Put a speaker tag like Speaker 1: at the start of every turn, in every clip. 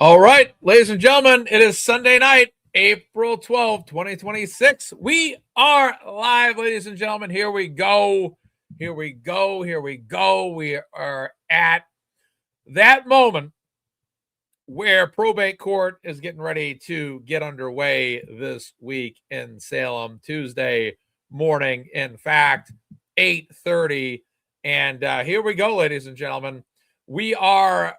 Speaker 1: All right, ladies and gentlemen, it is Sunday night, April 12th, 2026. We are live, ladies and gentlemen. Here we go. Here we go. Here we go. We are at that moment where probate court is getting ready to get underway this week in Salem, Tuesday morning. In fact, 8:30. And here we go, ladies and gentlemen. We are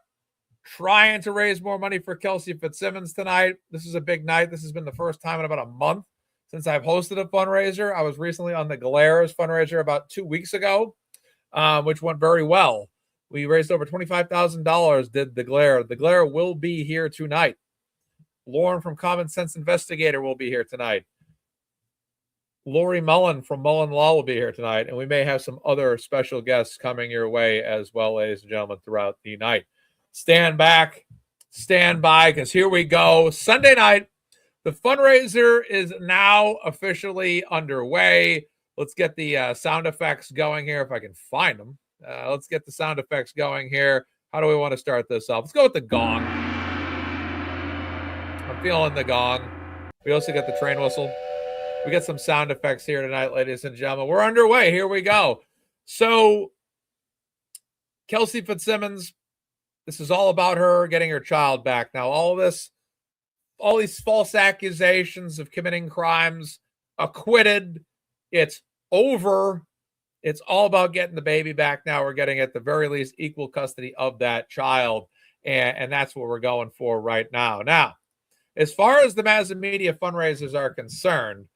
Speaker 1: trying to raise more money for Kelsey Fitzsimmons tonight. This is a big night. This has been the first time in about a month since I've hosted a fundraiser. I was recently on the Galera's fundraiser about 2 weeks ago, which went very well. We raised over $25,000, did the Galera. The Galera will be here tonight. Lauren from Common Sense Investigator will be here tonight. Lori Mullen from Mullen Law will be here tonight. And we may have some other special guests coming your way as well, ladies and gentlemen, throughout the night. Stand back, stand by, because here we go. Sunday night, the fundraiser is now officially underway. Let's get the sound effects going here if I can find them. Let's get the sound effects going here. How do we want to start this off? Let's go with the gong. I'm feeling the gong. We also got the train whistle. We got some sound effects here tonight, ladies and gentlemen. We're underway. Here we go. So, Kelsey Fitzsimmons, this is all about her getting her child back. Now, all these false accusations of committing crimes, acquitted, it's over. It's all about getting the baby back now. We're getting, at the very least, equal custody of that child. And that's what we're going for right now. Now, as far as the MazzaMedia fundraisers are concerned,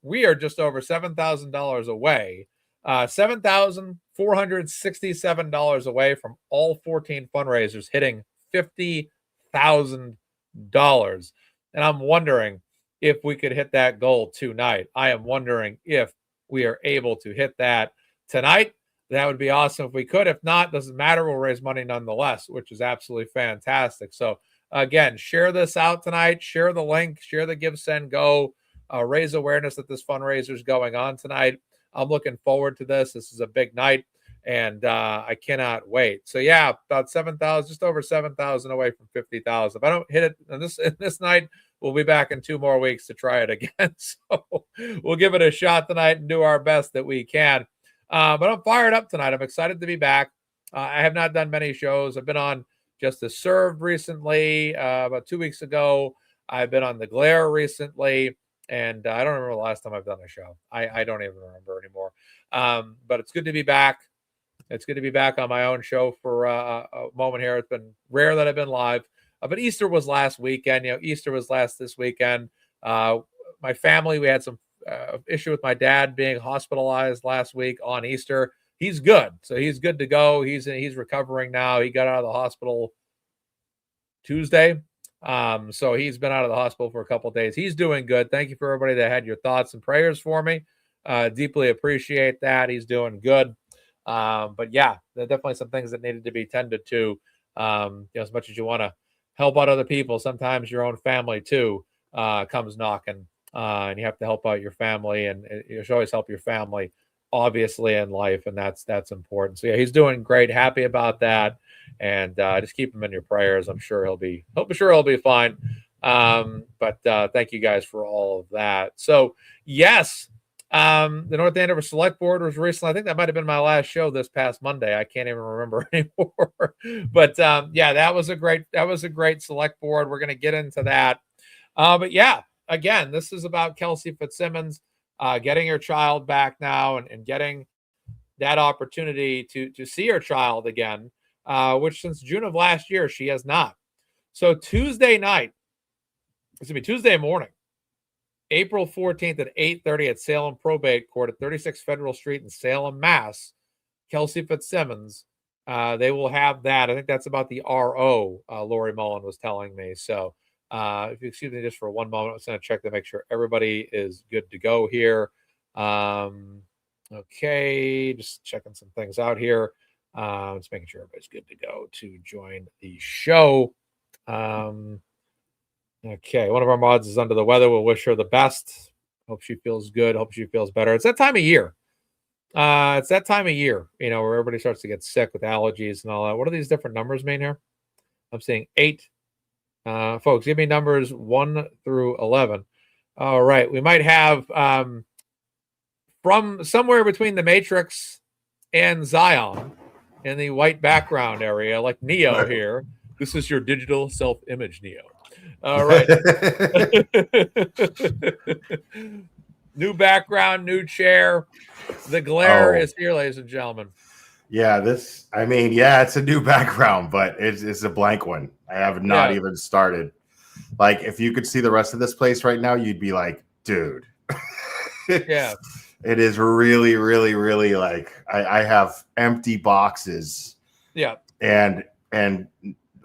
Speaker 1: we are just over $7,000 away. $7,467 away from all 14 fundraisers hitting $50,000. And I'm wondering if we could hit that goal tonight. I am wondering if we are able to hit that tonight. That would be awesome if we could. If not, doesn't matter. We'll raise money nonetheless, which is absolutely fantastic. So again, share this out tonight. Share the link. Share the GiveSendGo. Raise awareness that this fundraiser is going on tonight. I'm looking forward to this. This is a big night, and I cannot wait. So yeah, about 7,000, just over 7,000 away from 50,000. If I don't hit it in this night, we'll be back in 2 more weeks to try it again. So we'll give it a shot tonight and do our best that we can. But I'm fired up tonight. I'm excited to be back. I have not done many shows. I've been on Justice Served recently, about 2 weeks ago. I've been on the Glare recently. And I don't remember the last time I've done a show. I don't even remember anymore. But it's good to be back. It's good to be back on my own show for a moment here. It's been rare that I've been live. But Easter was last weekend. Easter was this weekend. My family, we had some issue with my dad being hospitalized last week on Easter. He's good. So he's good to go. He's recovering now. He got out of the hospital Tuesday. So he's been out of the hospital for a couple of days. He's doing good. Thank you for everybody that had your thoughts and prayers for me. Deeply appreciate that. He's doing good. But yeah, there are definitely some things that needed to be tended to. As much as you want to help out other people, sometimes your own family too comes knocking, and you have to help out your family, and you should always help your family, obviously, in life, and that's important. So yeah, he's doing great. Happy about that. And just keep him in your prayers. I'm sure he'll be fine. But thank you guys for all of that. So yes, the North Andover Select Board was recently. I think that might have been my last show this past Monday. I can't even remember anymore. But yeah, that was a great Select Board. We're going to get into that. But yeah, again, this is about Kelsey Fitzsimmons getting her child back now and getting that opportunity to see her child again. Which since June of last year, she has not. So Tuesday morning, April 14th at 8:30 at Salem Probate Court at 36 Federal Street in Salem, Mass. Kelsey Fitzsimmons, they will have that. I think that's about the RO, Lori Mullen was telling me. So if you excuse me just for one moment, I'm just going to check to make sure everybody is good to go here. Okay, just checking some things out here. Just making sure everybody's good to go to join the show. Okay, one of our mods is under the weather. We'll wish her the best. Hope she feels good. Hope she feels better. It's that time of year. Where everybody starts to get sick with allergies and all that. What do these different numbers mean here? I'm seeing 8, Folks, give me numbers 1 through 11. All right. We might have from somewhere between the Matrix and Zion in the white background area, like Neo here. This is your digital self-image, Neo. All right. New background, new chair. The glare is here, ladies and gentlemen.
Speaker 2: Yeah, it's a new background, but it's a blank one. I have not even started. Like, if you could see the rest of this place right now, you'd be like, dude.
Speaker 1: Yeah.
Speaker 2: It is really, really, really like I have empty boxes.
Speaker 1: Yeah.
Speaker 2: And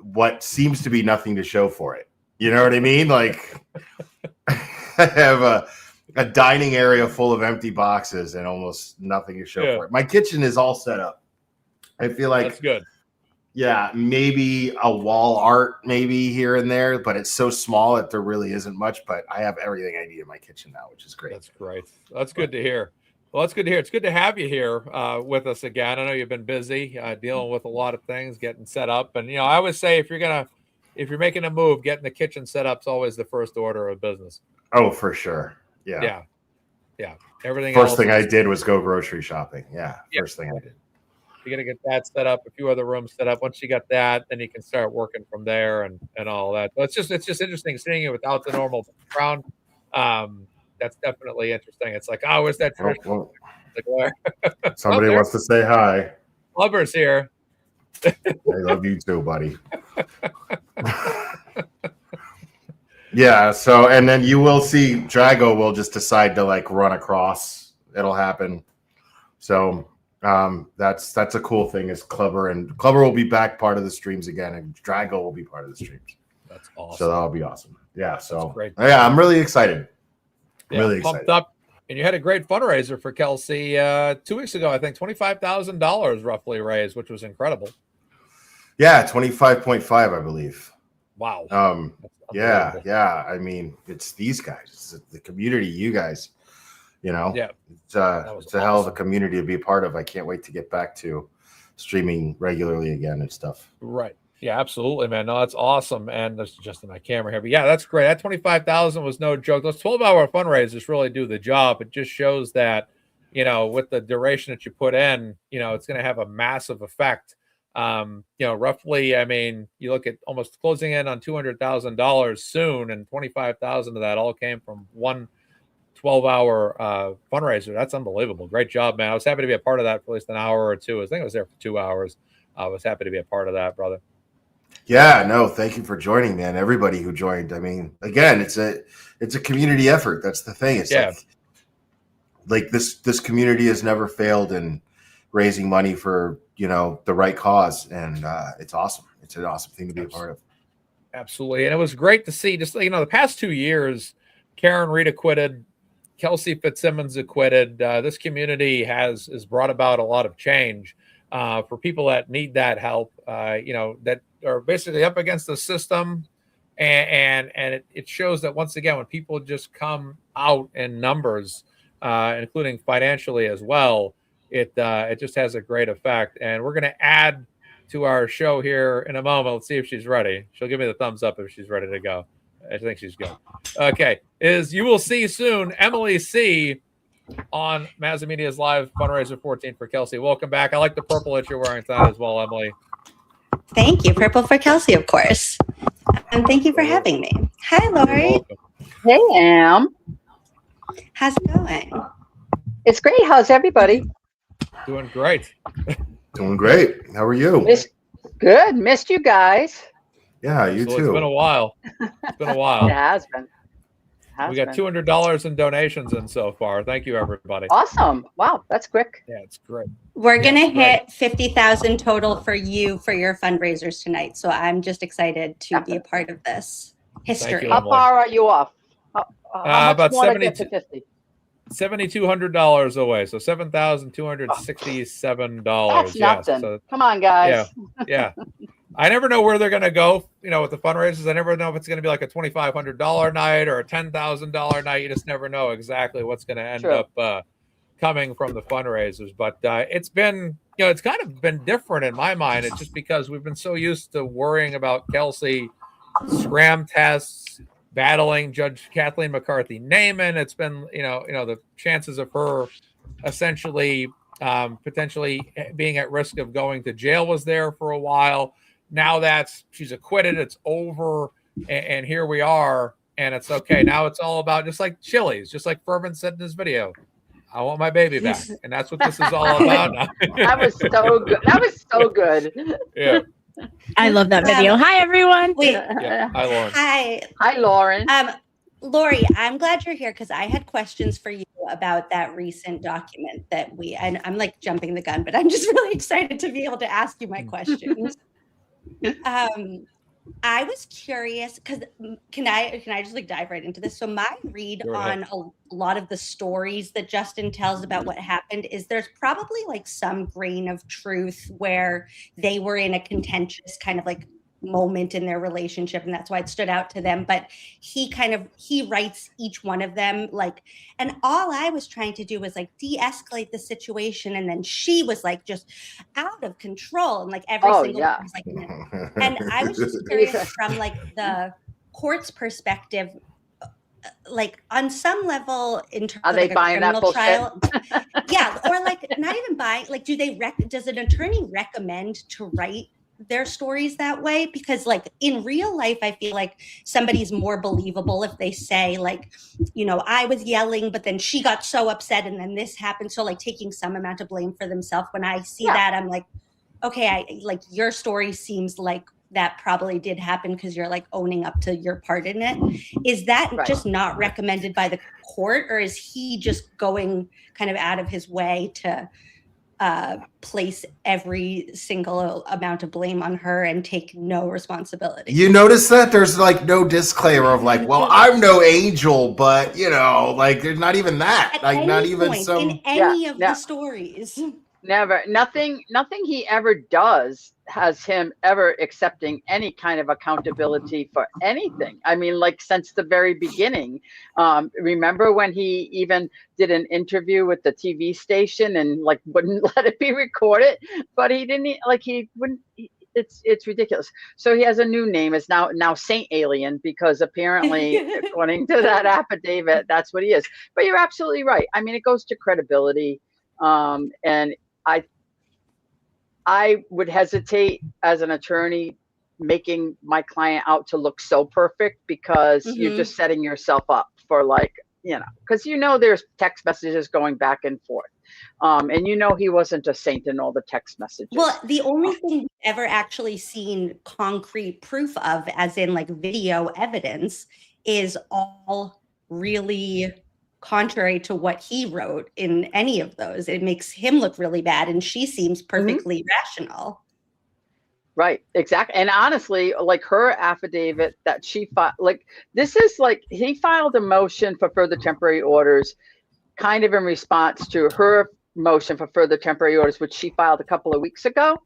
Speaker 2: what seems to be nothing to show for it. You know what I mean? Like, I have a dining area full of empty boxes and almost nothing to show for it. My kitchen is all set up. I feel like
Speaker 1: that's good.
Speaker 2: Yeah, maybe a wall art maybe here and there, but it's so small that there really isn't much. But I have everything I need in my kitchen now, which is great.
Speaker 1: That's great. That's good to hear. Well, that's good to hear. It's good to have you here with us again. I know you've been busy dealing with a lot of things, getting set up. And, I always say if you're making a move, getting the kitchen set up is always the first order of business.
Speaker 2: Oh, for sure. Yeah.
Speaker 1: Everything
Speaker 2: First thing I did was go grocery shopping. First thing I did.
Speaker 1: You got to get that set up, a few other rooms set up. Once you got that, then you can start working from there and all that. But it's just interesting seeing it without the normal background. That's definitely interesting. It's like, where's that traditional?
Speaker 2: Somebody wants to say hi.
Speaker 1: Flubber's here.
Speaker 2: I love you too, buddy. Yeah. So, and then you will see Drago will just decide to like run across. It'll happen. So. That's a cool thing is Clubber will be back part of the streams again, and Drago will be part of the streams.
Speaker 1: That's awesome.
Speaker 2: So that'll be awesome. Yeah. So
Speaker 1: great.
Speaker 2: Yeah, I'm really excited.
Speaker 1: Really pumped up. And you had a great fundraiser for Kelsey 2 weeks ago. I think $25,000 roughly raised, which was incredible.
Speaker 2: Yeah, 25.5, I believe.
Speaker 1: Wow.
Speaker 2: Yeah. I mean, it's these guys, it's the community, you guys. It's a hell of a community to be a part of. I can't wait to get back to streaming regularly again and stuff.
Speaker 1: Right. Yeah, absolutely, man. No, that's awesome. And that's just in my camera here. But yeah, that's great. That 25,000 was no joke. Those 12-hour fundraisers really do the job. It just shows that, with the duration that you put in, it's going to have a massive effect. Roughly, I mean, you look at almost closing in on $200,000 soon, and 25,000 of that all came from one 12-hour fundraiser. That's unbelievable. Great job, man. I was happy to be a part of that for at least an hour or two. I think I was there for 2 hours. I was happy to be a part of that, brother.
Speaker 2: Yeah, no, thank you for joining, man. Everybody who joined. I mean, again, it's a community effort. That's the thing. It's like this community has never failed in raising money for, the right cause. And it's awesome. It's an awesome thing to be a part of.
Speaker 1: Absolutely. And it was great to see just, the past 2 years, Karen Reed acquitted, Kelsey Fitzsimmons acquitted. This community has brought about a lot of change for people that need that help, that are basically up against the system. And it shows that, once again, when people just come out in numbers, including financially as well, it just has a great effect. And we're going to add to our show here in a moment. Let's see if she's ready. She'll give me the thumbs up if she's ready to go. I think she's good. Okay. You will see soon Emily C. on MazzaMedia's live fundraiser 14 for Kelsey. Welcome back. I like the purple that you're wearing tonight as well, Emily.
Speaker 3: Thank you. Purple for Kelsey, of course. And thank you for having me. Hi, Lori.
Speaker 4: Hey, Am.
Speaker 3: How's it going?
Speaker 4: It's great. How's everybody?
Speaker 1: Doing great.
Speaker 2: Doing great. How are you?
Speaker 4: Good. Missed you guys.
Speaker 2: Yeah, you too.
Speaker 1: It's been a while.
Speaker 4: It has been.
Speaker 1: We got $200 in donations in so far. Thank you, everybody.
Speaker 4: Awesome. Wow, that's quick.
Speaker 1: Yeah, it's great.
Speaker 3: We're going to hit 50,000 total for you for your fundraisers tonight. So I'm just excited to be a part of this history.
Speaker 4: How far are you off?
Speaker 1: About $7,200 away. So $7,267.
Speaker 4: That's nothing. So, come on, guys.
Speaker 1: Yeah. I never know where they're going to go, with the fundraisers. I never know if it's going to be like a $2,500 night or a $10,000 night. You just never know exactly what's going to end up coming from the fundraisers. But it's been, it's kind of been different in my mind. It's just because we've been so used to worrying about Kelsey scram tests, battling Judge Kathleen McCarthy-Naiman. It's been, the chances of her essentially potentially being at risk of going to jail was there for a while. Now she's acquitted, it's over, and here we are, and it's okay. Now it's all about, just like Chili's, just like Furman said in his video, I want my baby back, and that's what this is all about now.
Speaker 4: That was so good. That was so good.
Speaker 1: Yeah.
Speaker 5: I love that video. Hi, everyone.
Speaker 3: Wait.
Speaker 1: Yeah. Hi, Lauren.
Speaker 4: Hi, Lauren.
Speaker 3: Lori, I'm glad you're here because I had questions for you about that recent document that and I'm like jumping the gun, but I'm just really excited to be able to ask you my questions. I was curious because can I just like dive right into this? So my read on a lot of the stories that Justin tells about what happened is there's probably like some grain of truth where they were in a contentious kind of like moment in their relationship, and that's why it stood out to them. But he writes each one of them like, and all I was trying to do was like de-escalate the situation, and then she was like just out of control, and like every single one was like, and I was just curious from like the court's perspective, like on some level in terms
Speaker 4: of like a criminal trial,
Speaker 3: or like not even buying, like does an attorney recommend to write their stories that way? Because like in real life, I feel like somebody's more believable if they say like, I was yelling, but then she got so upset and then this happened. So like taking some amount of blame for themselves. When I see that, I'm like, okay, like your story seems like that probably did happen because you're like owning up to your part in it. Is that just not recommended by the court, or is he just going kind of out of his way to place every single amount of blame on her and take no responsibility?
Speaker 2: You notice that there's like no disclaimer of like, well, I'm no angel, but like there's not even that.
Speaker 3: At
Speaker 2: like not even
Speaker 3: point,
Speaker 2: some
Speaker 3: in any of the stories.
Speaker 4: Never. Nothing he ever does has him ever accepting any kind of accountability for anything. I mean, like since the very beginning. Remember when he even did an interview with the TV station and like wouldn't let it be recorded? But he didn't it's ridiculous. So he has a new name. It's now Saint Alien, because apparently according to that affidavit, that's what he is. But you're absolutely right. I mean, it goes to credibility. And I would hesitate as an attorney making my client out to look so perfect, because you're just setting yourself up for like, because there's text messages going back and forth. And he wasn't a saint in all the text messages.
Speaker 3: Well, the only thing we've ever actually seen concrete proof of, as in like video evidence, is all really contrary to what he wrote in any of those. It makes him look really bad, and she seems perfectly rational.
Speaker 4: Right, exactly. And honestly, like her affidavit that she filed, like this is like he filed a motion for further temporary orders kind of in response to her motion for further temporary orders, which she filed a couple of weeks ago.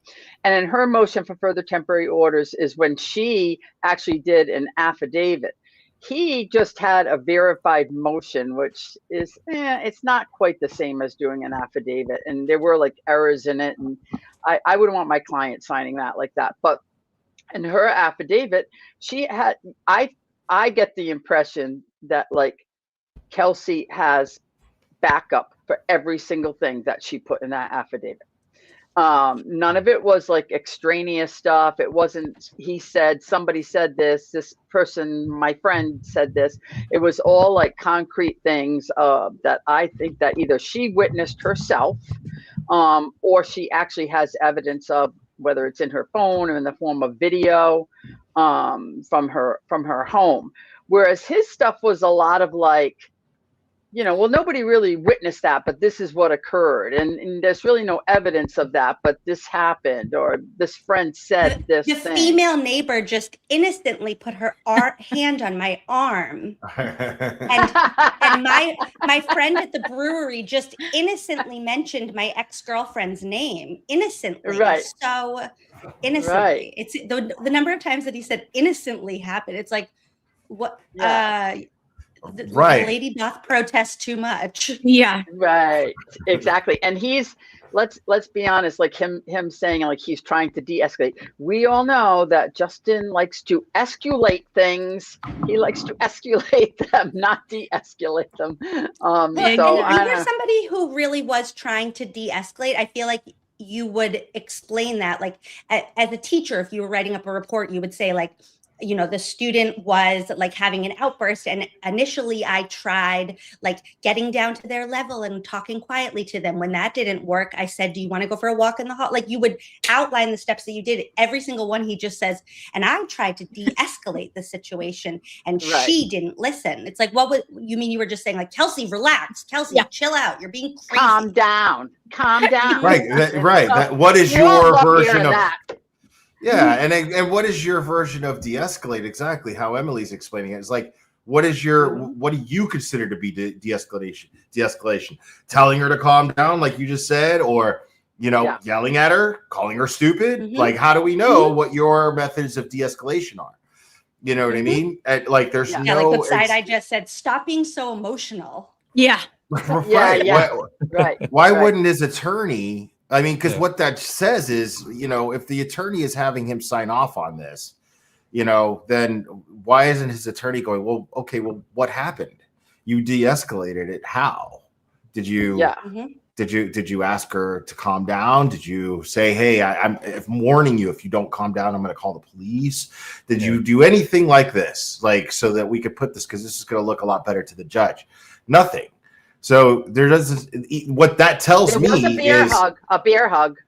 Speaker 4: And in her motion for further temporary orders is when she actually did an affidavit. He just had a verified motion, which is, it's not quite the same as doing an affidavit. And there were like errors in it. And I wouldn't want my client signing that like that. But in her affidavit, she had, I get the impression that like Kelsey has backup for every single thing that she put in that affidavit. None of it was like extraneous stuff. It wasn't, he said, somebody said this person, my friend said this. It was all like concrete things that I think that either she witnessed herself or she actually has evidence of, whether it's in her phone or in the form of video from her home. Whereas his stuff was a lot of like, well, nobody really witnessed that, but this is what occurred. And there's really no evidence of that, but this happened, or this friend said this
Speaker 3: the
Speaker 4: thing.
Speaker 3: Female neighbor just innocently put her hand on my arm. and my friend at the brewery just innocently mentioned my ex-girlfriend's name. Innocently.
Speaker 4: Right.
Speaker 3: So innocently. Right. It's the number of times that he said innocently happened. It's like, what?
Speaker 4: Yeah.
Speaker 2: Right.
Speaker 3: The lady doth protest too much.
Speaker 5: Yeah.
Speaker 4: Right. Exactly. And he's, let's be honest, like him saying like he's trying to de-escalate. We all know that Justin likes to escalate things. He likes to escalate them, not de-escalate them.
Speaker 3: Well,
Speaker 4: So
Speaker 3: and if you're somebody who really was trying to de-escalate, I feel like you would explain that. Like as a teacher, if you were writing up a report, you would say like, you know, the student was like having an outburst, and initially I tried like getting down to their level and talking quietly to them. When that didn't work, I said, do you want to go for a walk in the hall? Like you would outline the steps that you did. Every single one, he just says, and I tried to de-escalate the situation and she didn't listen. It's like, what would you mean? You were just saying like, Kelsey, relax. Kelsey, chill out. You're being crazy.
Speaker 4: Calm down.
Speaker 2: Right. What is your version of that? Yeah, and what is your version of de-escalate? Exactly how Emily's explaining it. It's like, what do you consider to be de-escalation? De-escalation, telling her to calm down, like you just said, or yelling at her, calling her stupid. Like, how do we know what your methods of de-escalation are? You know what I mean? Like, there's no.
Speaker 3: Like what side I just said, stop being so emotional.
Speaker 5: Yeah.
Speaker 2: Right. Why wouldn't his attorney? I mean, because what that says is, if the attorney is having him sign off on this, then why isn't his attorney going, well, okay, well, what happened? You de-escalated it. How? Did you? Did you ask her to calm down? Did you say, hey, I'm warning you, if you don't calm down, I'm going to call the police? Did you do anything like this, like so that we could put this, because this is going to look a lot better to the judge? Nothing. So there doesn't. What that tells me is
Speaker 4: a beer hug.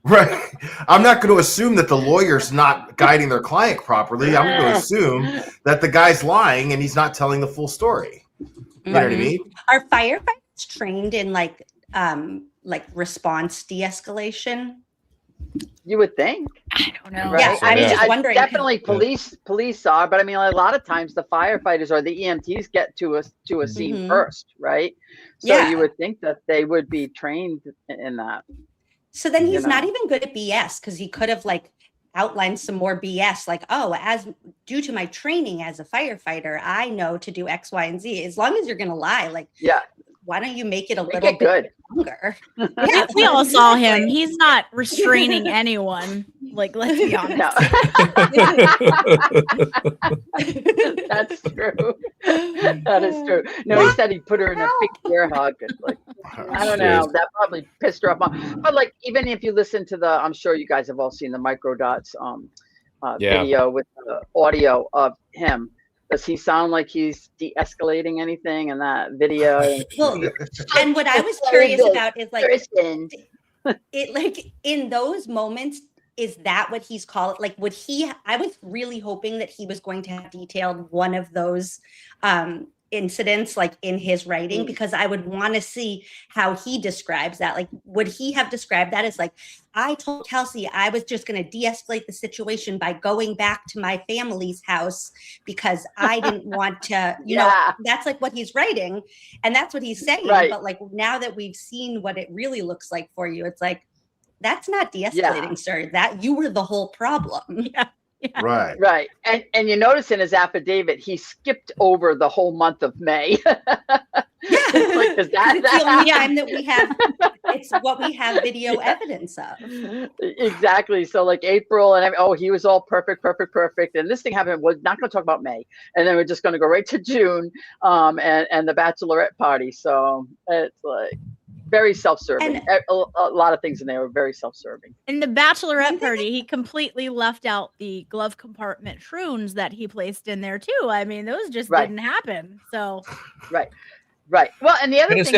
Speaker 2: Right. I'm not going to assume that the lawyer's not guiding their client properly. I'm going to assume that the guy's lying and he's not telling the full story. You know what I mean?
Speaker 3: Are firefighters trained in like response de-escalation?
Speaker 4: You would think.
Speaker 5: I don't know.
Speaker 4: Right?
Speaker 3: Yeah, I was just wondering.
Speaker 4: Definitely police are, but I mean, a lot of times the firefighters or the EMTs get to a scene first, right? So you would think that they would be trained in that.
Speaker 3: So then he's not even good at BS, because he could have like outlined some more BS, like, oh, as due to my training as a firefighter, I know to do X, Y, and Z. As long as you're going to lie, like, why don't you make it a little bit longer?
Speaker 5: We all saw him. He's not restraining anyone. Like, let's be honest.
Speaker 4: No. That's true. That is true. No, he said he put her in a big bear hug. Like, I don't know. That probably pissed her off. But like, even if you listen to I'm sure you guys have all seen the Microdots video with the audio of him. Does he sound like he's de-escalating anything in that video?
Speaker 3: Well, and what I was curious about is like, it like in those moments, is that what he's called? Like, would he? I was really hoping that he was going to have detailed one of those incidents like in his writing, because I would want to see how he describes that. Like, would he have described that as like, I told Kelsey I was just going to de-escalate the situation by going back to my family's house because I didn't want to, you know, that's like what he's writing and that's what he's saying. But like, now that we've seen what it really looks like for you, it's like, that's not de-escalating, sir. That you were the whole problem.
Speaker 2: Right.
Speaker 4: And you notice in his affidavit, he skipped over the whole month of May. Like, that's
Speaker 3: the only time that we have, it's what we have video evidence of.
Speaker 4: Exactly. So like April and he was all perfect. And this thing happened. We're not going to talk about May. And then we're just going to go right to June and the bachelorette party. So it's like, very self-serving. A lot of things in there were very self-serving.
Speaker 5: In the bachelorette party, he completely left out the glove compartment shrooms that he placed in there too. I mean, those just didn't happen. So,
Speaker 4: right. Well, and the other thing.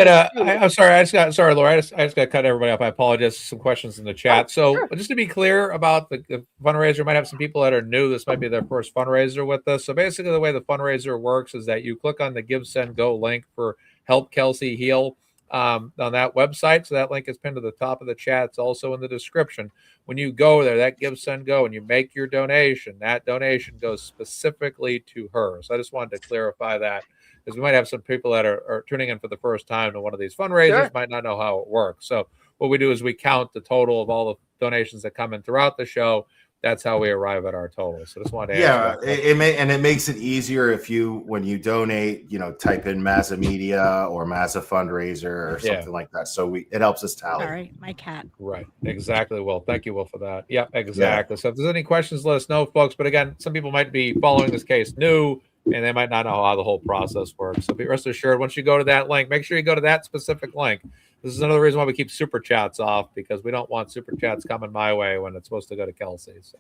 Speaker 1: I'm sorry, Laura. I just got to cut everybody off. I apologize. Some questions in the chat. Just to be clear about the fundraiser, might have some people that are new. This might be their first fundraiser with us. So basically, the way the fundraiser works is that you click on the GiveSendGo link for Help Kelsey Heal. On that website. So that link is pinned to the top of the chat. It's also in the description. When you go there, that GiveSendGo, and you make your donation, that donation goes specifically to her. So I just wanted to clarify that, because we might have some people that are tuning in for the first time to one of these fundraisers, might not know how it works. So what we do is we count the total of all the donations that come in throughout the show. that's how we arrive at our total. So just wanted to
Speaker 2: Yeah,
Speaker 1: ask
Speaker 2: it makes it easier if when you donate, type in MazzaMedia or Mazza Fundraiser or something like that. So it helps us tally.
Speaker 5: All right, my cat.
Speaker 1: Right, exactly. Will, thank you, Will, for that. Yep, exactly. Yeah. So if there's any questions, let us know, folks. But again, some people might be following this case new, and they might not know how the whole process works. So be rest assured, once you go to that link, make sure you go to that specific link. This is another reason why we keep super chats off, because we don't want super chats coming my way when it's supposed to go to Kelsey. So.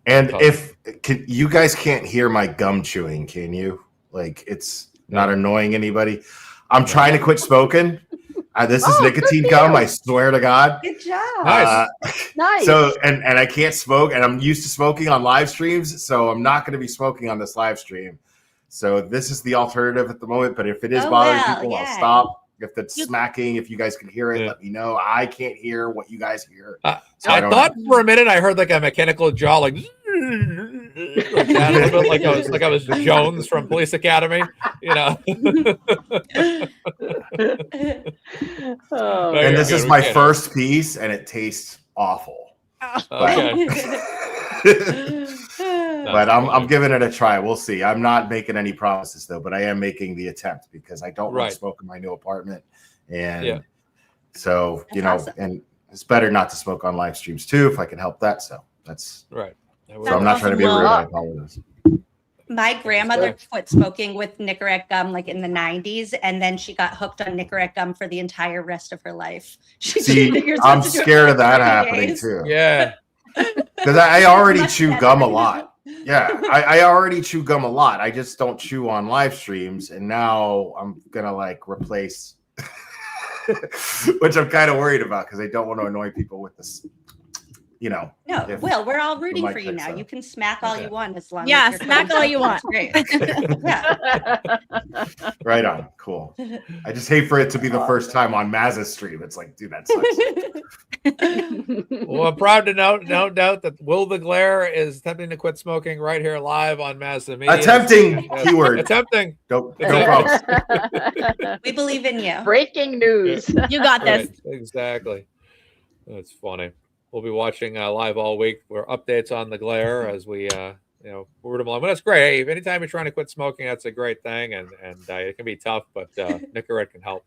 Speaker 2: And you guys can't hear my gum chewing, can you? Like, it's not annoying anybody. I'm trying to quit smoking. This is nicotine gum. I swear to God.
Speaker 3: Good job.
Speaker 4: Nice.
Speaker 2: So, and I can't smoke, and I'm used to smoking on live streams, so I'm not going to be smoking on this live stream. So this is the alternative at the moment. But if it is bothering people, I'll stop. If it's smacking, if you guys can hear it, let me know. I can't hear what you guys hear. So
Speaker 1: I thought for a minute I heard like a mechanical jaw, like that, a little bit like I was Jones from Police Academy,
Speaker 2: And this is my first piece, and it tastes awful.
Speaker 1: Okay.
Speaker 2: But I'm giving it a try. We'll see. I'm not making any promises though, but I am making the attempt because I don't want to smoke in my new apartment. And so, awesome. And it's better not to smoke on live streams too, if I can help that. So that's
Speaker 1: right.
Speaker 2: So I'm not trying to be rude. I apologize.
Speaker 3: My grandmother quit smoking with Nicorette gum like in the 90s, and then she got hooked on Nicorette gum for the entire rest of her life.
Speaker 2: I'm scared of that happening too.
Speaker 1: Yeah.
Speaker 2: Because I already chew gum a lot. Yeah, I already chew gum a lot. I just don't chew on live streams, and now I'm gonna replace, which I'm kind of worried about because I don't want to annoy people with this. No,
Speaker 3: Will, we're all rooting for you now. You can smack all you want as long
Speaker 5: as smack all you want.
Speaker 3: Great.
Speaker 2: Right on. Cool. I just hate for it to be the first time on Mazza's stream. It's like, dude, that sucks.
Speaker 1: Well, I'm proud to no doubt that Will the Glare is attempting to quit smoking right here live on MazzaMedia.
Speaker 2: Attempting keyword.
Speaker 1: Attempting.
Speaker 2: No problem.
Speaker 3: We believe in you.
Speaker 4: Breaking news.
Speaker 5: You got this.
Speaker 1: Right, exactly. That's funny. We'll be watching live all week for updates on the Glare as we, root them along. But that's great. Hey, if anytime you're trying to quit smoking, that's a great thing, and it can be tough, but Nicorette can help.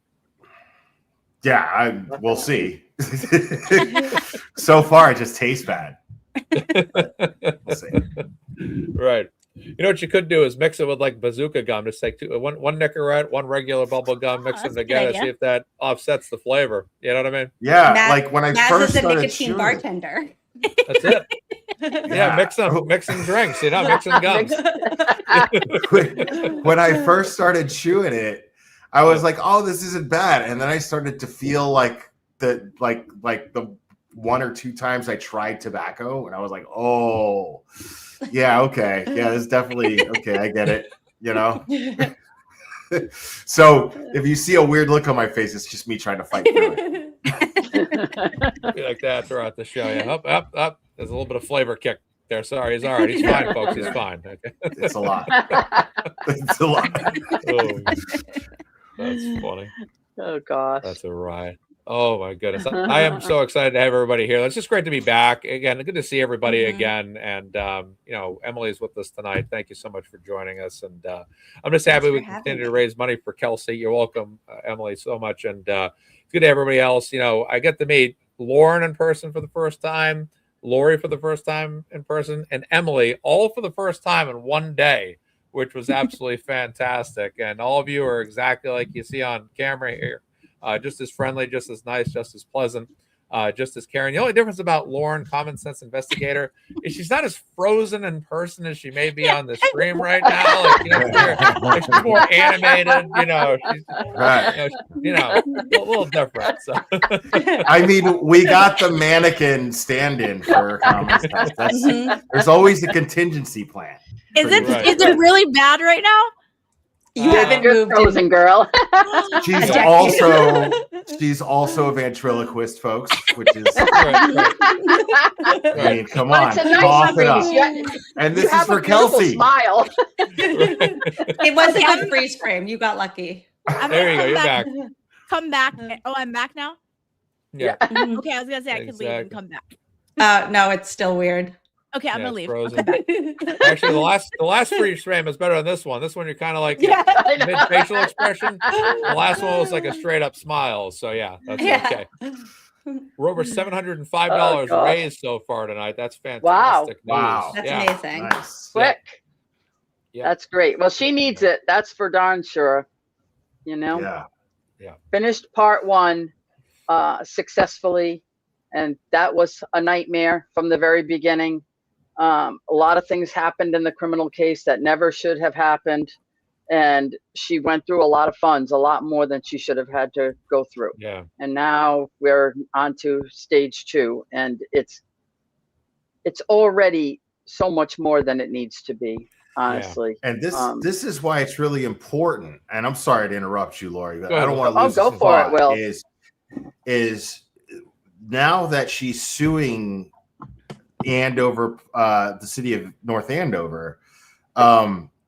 Speaker 2: Yeah, we'll see. So far, it just tastes bad. We'll see.
Speaker 1: Right. You know what you could do is mix it with like bazooka gum. Just take one Nicorette, one regular bubble gum, mix them together, see if that offsets the flavor. You know what I mean?
Speaker 2: Yeah, like when I first started
Speaker 3: a nicotine
Speaker 2: chewing
Speaker 3: bartender.
Speaker 1: That's it. Yeah, mixing drinks, mixing gums.
Speaker 2: When I first started chewing it, I was like, "Oh, this isn't bad," and then I started to feel like the one or two times I tried tobacco, and I was like, "Oh." Yeah, okay. Yeah, it's definitely okay. I get it. So if you see a weird look on my face, it's just me trying to fight through it.
Speaker 1: Be like that throughout the show. Yeah, up. There's a little bit of flavor kick there. Sorry, he's all right. He's fine, folks. He's fine. Okay.
Speaker 2: It's a lot. It's a lot.
Speaker 1: Oh, that's funny.
Speaker 4: Oh gosh.
Speaker 1: That's a riot. Oh my goodness. I am so excited to have everybody here. It's just great to be back again. Good to see everybody again. And Emily's with us tonight. Thank you so much for joining us. And I'm just happy we continue to raise money for Kelsey. You're welcome, Emily, so much. And it's good to everybody else. I get to meet Lauren in person for the first time, Lori for the first time in person, and Emily all for the first time in one day, which was absolutely fantastic. And all of you are exactly like you see on camera here. Just as friendly, just as nice, just as pleasant, just as caring. The only difference about Lauren, common sense investigator, is she's not as frozen in person as she may be on the stream right now. She's more animated. She's a little different. So.
Speaker 2: I mean, we got the mannequin stand-in for common sense. There's always a contingency plan.
Speaker 5: Is it really bad right now?
Speaker 3: You haven't moved
Speaker 4: frozen, girl.
Speaker 2: She's also a ventriloquist, folks, which is I mean, come on, cough it up. And this is for Kelsey.
Speaker 4: Smile.
Speaker 3: It was a good freeze frame. You got lucky.
Speaker 1: There you go. You're back.
Speaker 5: Come back. Oh, I'm back now?
Speaker 1: Yeah.
Speaker 5: Okay, I was gonna say I could leave and come back.
Speaker 3: No, it's still weird.
Speaker 5: Okay, I'm gonna leave.
Speaker 1: Frozen.
Speaker 5: Okay.
Speaker 1: Actually, the last freeze frame is better than this one. This one you're kind of like mid facial expression. The last one was like a straight up smile. So yeah, that's okay. We're over $705 raised so far tonight. That's fantastic.
Speaker 2: Wow.
Speaker 3: That's amazing.
Speaker 2: Nice.
Speaker 4: Quick.
Speaker 1: Yeah.
Speaker 4: That's great. Well, she needs it. That's for darn sure. You know?
Speaker 2: Yeah.
Speaker 4: Finished part 1 successfully. And that was a nightmare from the very beginning. A lot of things happened in the criminal case that never should have happened. And she went through a lot of funds, a lot more than she should have had to go through.
Speaker 1: Yeah.
Speaker 4: And now we're on to stage 2. And it's already so much more than it needs to be, honestly.
Speaker 2: Yeah. And this is why it's really important. And I'm sorry to interrupt you, Lori, but I don't want to lose
Speaker 4: go for it, Will.
Speaker 2: Is now that she's suing Andover, the city of North Andover,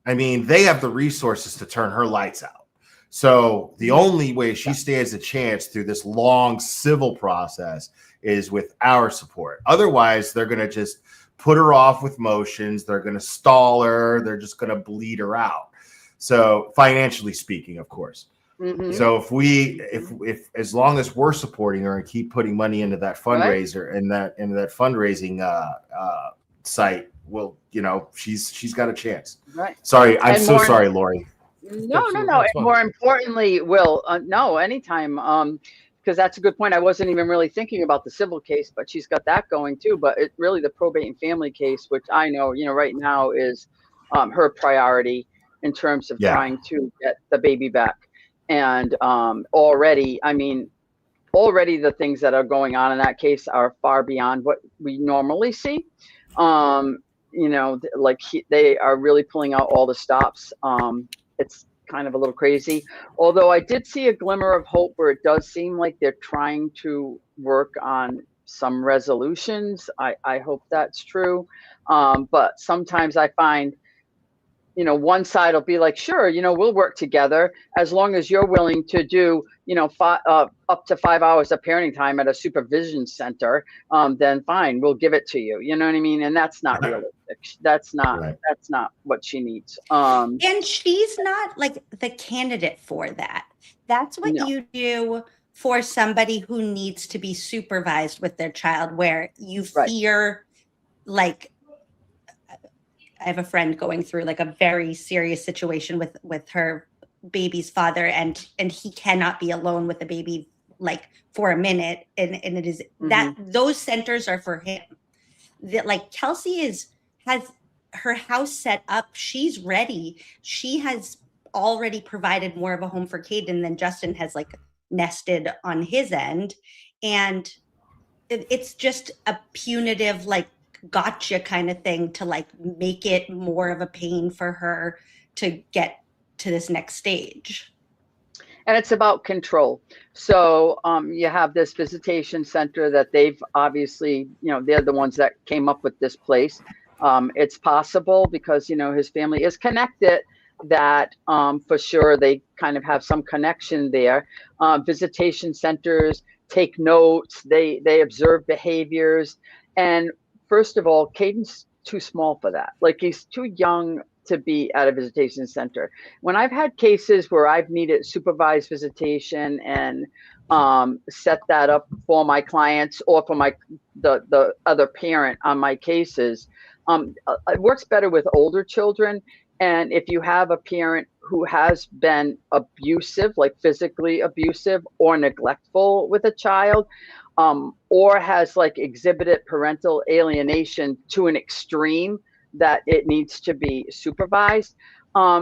Speaker 2: I mean, they have the resources to turn her lights out. So the only way she stands a chance through this long civil process is with our support. Otherwise, they're going to just put her off with motions. They're going to stall her. They're just going to bleed her out. So financially speaking, of course.
Speaker 4: Mm-hmm.
Speaker 2: So if as long as we're supporting her and keep putting money into that fundraiser and that fundraising site, well, you know, she's got a chance.
Speaker 4: Right.
Speaker 2: Sorry, I'm so sorry, Lori.
Speaker 4: No. More importantly, Will, no, anytime. Because that's a good point. I wasn't even really thinking about the civil case, but she's got that going too. But it really the probate and family case, which I know, you know, right now is her priority in terms of trying to get the baby back. And already the things that are going on in that case are far beyond what we normally see. You know, like they are really pulling out all the stops. It's kind of a little crazy, although I did see a glimmer of hope where it does seem like they're trying to work on some resolutions. I hope that's true. But sometimes I find, you know, one side will be like, sure, you know, we'll work together as long as you're willing to do, you know, up to 5 hours of parenting time at a supervision center, then fine, we'll give it to you. You know what I mean? And that's not realistic. That's not what she needs.
Speaker 3: And she's not like the candidate for that. That's what you do for somebody who needs to be supervised with their child, where you fear, like, I have a friend going through like a very serious situation with her baby's father, and he cannot be alone with the baby like for a minute, and it is that those centers are for him. That like Kelsey has her house set up, she's ready, she has already provided more of a home for Caden than Justin has like nested on his end, and it's just a punitive like gotcha kind of thing to like make it more of a pain for her to get to this next stage.
Speaker 4: And it's about control. So you have this visitation center that they've obviously, you know, they're the ones that came up with this place. It's possible because, you know, his family is connected, that for sure they kind of have some connection there. Visitation centers take notes, they observe behaviors. And first of all, Caden's too small for that. Like, he's too young to be at a visitation center. When I've had cases where I've needed supervised visitation and set that up for my clients or for the other parent on my cases, it works better with older children. And if you have a parent who has been abusive, like physically abusive or neglectful with a child, or has like exhibited parental alienation to an extreme that it needs to be supervised,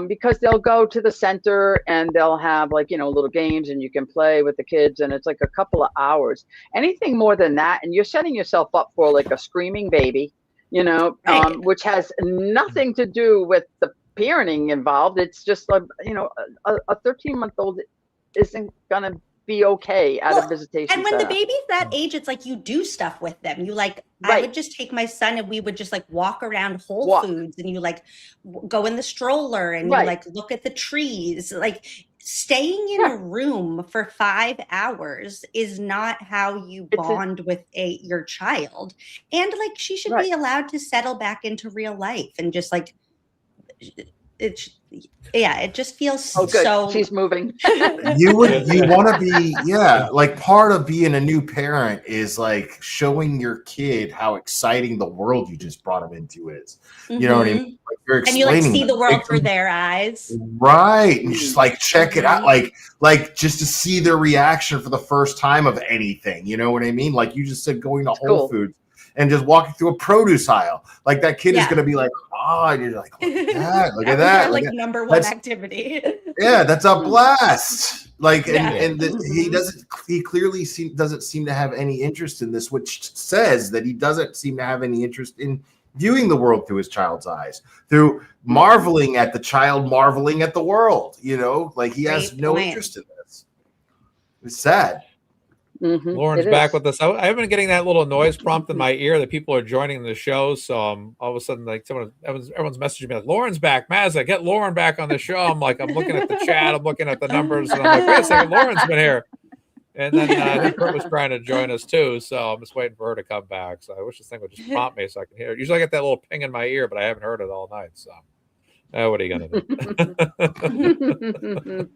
Speaker 4: because they'll go to the center and they'll have like, you know, little games and you can play with the kids and it's like a couple of hours. Anything more than that, and you're setting yourself up for like a screaming baby, you know, which has nothing to do with the parenting involved. It's just like, you know, a 13-month-old isn't gonna be okay at a visitation
Speaker 3: and when
Speaker 4: center.
Speaker 3: the baby's that age, it's like you do stuff with them. You like, I would just take my son and we would just like walk around Whole Foods, and you like go in the stroller and you like look at the trees. Like staying in a room for 5 hours is not how you bond with your child. And like, she should be allowed to settle back into real life and just like, it just feels so.
Speaker 4: She's moving.
Speaker 2: You want to be, like part of being a new parent is like showing your kid how exciting the world you just brought them into is. You know what I mean? Like you're
Speaker 3: and you like see the world through their eyes.
Speaker 2: Right. And just like check it out. Like just to see their reaction for the first time of anything. You know what I mean? Like you just said, going to Whole Foods and just walking through a produce aisle. Like that kid is going to be like, oh, and you're like, look at that. Look at that.
Speaker 3: Like number one activity.
Speaker 2: Yeah, that's a blast. Like, he clearly doesn't seem to have any interest in this, which says that he doesn't seem to have any interest in viewing the world through his child's eyes, through marveling at the child, marveling at the world. You know, like he has no interest in this. It's sad.
Speaker 1: Lauren's back with us. I haven't been getting that little noise prompt in my ear that people are joining the show. So all of a sudden, like everyone's messaging me like, Lauren's back. Mazza, get Lauren back on the show. I'm looking at the chat. I'm looking at the numbers. And I'm like, wait a second, Lauren's been here. And then I think Kurt was trying to join us too. So I'm just waiting for her to come back. So I wish this thing would just prompt me so I can hear it. Usually I get that little ping in my ear, but I haven't heard it all night. So what are you going to do?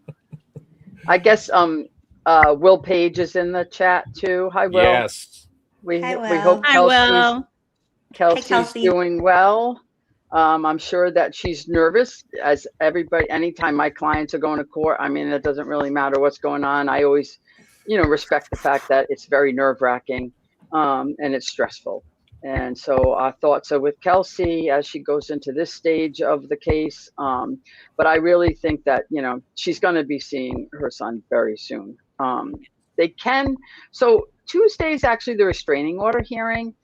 Speaker 4: I guess, Will Page is in the chat too. Hi, Will.
Speaker 1: Yes.
Speaker 4: We hope Kelsey's doing well. I'm sure that she's nervous, as everybody. Anytime my clients are going to court, I mean, it doesn't really matter what's going on. I always, respect the fact that it's very nerve-wracking and it's stressful. And so our thoughts are with Kelsey as she goes into this stage of the case. But I really think that, she's going to be seeing her son very soon. So Tuesday is actually the restraining order hearing.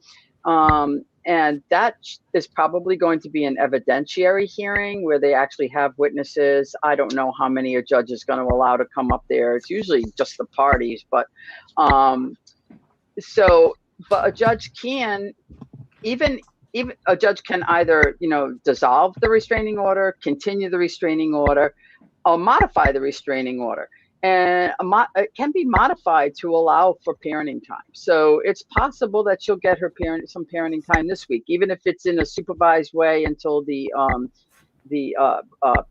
Speaker 4: And that is probably going to be an evidentiary hearing where they actually have witnesses. I don't know how many a judge is going to allow to come up there. It's usually just the parties, but but a judge can even a judge can either, dissolve the restraining order, continue the restraining order, or modify the restraining order. And it can be modified to allow for parenting time. So it's possible that she'll get her some parenting time this week, even if it's in a supervised way until the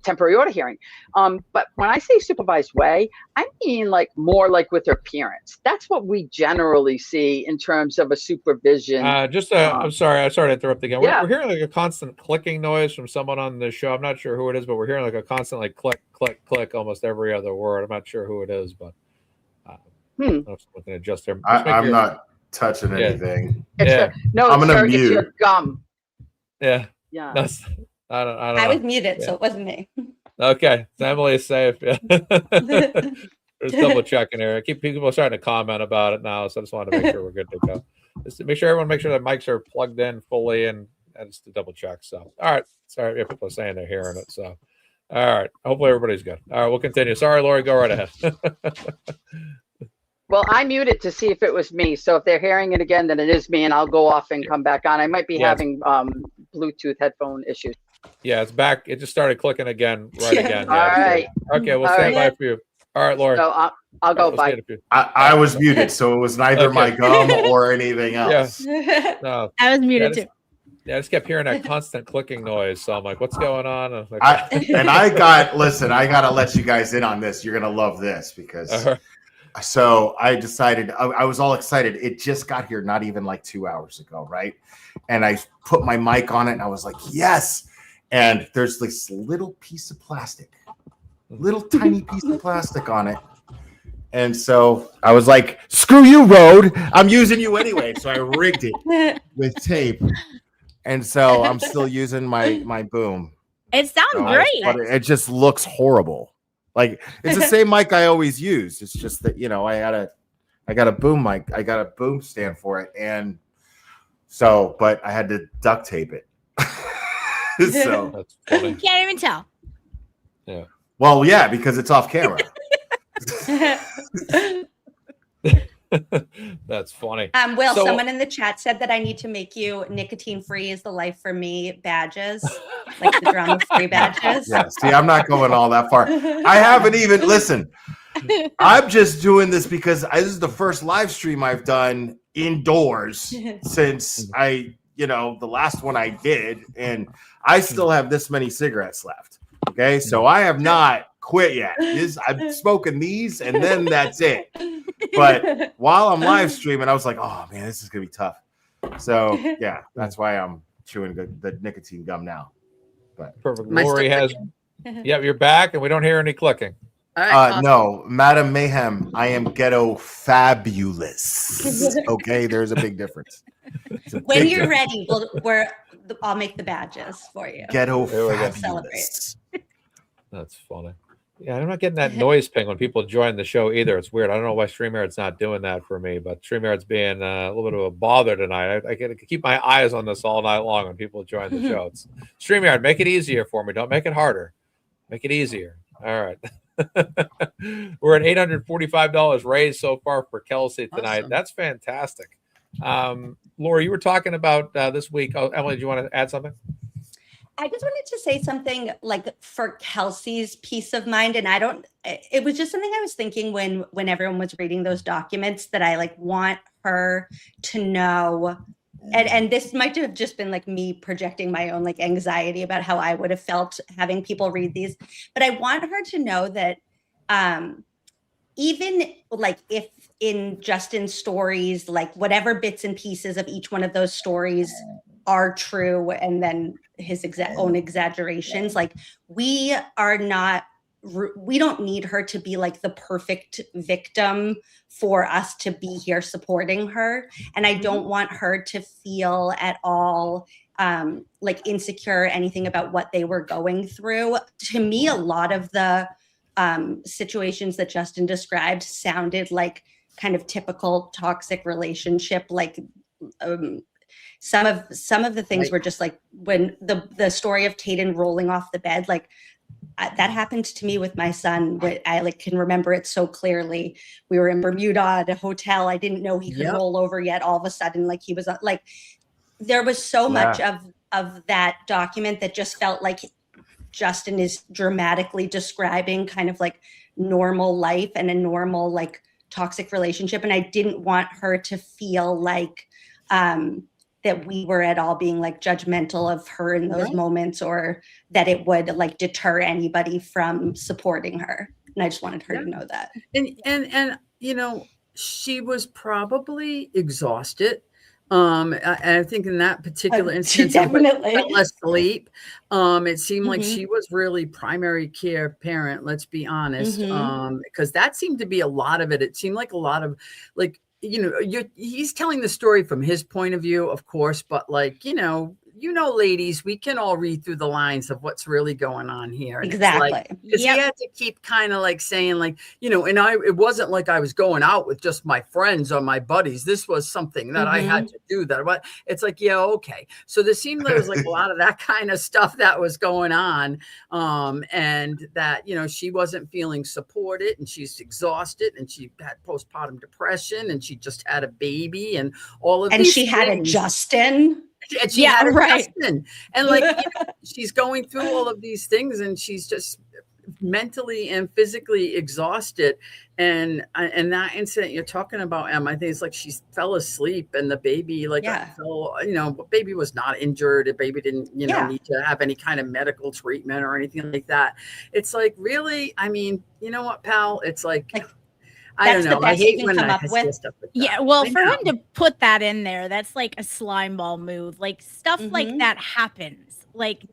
Speaker 4: temporary order hearing. But when I say supervised way, I mean more like with her parents. That's what we generally see in terms of a supervision.
Speaker 1: I'm sorry to interrupt again. We're hearing like a constant clicking noise from someone on the show. I'm not sure who it is, but we're hearing like a constant like click, click, click almost every other word. I'm not sure who it is, but I don't know if someone can adjust there.
Speaker 2: I'm not touching anything.
Speaker 4: I'm gonna mute. It's your gum.
Speaker 1: Yeah.
Speaker 4: Yeah.
Speaker 1: I don't
Speaker 3: I was muted, so it wasn't me.
Speaker 1: Okay, so Emily is safe. Yeah. There's double checking here. People are starting to comment about it now, so I just wanted to make sure we're good to go. Just to make sure that mics are plugged in fully and just to double check. So, all right. Sorry, yeah, people are saying they're hearing it. So, all right. Hopefully everybody's good. All right, we'll continue. Sorry, Lori, go right ahead.
Speaker 4: Well, I muted to see if it was me. So if they're hearing it again, then it is me, and I'll go off and come back on. I might be having Bluetooth headphone issues.
Speaker 1: Yeah, it's back. It just started clicking again, again.
Speaker 4: All right.
Speaker 1: Okay, we'll stand by for you. All right, Laura.
Speaker 4: So I'll go by.
Speaker 2: I was muted, so it was neither my gum or anything else.
Speaker 1: Yeah. No,
Speaker 5: I was muted too.
Speaker 1: Yeah, I just kept hearing that constant clicking noise. So I'm like, what's going on?
Speaker 2: I got to let you guys in on this. You're going to love this because so I decided, I was all excited. It just got here not even like 2 hours ago, right? And I put my mic on it and I was like, yes. And there's this little piece of plastic, little tiny piece of plastic on it. And so I was like, screw you, Rode. I'm using you anyway. So I rigged it with tape. And so I'm still using my boom.
Speaker 5: It sounds great.
Speaker 2: But it just looks horrible. Like it's the same mic I always use. It's just that, I got a boom mic. I got a boom stand for it. And so, but I had to duct tape it. So
Speaker 1: that's funny.
Speaker 5: You can't even tell.
Speaker 2: Yeah. Well, yeah, because it's off camera.
Speaker 1: That's funny.
Speaker 3: Will, someone in the chat said that I need to make you nicotine free is the life for me badges, like the drama free badges.
Speaker 2: Yeah, see, I'm not going all that far. I haven't even, listen, I'm just doing this because this is the first live stream I've done indoors since the last one I did, and I still have this many cigarettes left. Okay, so I have not quit yet. I'm smoking these, and then that's it. But while I'm live streaming, I was like, oh man, this is gonna be tough. So yeah, that's why I'm chewing the nicotine gum now. But
Speaker 1: perfect. Lori has, you're back, and we don't hear any clicking.
Speaker 4: All right, awesome.
Speaker 2: No, Madam Mayhem, I am ghetto fabulous. Okay, there's a big difference.
Speaker 3: When you're ready, I'll make the badges for you.
Speaker 2: Ghetto
Speaker 3: fabulous.
Speaker 1: That's funny. Yeah, I'm not getting that noise ping when people join the show either. It's weird. I don't know why StreamYard's not doing that for me, but StreamYard's being a little bit of a bother tonight. I can keep my eyes on this all night long when people join the show. It's StreamYard, make it easier for me. Don't make it harder. Make it easier. All right. We're at $845 raised so far for Kelsey tonight. Awesome. That's fantastic. Laura, you were talking about this week. Oh, Emily, do you want to add something?
Speaker 3: I just wanted to say something like for Kelsey's peace of mind. And it was just something I was thinking when everyone was reading those documents that I want her to know. And this might have just been me projecting my own anxiety about how I would have felt having people read these. But I want her to know that even if in Justin's stories, whatever bits and pieces of each one of those stories are true, and then his own exaggerations, we don't need her to be the perfect victim for us to be here supporting her. And I don't want her to feel at all insecure or anything about what they were going through. To me, a lot of the situations that Justin described sounded like kind of typical toxic relationship. Some of the things were just when the story of Tayden rolling off the bed, that happened to me with my son. I can remember it so clearly. We were in Bermuda at a hotel. I didn't know he could roll over yet. All of a sudden, he was there was so much of that document that just felt like Justin is dramatically describing kind of normal life and a normal toxic relationship. And I didn't want her to feel that we were at all being judgmental of her in those moments, or that it would deter anybody from supporting her. And I just wanted her to know that.
Speaker 6: And she was probably exhausted. I think in that particular instance,
Speaker 3: definitely
Speaker 6: less sleep. It seemed like she was really primary care parent. Let's be honest, because that seemed to be a lot of it. It seemed like a lot of he's telling the story from his point of view, of course, but ladies, we can all read through the lines of what's really going on here.
Speaker 3: Exactly.
Speaker 6: Because he had to keep kind of saying it wasn't like I was going out with just my friends or my buddies. This was something that I had to do it's okay. So there seemed there was a lot of that kind of stuff that was going on. And that, she wasn't feeling supported, and she's exhausted, and she had postpartum depression, and she just had a baby, and all of
Speaker 3: and
Speaker 6: these
Speaker 3: she
Speaker 6: things.
Speaker 3: Had a Justin.
Speaker 6: And she had a Justin. And she's going through all of these things, and she's just mentally and physically exhausted. And that incident you're talking about, Em, I think it's she fell asleep, and the baby fell, baby was not injured. The baby didn't, need to have any kind of medical treatment or anything like that. It's really, I mean, you know what, pal? It's I don't know. I hate when I see stuff like that.
Speaker 5: Yeah, well, for him to put that in there, that's a slime ball move. Stuff like that happens.
Speaker 6: Right.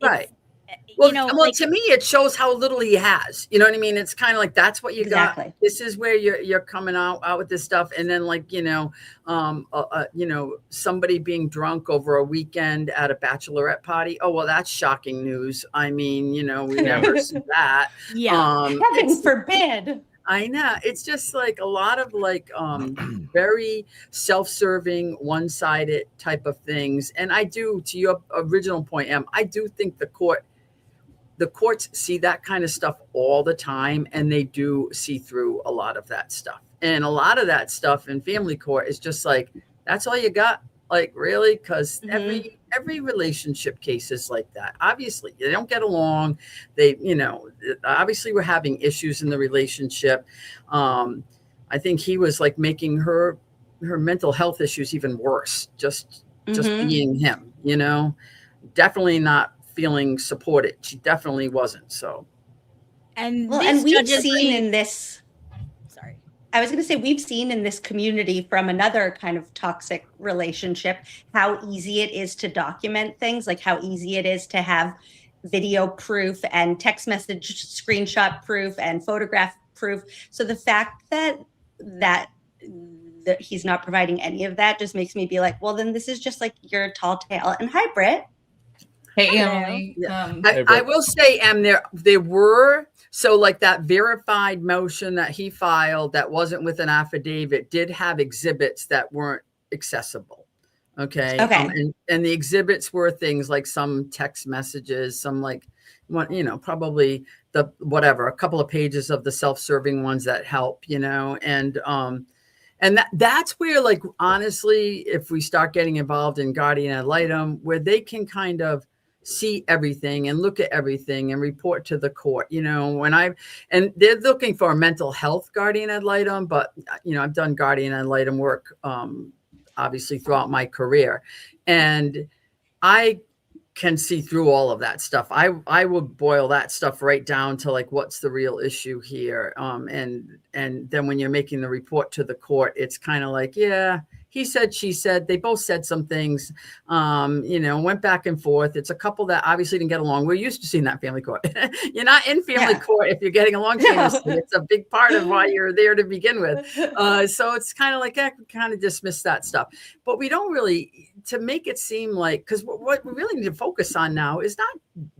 Speaker 6: Well, to me, it shows how little he has. You know what I mean? It's kind of that's what you got. This is where you're coming out with this stuff, and then somebody being drunk over a weekend at a bachelorette party. Oh well, that's shocking news. I mean, we never see that.
Speaker 5: Yeah,
Speaker 3: heaven forbid.
Speaker 6: I know. It's just a lot of very self-serving, one-sided type of things. And I do, to your original point, Em, I do think the courts see that kind of stuff all the time, and they do see through a lot of that stuff. And a lot of that stuff in family court is just like, that's all you got? Like, really? Because every relationship case is like that. Obviously, they don't get along. They, obviously we're having issues in the relationship. I think he was like making her mental health issues even worse, just being him, definitely not feeling supported. She definitely wasn't. So,
Speaker 5: and
Speaker 3: we've seen in this, I was going to say, we've seen in this community from another kind of toxic relationship how easy it is to document things, like how easy it is to have video proof and text message screenshot proof and photograph proof. So the fact that he's not providing any of that just makes me be like, well, then this is just like your tall tale. And hi, Britt.
Speaker 7: Hey, Emily.
Speaker 6: I will say, there were, so like that verified motion that he filed that wasn't with an affidavit did have exhibits that weren't accessible. Okay. And the exhibits were things like some text messages, some like, probably a couple of pages of the self-serving ones that help, and that's where, like, honestly, if we start getting involved in guardian ad litem, where they can kind of see everything and look at everything and report to the court, and they're looking for a mental health guardian ad litem, but, I've done guardian ad litem work, obviously throughout my career, and I can see through all of that stuff. I would boil that stuff right down to like, what's the real issue here? And then when you're making the report to the court, it's kind of like, yeah, he said, she said, they both said some things, went back and forth. It's a couple that obviously didn't get along. We're used to seeing that family court. You're not in family court if you're getting along. It's a big part of why you're there to begin with. So it's kind of like, I kind of dismiss that stuff, but we don't really, to make it seem like, because what we really need to focus on now is not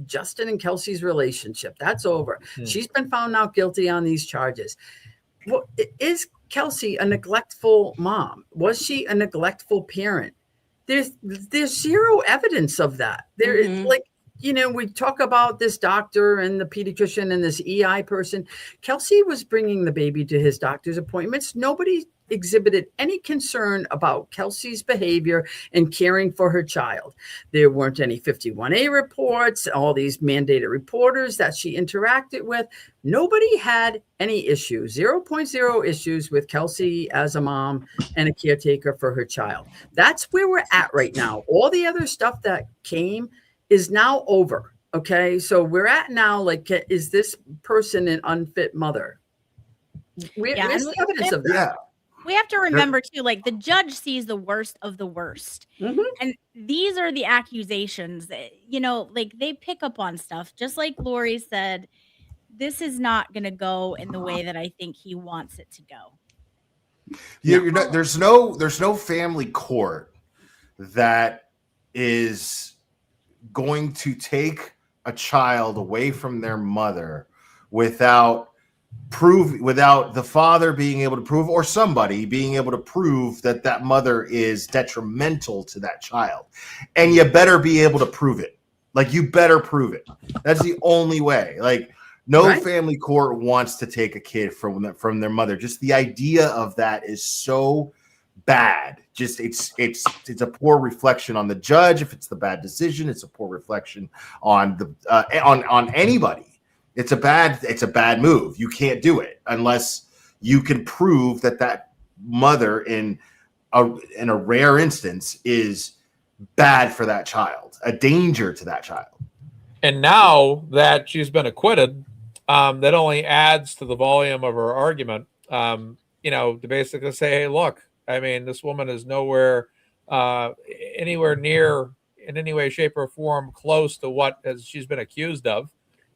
Speaker 6: Justin and Kelsey's relationship. That's over. She's been found out guilty on these charges. Well, is Kelsey a neglectful mom? Was she a neglectful parent? There's zero evidence of that. We talk about this doctor and the pediatrician and this EI person. Kelsey was bringing the baby to his doctor's appointments. Nobody exhibited any concern about Kelsey's behavior and caring for her child. There weren't any 51A reports, all these mandated reporters that she interacted with. Nobody had any issues, 0.0 issues with Kelsey as a mom and a caretaker for her child. That's where we're at right now. All the other stuff that came is now over. Okay. So we're at now, like, is this person an unfit mother? Where's the evidence of that?
Speaker 2: Yeah.
Speaker 5: We have to remember too, like, the judge sees the worst of the worst. And these are the accusations that, like, they pick up on stuff. Just like Lori said, this is not going to go in the way that I think he wants it to go.
Speaker 2: There's no family court that is going to take a child away from their mother without the father being able to prove, or somebody being able to prove, that mother is detrimental to that child. And you better be able to prove it. Like, you better prove it. That's the only way. Like, no family court wants to take a kid from their mother. Just the idea of that is so bad. Just it's a poor reflection on the judge. If it's the bad decision, it's a poor reflection on the on anybody. It's a bad move. You can't do it unless you can prove that mother in a rare instance is bad for that child, a danger to that child.
Speaker 1: And now that she's been acquitted, that only adds to the volume of her argument, to basically say, hey, look, I mean, this woman is nowhere anywhere near in any way, shape, or form close to what she's been accused of.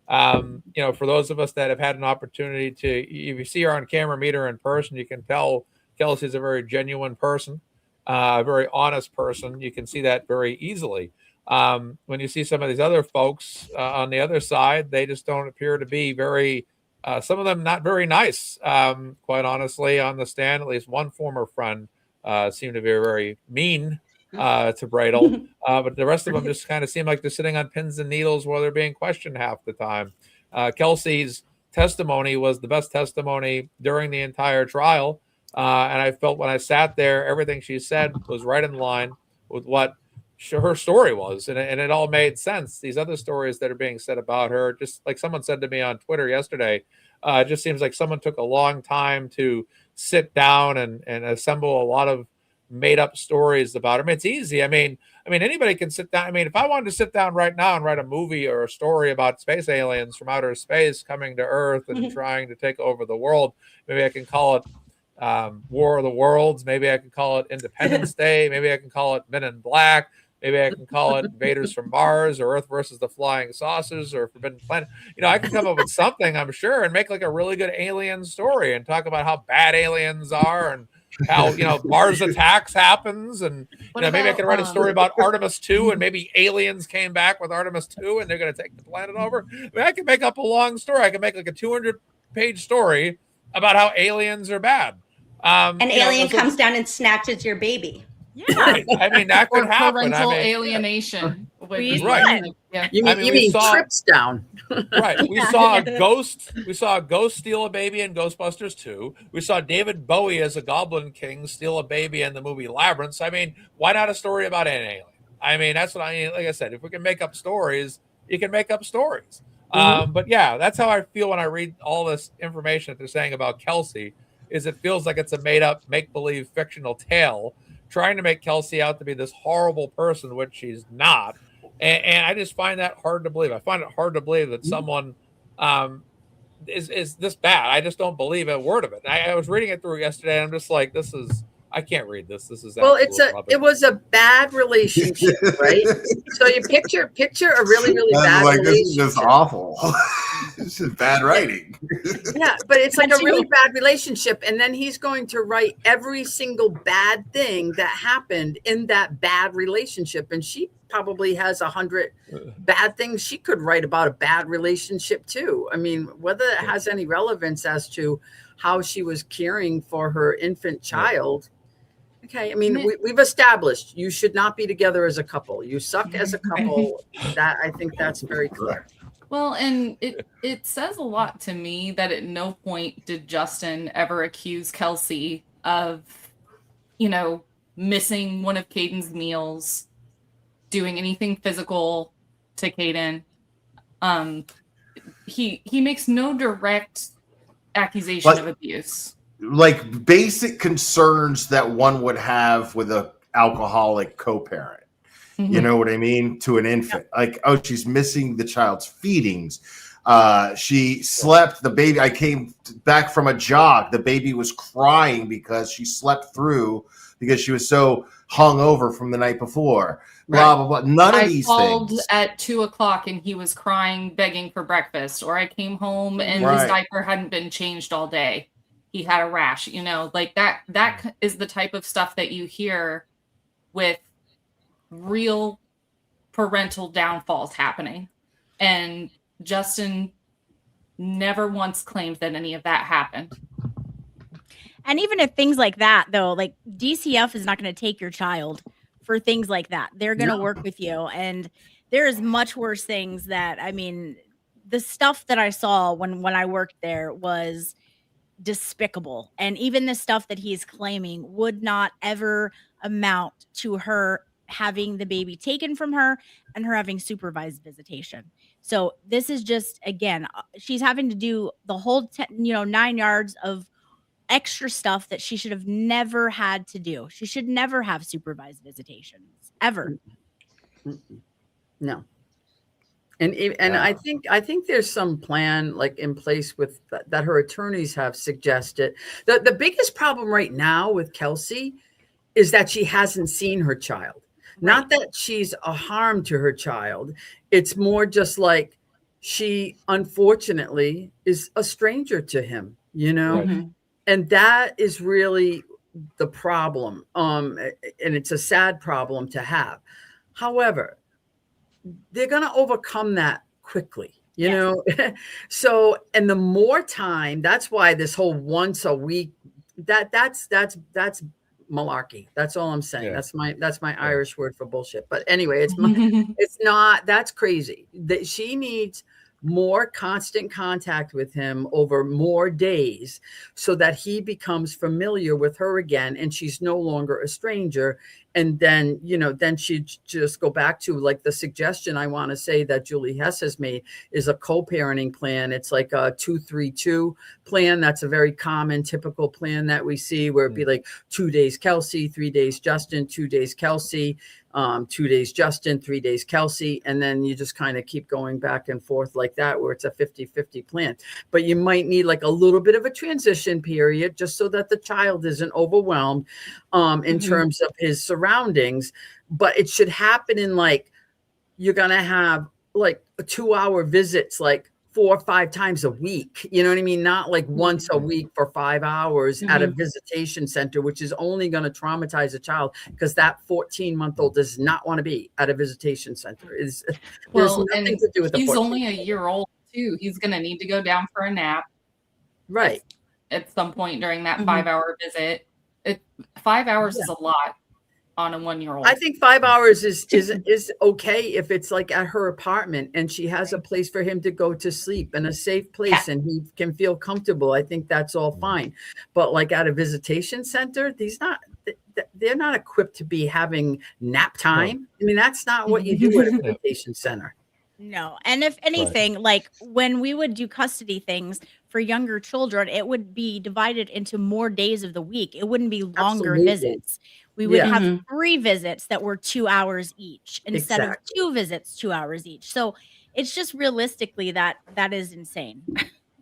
Speaker 1: For those of us that have had an opportunity to, if you see her on camera, meet her in person, you can tell Kelsey's a very genuine person, a very honest person. You can see that very easily. When you see some of these other folks on the other side, they just don't appear to be very, some of them not very nice, quite honestly, on the stand. At least one former friend seemed to be very mean to Bradle, but the rest of them just kind of seem like they're sitting on pins and needles while they're being questioned half the time. Kelsey's testimony was the best testimony during the entire trial. And I felt when I sat there, everything she said was right in line with what her story was, and it all made sense. These other stories that are being said about her, just like someone said to me on Twitter yesterday, it just seems like someone took a long time to sit down and assemble a lot of made up stories about her. I mean, it's easy. I mean, anybody can sit down. I mean, if I wanted to sit down right now and write a movie or a story about space aliens from outer space coming to Earth and trying to take over the world, maybe I can call it War of the Worlds. Maybe I can call it Independence Day. Maybe I can call it Men in Black. Maybe I can call it Invaders from Mars or Earth versus the Flying Saucers or Forbidden Planet. I can come up with something, I'm sure, and make like a really good alien story and talk about how bad aliens are and how, Mars attacks happens. And, maybe I can write a story about Artemis 2 and maybe aliens came back with Artemis 2 and they're going to take the planet over. I mean, I can make up a long story. I can make like a 200-page story about how aliens are bad.
Speaker 3: An alien comes down and snatches your baby.
Speaker 5: Yeah.
Speaker 1: Right. I mean, that could happen.
Speaker 7: Parental alienation.
Speaker 1: Right.
Speaker 6: Yeah. You mean trips down.
Speaker 1: Right. We saw a ghost. We saw a ghost steal a baby in Ghostbusters 2. We saw David Bowie as a Goblin King steal a baby in the movie Labyrinth. I mean, why not a story about an alien? I mean, that's what I mean. Like I said, if we can make up stories, you can make up stories. But yeah, that's how I feel when I read all this information that they're saying about Kelsey. Is it feels like it's a made up, make believe fictional tale, trying to make Kelsey out to be this horrible person, which she's not. And I just find that hard to believe. I find it hard to believe that someone is this bad. I just don't believe a word of it. I was reading it through yesterday, and I'm just like, I can't read this. This is
Speaker 6: it was a bad relationship, right? So you picture a really, really bad relationship.
Speaker 2: This is just awful. This is bad writing.
Speaker 6: Yeah, but it's like a really bad relationship, and then he's going to write every single bad thing that happened in that bad relationship, and she probably has 100 bad things she could write about a bad relationship too. I mean, whether it has any relevance as to how she was caring for her infant child. Okay, I mean, we've established you should not be together as a couple. You suck as a couple. That I think that's very clear.
Speaker 7: Well, and it says a lot to me that at no point did Justin ever accuse Kelsey of, missing one of Caden's meals, doing anything physical to Caden. He makes no direct accusation of abuse.
Speaker 2: Like basic concerns that one would have with an alcoholic co-parent. You know what I mean? To an infant. Like, oh, she's missing the child's feedings. She slept, the baby, I came back from a jog. The baby was crying because she slept through because she was so hungover from the night before. Blah, blah, blah. None of these
Speaker 7: called
Speaker 2: things.
Speaker 7: At 2:00 and he was crying, begging for breakfast. Or I came home and his diaper hadn't been changed all day. He had a rash, like that is the type of stuff that you hear with real parental downfalls happening. And Justin never once claimed that any of that happened.
Speaker 5: And even if things like that, though, like DCF is not going to take your child for things like that. They're going to work with you. And there is much worse things that, I mean, the stuff that I saw when I worked there was despicable. And even the stuff that he's claiming would not ever amount to her having the baby taken from her and her having supervised visitation. So this is just, again, she's having to do the whole 9 yards of extra stuff that she should have never had to do. She should never have supervised visitations ever.
Speaker 6: No. And I think there's some plan like in place with that her attorneys have suggested. The biggest problem right now with Kelsey is that she hasn't seen her child. Not that she's a harm to her child. It's more just like she unfortunately is a stranger to him, and that is really the problem. And it's a sad problem to have. However, they're going to overcome that quickly, you know? So, and the more time, that's why this whole once a week, that's malarkey. That's all I'm saying. Yeah. That's my Irish word for bullshit. But anyway, it's not, that's crazy. That she needs more constant contact with him over more days so that he becomes familiar with her again and she's no longer a stranger. And then, then she'd just go back to like the suggestion I want to say that Julie Hess has made is a co-parenting plan. It's like a 2-3-2 plan. That's a very common, typical plan that we see where it'd be like 2 days Kelsey, 3 days Justin, 2 days Kelsey, 2 days Justin, 3 days Kelsey. And then you just kind of keep going back and forth like that, where it's a 50-50 plan. But you might need like a little bit of a transition period just so that the child isn't overwhelmed in terms of his surroundings. But it should happen in like, you're going to have like 2-hour visits, like 4 or 5 times a week. You know what I mean? Not like once a week for 5 hours at a visitation center, which is only going to traumatize a child because that 14-month-old does not want to be at a visitation center. There's nothing to do with
Speaker 7: he's only a year old too. He's going to need to go down for a nap.
Speaker 6: Right.
Speaker 7: At some point during that 5-hour visit. 5 hours is a lot on a 1-year-old.
Speaker 6: I think 5 hours is okay if it's like at her apartment and she has a place for him to go to sleep and a safe place and he can feel comfortable. I think that's all fine. But like at a visitation center, they're not equipped to be having nap time. I mean, that's not what you do at a visitation center.
Speaker 5: No. And if anything, like when we would do custody things for younger children, it would be divided into more days of the week. It wouldn't be longer visits. We would have 3 visits that were 2 hours each instead of 2 visits, 2 hours each. So it's just realistically that is insane.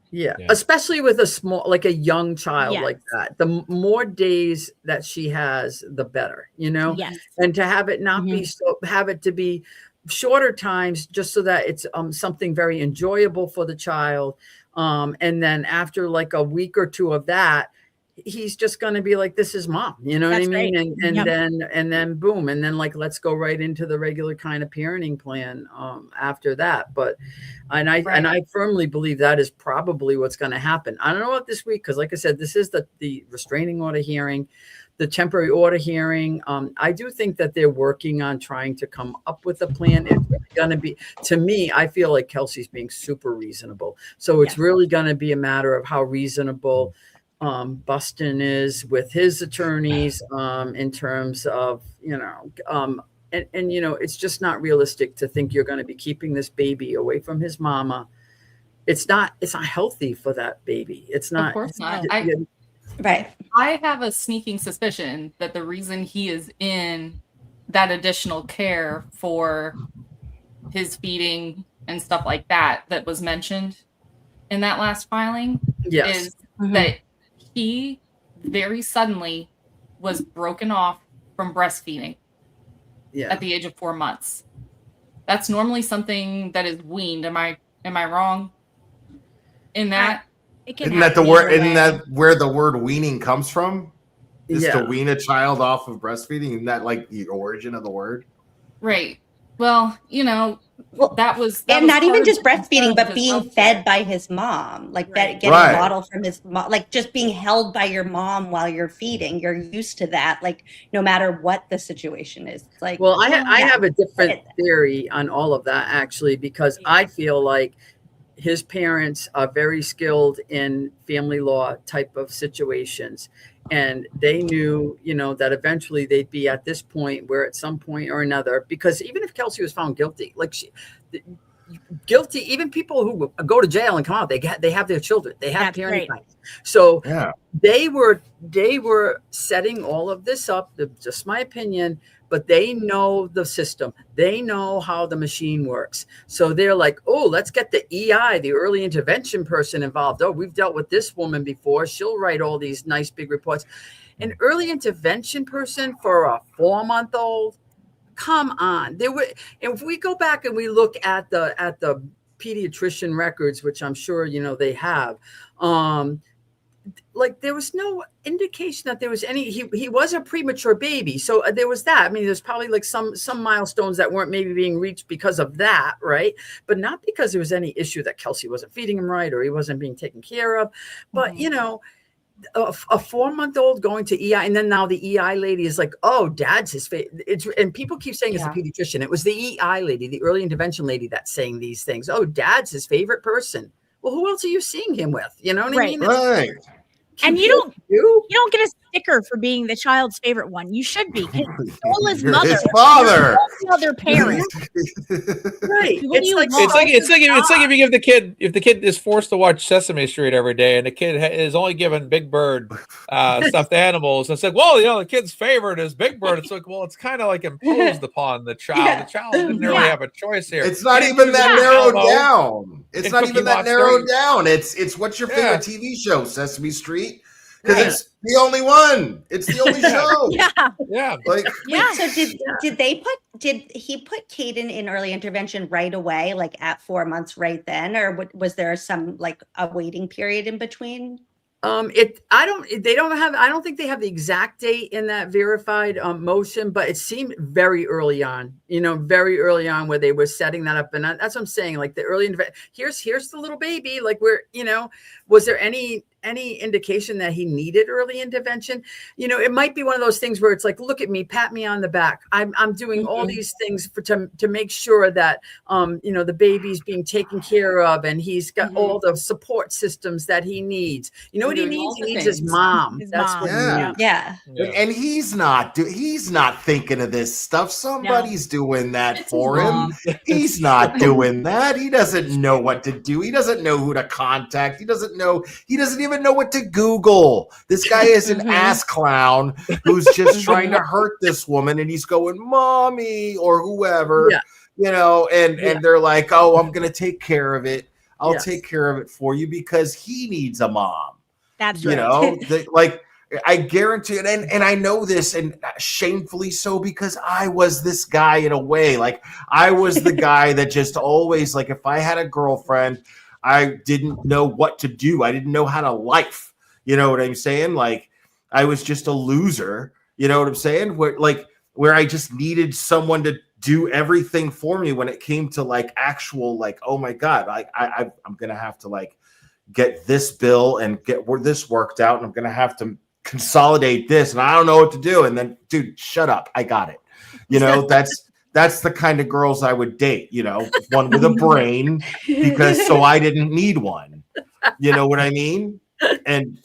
Speaker 6: Yeah. Especially with a small, like a young child like that. The more days that she has, the better,
Speaker 5: Yes.
Speaker 6: And to have it not be have it to be shorter times just so that it's something very enjoyable for the child. And then after like a week or 2 of that, he's just going to be like, this is mom, you know what I mean? And then boom. And then like, let's go right into the regular kind of parenting plan after that. But, and I firmly believe that is probably what's going to happen. I don't know about this week. Cause like I said, this is the restraining order hearing, the temporary order hearing. I do think that they're working on trying to come up with a plan. It's going to be, to me, I feel like Kelsey's being super reasonable. So it's really going to be a matter of how reasonable Buston is with his attorneys in terms of, it's just not realistic to think you're going to be keeping this baby away from his mama. It's not healthy for that baby. It's not. Of
Speaker 7: course not.
Speaker 3: Right.
Speaker 7: I have a sneaking suspicion that the reason he is in that additional care for his feeding and stuff like that was mentioned in that last filing is that he very suddenly was broken off from breastfeeding at the age of 4 months. That's normally something that is weaned. Am I wrong in that?
Speaker 2: Isn't that the word? Isn't that where the word weaning comes from? Is to wean a child off of breastfeeding? Isn't that like the origin of the word?
Speaker 7: Right. Well, that was
Speaker 3: not even just breastfeeding, but being fed by his mom, like that, getting a bottle from his mom, like just being held by your mom while you're feeding. You're used to that, like no matter what the situation is. It's like,
Speaker 6: well, I have a different theory on all of that actually, because I feel like his parents are very skilled in family law type of situations. And they knew, that eventually they'd be at this point where at some point or another, because even if Kelsey was found guilty, guilty, even people who go to jail and come out, they have their children, they have parenting time. So they were setting all of this up, just my opinion, but they know the system. They know how the machine works. So they're like, oh, let's get the EI, the early intervention person involved. Oh, we've dealt with this woman before. She'll write all these nice big reports. An early intervention person for a 4-month-old, come on. And if we go back and we look at the pediatrician records, which I'm sure, they have, like there was no indication that there was any, he was a premature baby. So there was that. I mean, there's probably like some milestones that weren't maybe being reached because of that. Right. But not because there was any issue that Kelsey wasn't feeding him right, or he wasn't being taken care of. But, a 4-month-old going to EI, and then now the EI lady is like, oh, dad's his favorite. And people keep saying it's a pediatrician. It was the EI lady, the early intervention lady, that's saying these things. Oh, dad's his favorite person. Well, who else are you seeing him with? You know what I mean?
Speaker 2: Right.
Speaker 5: And you don't get a sticker for being the child's favorite one. You should be. All his mother.
Speaker 2: His father.
Speaker 5: Other parents.
Speaker 6: Right.
Speaker 1: It's like if you give the kid is forced to watch Sesame Street every day, and the kid is only given Big Bird stuffed animals. And it's like, well, the kid's favorite is Big Bird. It's like, well, it's kind of like imposed upon the child. Yeah. The child didn't really have a choice here.
Speaker 2: It's not even that narrowed down. It's not even that narrowed down. It's what's your favorite TV show? Sesame Street. Because it's the only one. It's the only show.
Speaker 1: Yeah.
Speaker 2: Like,
Speaker 3: So did he put Caden in early intervention right away, like at 4 months right then, or was there some like a waiting period in between?
Speaker 6: I don't think they have the exact date in that verified motion, but it seemed very early on, very early on where they were setting that up. And that's what I'm saying. Like the early, here's the little baby, like was there any indication that he needed early intervention? It might be one of those things where it's like, look at me, pat me on the back. I'm doing all these things to make sure that, the baby's being taken care of and he's got all the support systems that he needs. What he needs? He needs his mom. That's what he needs.
Speaker 3: Yeah.
Speaker 2: And he's not thinking of this stuff. Somebody's doing that for him. He's not doing that. He doesn't know what to do. He doesn't know who to contact. He doesn't even know what to Google. This guy is an ass clown who's just trying to hurt this woman, and he's going, mommy, or whoever, and they're like, oh, I'm going to take care of it. I'll take care of it for you because he needs a mom.
Speaker 5: That's right.
Speaker 2: Like I guarantee it. And I know this, and shamefully so, because I was this guy in a way. Like I was the guy that just always, like, if I had a girlfriend, I didn't know what to do. I didn't know how to life. You know what I'm saying? Like I was just a loser. You know what I'm saying? Where I just needed someone to do everything for me when it came to like actual, like, oh my God, I'm going to have to like get this bill and get this worked out. And I'm going to have to consolidate this. And I don't know what to do. And then, dude, shut up. I got it. That's the kind of girls I would date, one with a brain, because so I didn't need one. You know what I mean? And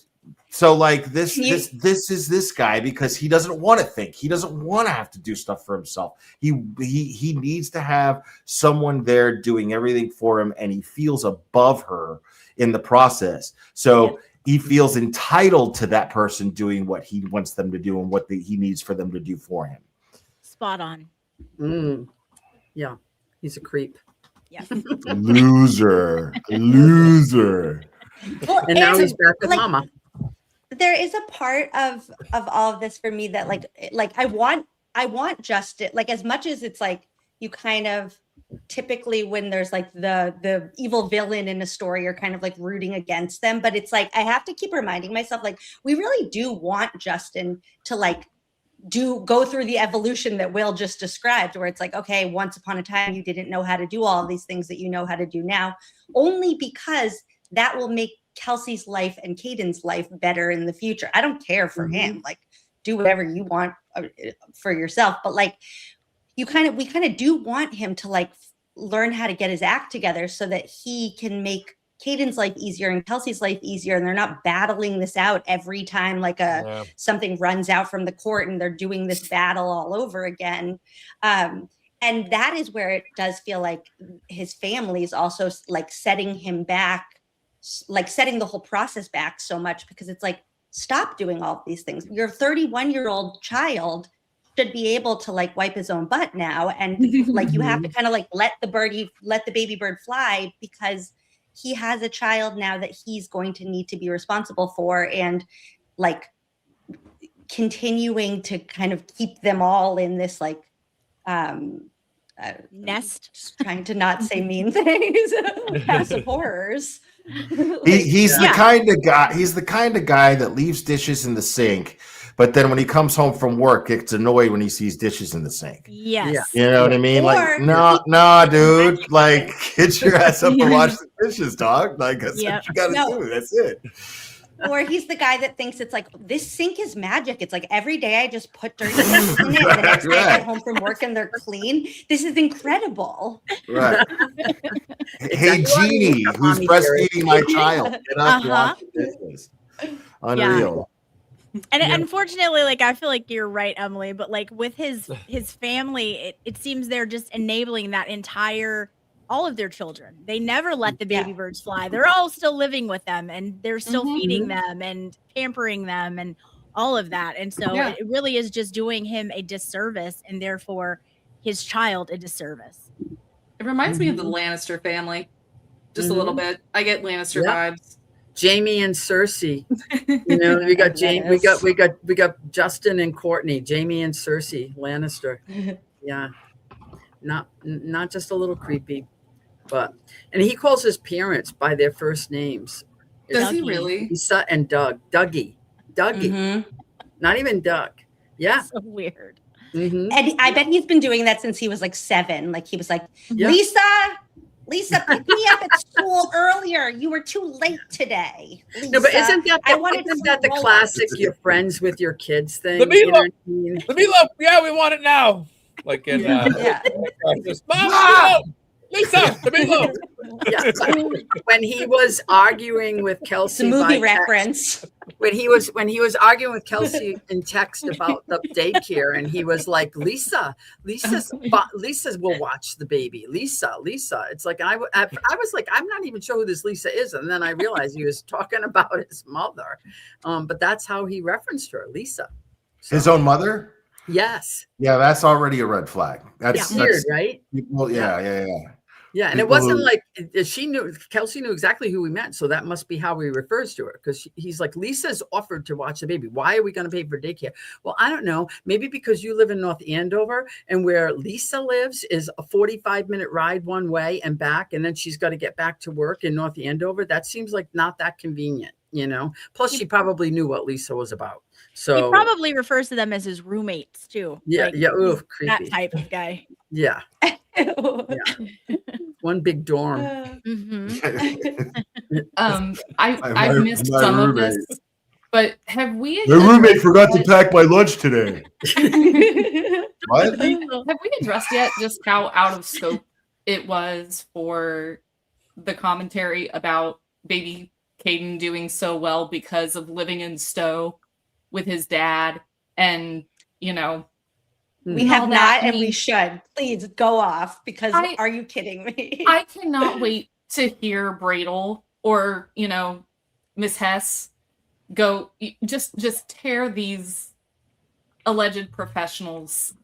Speaker 2: so like this is this guy because he doesn't want to think. He doesn't want to have to do stuff for himself. He needs to have someone there doing everything for him, and he feels above her in the process. So he feels entitled to that person doing what he wants them to do and what he needs for them to do for him.
Speaker 5: Spot on.
Speaker 6: Yeah, he's a creep.
Speaker 5: Yes.
Speaker 2: Loser.
Speaker 3: Well,
Speaker 6: and now he's back with mama.
Speaker 3: There is a part of all of this for me that like I want justice. Like as much as it's like you kind of typically when there's like the evil villain in a story, you're kind of like rooting against them. But it's like I have to keep reminding myself, like we really do want Justin to like go through the evolution that Will just described, where it's like, okay, once upon a time you didn't know how to do all of these things that you know how to do now, only because that will make Kelsey's life and Caden's life better in the future. I don't care for him. Like, do whatever you want for yourself. But like, we kind of do want him to like learn how to get his act together so that he can make Caden's life easier and Kelsey's life easier, and they're not battling this out every time like something runs out from the court and they're doing this battle all over again. And that is where it does feel like his family is also like setting him back, like setting the whole process back so much, because it's like, stop doing all of these things. Your 31-year-old child should be able to like wipe his own butt now, and like you have to kind of like let the baby bird fly, because he has a child now that he's going to need to be responsible for, and like continuing to kind of keep them all in this like
Speaker 5: nest.
Speaker 3: Just trying to not say mean things. House of horrors.
Speaker 2: He's the kind of guy that leaves dishes in the sink, but then when he comes home from work, gets annoyed when he sees dishes in the sink.
Speaker 5: Yes.
Speaker 2: You know what I mean? Like, no, dude. Like, get your ass up and wash the dishes, dog. Like, that's what you gotta do. That's it.
Speaker 3: Or he's the guy that thinks it's like, this sink is magic. It's like every day I just put dirty things in it. And the next day I get home from work and they're clean. This is incredible.
Speaker 2: Right. Hey, Jeannie, who's breastfeeding my child. Get up, watch this. Unreal.
Speaker 5: And unfortunately, like, I feel like you're right, Emily, but like with his family, it seems they're just enabling that all of their children. They never let the baby birds fly. They're all still living with them, and they're still feeding them and pampering them and all of that. And so it really is just doing him a disservice, and therefore his child a disservice.
Speaker 7: It reminds me of the Lannister family, just a little bit. I get Lannister vibes.
Speaker 6: Jamie and Cersei. You know, we got Jamie, we got Justin and Courtney. Jamie and Cersei Lannister. Yeah, not just a little creepy, but and he calls his parents by their first names.
Speaker 7: Does he really?
Speaker 6: Lisa and Doug. Dougie. Not even Doug. Yeah.
Speaker 5: So weird.
Speaker 3: And I bet he's been doing that since he was like 7. Like he was like, Lisa, pick me up at school earlier. You were too late today. Lisa.
Speaker 6: No, but isn't that the classic you're friends with your kids thing?
Speaker 1: The meatloaf. Yeah, we want it now. Like in Mom, Lisa, the meatloaf.
Speaker 6: When he was arguing with Kelsey,
Speaker 3: the movie reference.
Speaker 6: When he was arguing with Kelsey in text about the daycare, and he was like, Lisa will watch the baby. Lisa. It's like I was like, I'm not even sure who this Lisa is, and then I realized he was talking about his mother. But that's how he referenced her, Lisa. So,
Speaker 2: his own mother.
Speaker 6: Yes.
Speaker 2: Yeah, that's already a red flag. That's
Speaker 6: weird, right?
Speaker 2: Well, yeah.
Speaker 6: Yeah, and it wasn't like Kelsey knew exactly who we meant, so that must be how he refers to her, because he's like, Lisa's offered to watch the baby. Why are we going to pay for daycare? Well, I don't know. Maybe because you live in North Andover, and where Lisa lives is a 45-minute ride one way and back, and then she's got to get back to work in North Andover. That seems like not that convenient, you know? Plus, she probably knew what Lisa was about. So
Speaker 5: he probably refers to them as his roommates too.
Speaker 6: Yeah,
Speaker 5: like,
Speaker 6: ooh, creepy.
Speaker 5: That type of guy.
Speaker 6: Yeah. One big dorm.
Speaker 7: I missed some of this, but have we?
Speaker 2: My roommate forgot to pack my lunch today. What?
Speaker 7: Have we addressed yet just how out of scope it was for the commentary about baby Caden doing so well because of living in Stowe with his dad, and you know,
Speaker 3: we have not, and we should. Please go off, because are you kidding me?
Speaker 7: I cannot wait to hear Bradel or Miss Hess go just tear these alleged professionals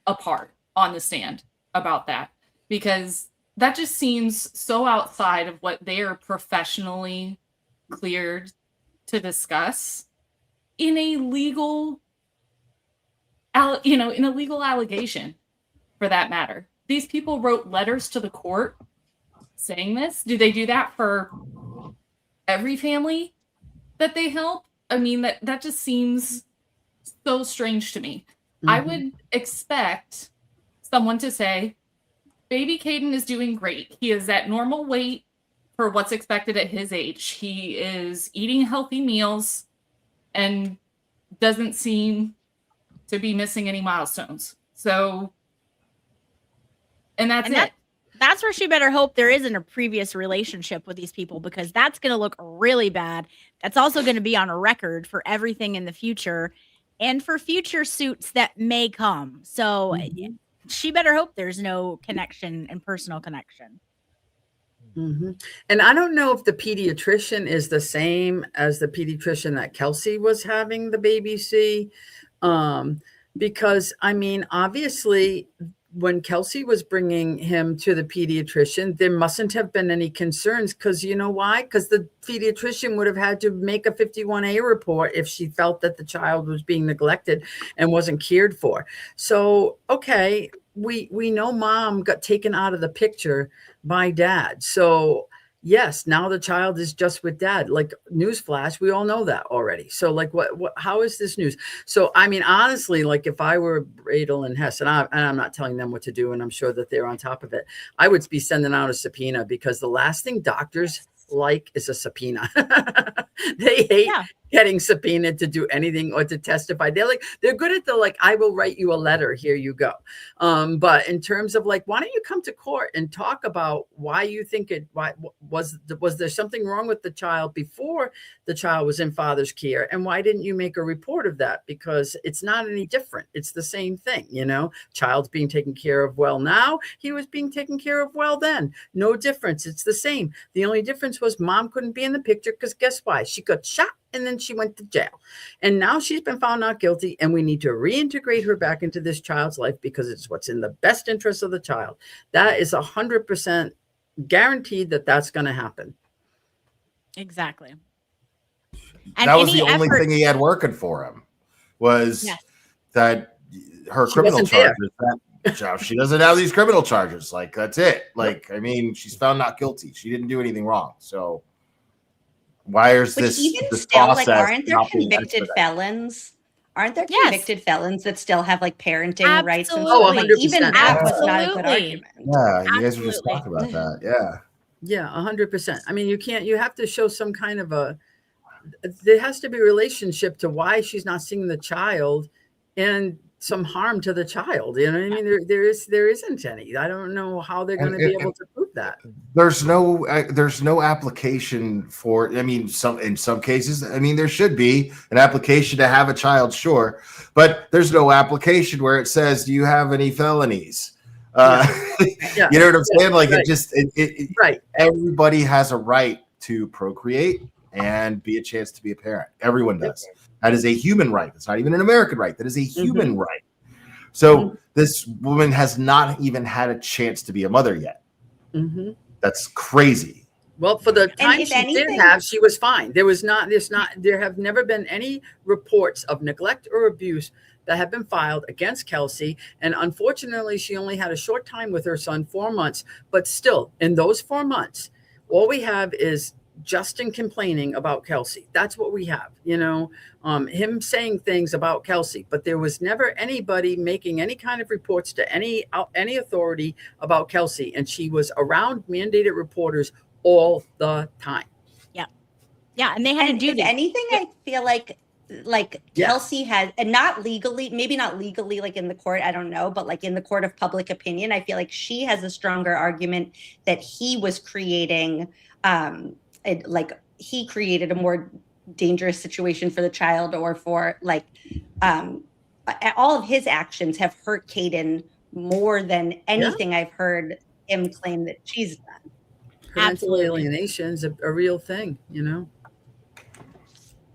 Speaker 7: apart on the stand about that, because that just seems so outside of what they are professionally cleared to discuss in a legal allegation, for that matter. These people wrote letters to the court saying this. Do they do that for every family that they help? I mean, that just seems so strange to me. I would expect someone to say, baby Caden is doing great. He is at normal weight for what's expected at his age. He is eating healthy meals and doesn't seem to be missing any milestones. So, and that's it.
Speaker 5: That's where she better hope there isn't a previous relationship with these people, because that's going to look really bad. That's also going to be on a record for everything in the future and for future suits that may come. So she better hope there's no connection and personal connection.
Speaker 6: And I don't know if the pediatrician is the same as the pediatrician that Kelsey was having the baby see. Because I mean, obviously, when Kelsey was bringing him to the pediatrician, there mustn't have been any concerns, because you know why? Because the pediatrician would have had to make a 51A report if she felt that the child was being neglected and wasn't cared for. So, okay, we know mom got taken out of the picture by dad. So yes, now the child is just with dad. Like, newsflash, we all know that already. So like, what how is this news? So, I mean, honestly, like if I were Bradel and Hess, and I'm not telling them what to do, and I'm sure that they're on top of it, I would be sending out a subpoena, because the last thing doctors like is a subpoena. They hate getting subpoenaed to do anything or to testify. They're good at the like, I will write you a letter, here you go. But in terms of like, why don't you come to court and talk about why you think why was there something wrong with the child before the child was in father's care, and why didn't you make a report of that? Because it's not any different. It's the same thing, child's being taken care of well now, he was being taken care of well then. No difference. It's the same. The only difference was mom couldn't be in the picture because guess why? She got shot and then she went to jail. And now she's been found not guilty, and we need to reintegrate her back into this child's life because it's what's in the best interest of the child. That is 100% guaranteed that that's going to happen.
Speaker 5: Exactly.
Speaker 2: And that was the only thing he had working for him was that her criminal charges. She doesn't have these criminal charges. Like, that's it. Like, I mean, she's found not guilty. She didn't do anything wrong. So why is this?
Speaker 3: Even
Speaker 2: this
Speaker 3: still,
Speaker 2: process
Speaker 3: like, aren't there convicted felons? Aren't there convicted felons that still have like parenting rights? And
Speaker 6: oh,
Speaker 3: like, even that was not a good argument.
Speaker 2: Yeah, you guys were just talking about that. Yeah.
Speaker 6: Yeah, 100%. I mean, you have to show some kind of there has to be a relationship to why she's not seeing the child and some harm to the child. You know what I mean? There isn't any. I don't know how they're going to be able to prove that.
Speaker 2: There's no application for, I mean, in some cases, I mean, there should be an application to have a child, sure, but there's no application where it says, do you have any felonies? You know what I'm saying? Like, right. Everybody has a right to procreate and be a chance to be a parent. Everyone does. That is a human right. It's not even an American right. That is a human right. So this woman has not even had a chance to be a mother yet. That's crazy.
Speaker 6: Well, for the time she did have, she was fine. There have never been any reports of neglect or abuse that have been filed against Kelsey. And unfortunately, she only had a short time with her son, 4 months. But still, in those 4 months, all we have is Justin complaining about Kelsey. That's what we have, him saying things about Kelsey, but there was never anybody making any kind of reports to any authority about Kelsey. And she was around mandated reporters all the time.
Speaker 5: Yeah. And they had to do
Speaker 3: anything. I feel like Kelsey has, and not legally, maybe not legally, like in the court, I don't know, but like in the court of public opinion, I feel like she has a stronger argument that he was creating, he created a more dangerous situation for the child, or for all of his actions have hurt Caden more than anything I've heard him claim that she's done.
Speaker 6: Parental alienation is a real thing,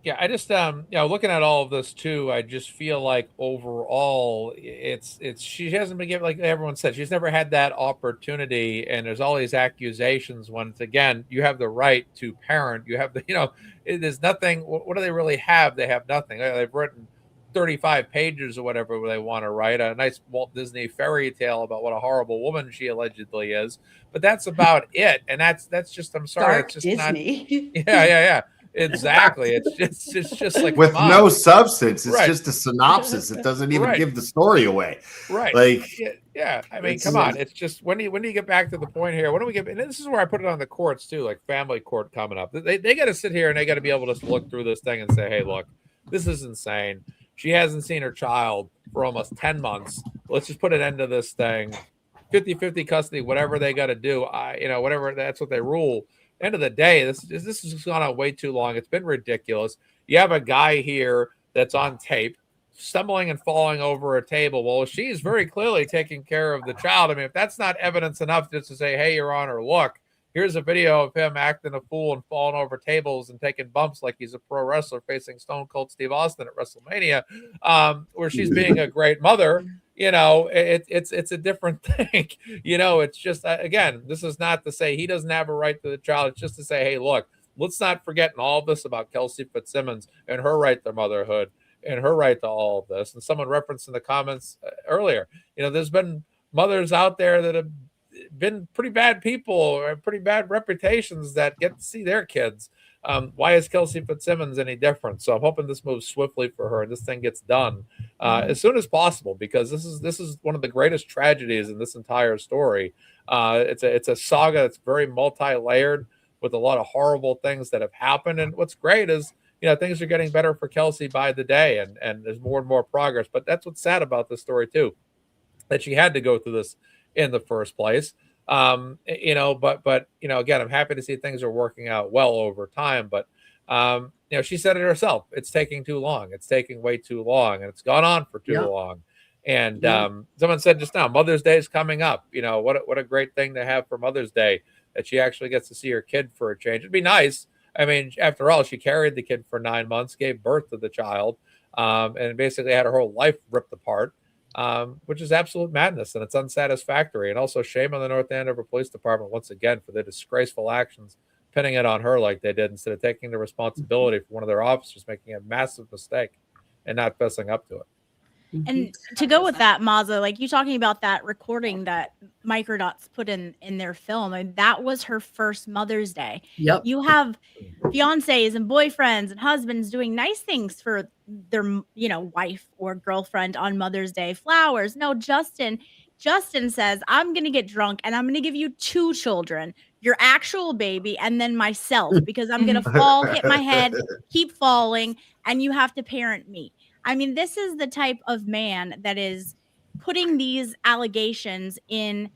Speaker 1: Yeah, I just looking at all of this too, I just feel like overall it's she hasn't been given, like everyone said, she's never had that opportunity, and there's all these accusations when it's, again, you have the right to parent, you have the, there's nothing. What do they really have? They have nothing. They've written 35 pages or whatever they want to write, a nice Walt Disney fairy tale about what a horrible woman she allegedly is, but that's about it. And that's just, I'm sorry,
Speaker 3: Dark
Speaker 1: it's just
Speaker 3: Disney.
Speaker 1: not. Yeah. Exactly. It's just like,
Speaker 2: with no substance. It's just a synopsis. It doesn't even give the story away.
Speaker 1: Right.
Speaker 2: Like,
Speaker 1: yeah. I mean, come on. It's just, when do you get back to the point here? When do we get? And this is where I put it on the courts too, like family court coming up. They got to sit here and they got to be able to look through this thing and say, hey, look, this is insane. She hasn't seen her child for almost 10 months. Let's just put an end to this thing. 50-50 custody, whatever they got to do. Whatever, that's what they rule. End of the day, this has gone on way too long. It's been ridiculous. You have a guy here that's on tape stumbling and falling over a table. Well, she's very clearly taking care of the child. I mean, if that's not evidence enough just to say, hey, Your Honor, look, here's a video of him acting a fool and falling over tables and taking bumps like he's a pro wrestler facing Stone Cold Steve Austin at WrestleMania, where she's being a great mother. It's a different thing. It's just, again, this is not to say he doesn't have a right to the child. It's just to say, hey, look, let's not forget in all of this about Kelsey Fitzsimmons and her right to motherhood and her right to all of this. And someone referenced in the comments earlier, there's been mothers out there that have been pretty bad people or pretty bad reputations that get to see their kids. Why is Kelsey Fitzsimmons any different? So I'm hoping this moves swiftly for her and this thing gets done as soon as possible, because this is one of the greatest tragedies in this entire story. It's a saga that's very multi-layered. with a lot of horrible things that have happened. And what's great is, things are getting better for Kelsey by the day, and there's more and more progress. But that's what's sad about this story too, that she had to go through this in the first place. But again, I'm happy to see things are working out well over time. But she said it herself. It's taking too long. It's taking way too long, and it's gone on for too long. And someone said just now, Mother's Day is coming up. What a great thing to have for Mother's Day, that she actually gets to see her kid for a change. It'd be nice. I mean, after all, she carried the kid for 9 months, gave birth to the child, and basically had her whole life ripped apart, which is absolute madness, and it's unsatisfactory. And also shame on the North Andover Police Department once again for their disgraceful actions, pinning it on her like they did instead of taking the responsibility for one of their officers making a massive mistake and not fessing up to it.
Speaker 5: And to go with that, Mazza, like you talking about that recording that Microdots put in their film, and that was her first Mother's Day.
Speaker 6: Yep.
Speaker 5: You have fiancés and boyfriends and husbands doing nice things for their, wife or girlfriend on Mother's Day, flowers. No, Justin says, I'm going to get drunk and I'm going to give you 2 children, your actual baby, and then myself, because I'm going to fall, hit my head, keep falling, and you have to parent me. I mean, this is the type of man that is putting these allegations in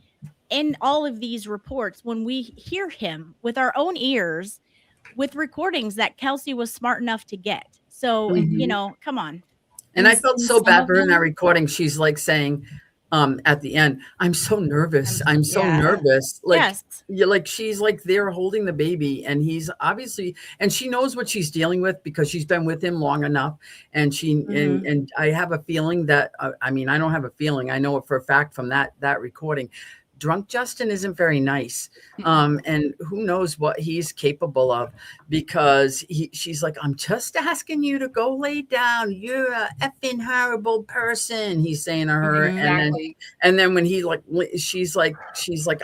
Speaker 5: all of these reports when we hear him with our own ears with recordings that Kelsey was smart enough to get. So, come on.
Speaker 6: And I felt so bad for her in that recording. She's like saying, at the end, I'm so nervous. I'm so nervous. Like, she's like there holding the baby, and he's obviously, and she knows what she's dealing with because she's been with him long enough. And and I have a feeling that, I don't have a feeling, I know it for a fact from that recording. Drunk Justin isn't very nice. And who knows what he's capable of, because she's like, I'm just asking you to go lay down. You're a effing horrible person. He's saying to her. Exactly. And then when she's like,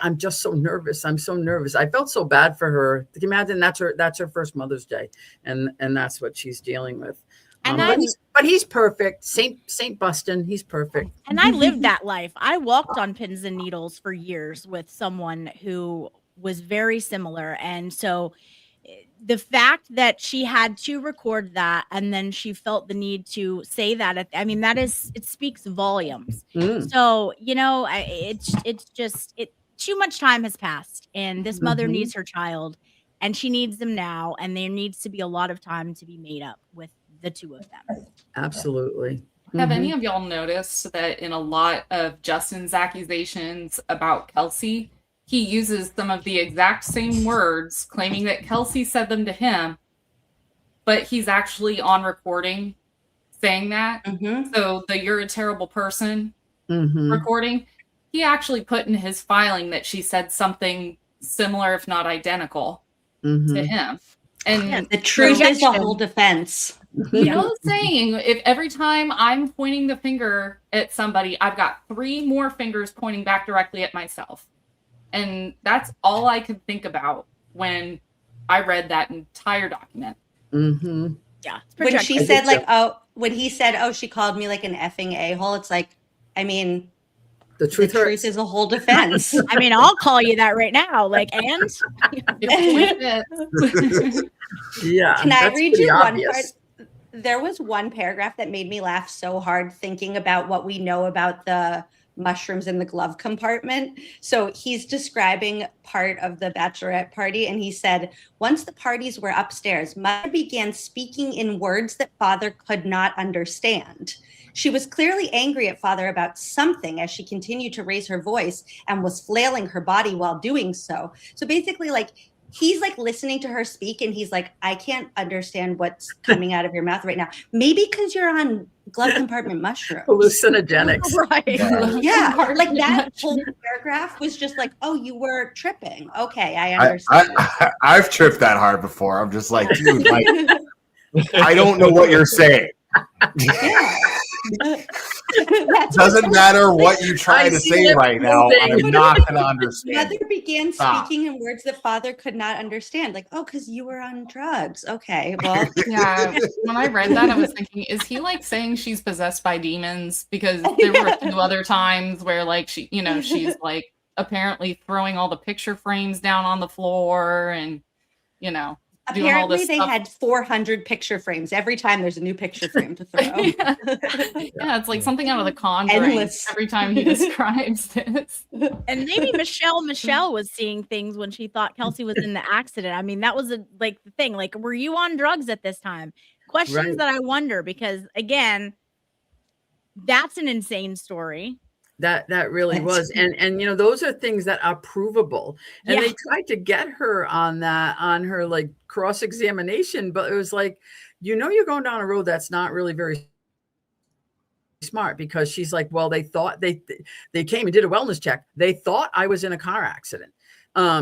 Speaker 6: I'm just so nervous. I'm so nervous. I felt so bad for her. Can you imagine that's her first Mother's Day. And that's what she's dealing with. But he's perfect. Saint Bustin, he's perfect.
Speaker 5: And I lived that life. I walked on pins and needles for years with someone who was very similar. And so the fact that she had to record that and then she felt the need to say that, it speaks volumes. So, it's just too much time has passed, and this mother needs her child, and she needs them now. And there needs to be a lot of time to be made up with the 2 of them.
Speaker 6: Absolutely.
Speaker 7: Have any of y'all noticed that in a lot of Justin's accusations about Kelsey, he uses some of the exact same words, claiming that Kelsey said them to him, but he's actually on recording saying that. So the "you're a terrible person" recording, he actually put in his filing that she said something similar, if not identical, to him. And
Speaker 3: the truth is a whole defense.
Speaker 7: You know what I'm saying? If every time I'm pointing the finger at somebody, I've got 3 more fingers pointing back directly at myself. And that's all I could think about when I read that entire document.
Speaker 5: Yeah.
Speaker 3: When she said when he said, she called me like an effing a-hole, it's like, the truth is a whole defense.
Speaker 5: I'll call you that right now. And
Speaker 6: yeah.
Speaker 3: Can I read you one part? There was one paragraph that made me laugh so hard thinking about what we know about the mushrooms in the glove compartment. So he's describing part of the bachelorette party, and he said, once the parties were upstairs, Mother began speaking in words that Father could not understand. She was clearly angry at Father about something as she continued to raise her voice and was flailing her body while doing so. So basically, he's listening to her speak, and he's like, I can't understand what's coming out of your mouth right now. Maybe because you're on glove compartment mushrooms.
Speaker 6: Hallucinogenics.
Speaker 5: Right.
Speaker 3: Yeah. That whole paragraph was just like, oh, you were tripping. Okay, I understand.
Speaker 2: I've tripped that hard before. I'm just like, dude, I don't know what you're saying.
Speaker 3: Yeah.
Speaker 2: Doesn't matter what you try to say right now. I'm not going to understand.
Speaker 3: Mother began speaking in words that Father could not understand. Because you were on drugs. Okay, well.
Speaker 7: Yeah, when I read that, I was thinking, is he saying she's possessed by demons? Because there were a few other times where she's apparently throwing all the picture frames down on the floor, and you know, doing all
Speaker 3: Apparently
Speaker 7: this
Speaker 3: they
Speaker 7: stuff.
Speaker 3: had 400 picture frames. Every time there's a new picture frame to throw.
Speaker 7: Yeah, it's like something out of The Conjuring.
Speaker 3: Endless.
Speaker 7: Every time he describes this.
Speaker 5: And maybe Michelle was seeing things when she thought Kelsey was in the accident. I mean, that was like the thing. Like, were you on drugs at this time? Questions that I wonder, because again, that's an insane story.
Speaker 6: That really was. And you know, those are things that are provable. And they tried to get her on that, on her like cross-examination, but it was like, you know, you're going down a road that's not really very smart, because she's like, well, they thought they came and did a wellness check. They thought I was in a car accident.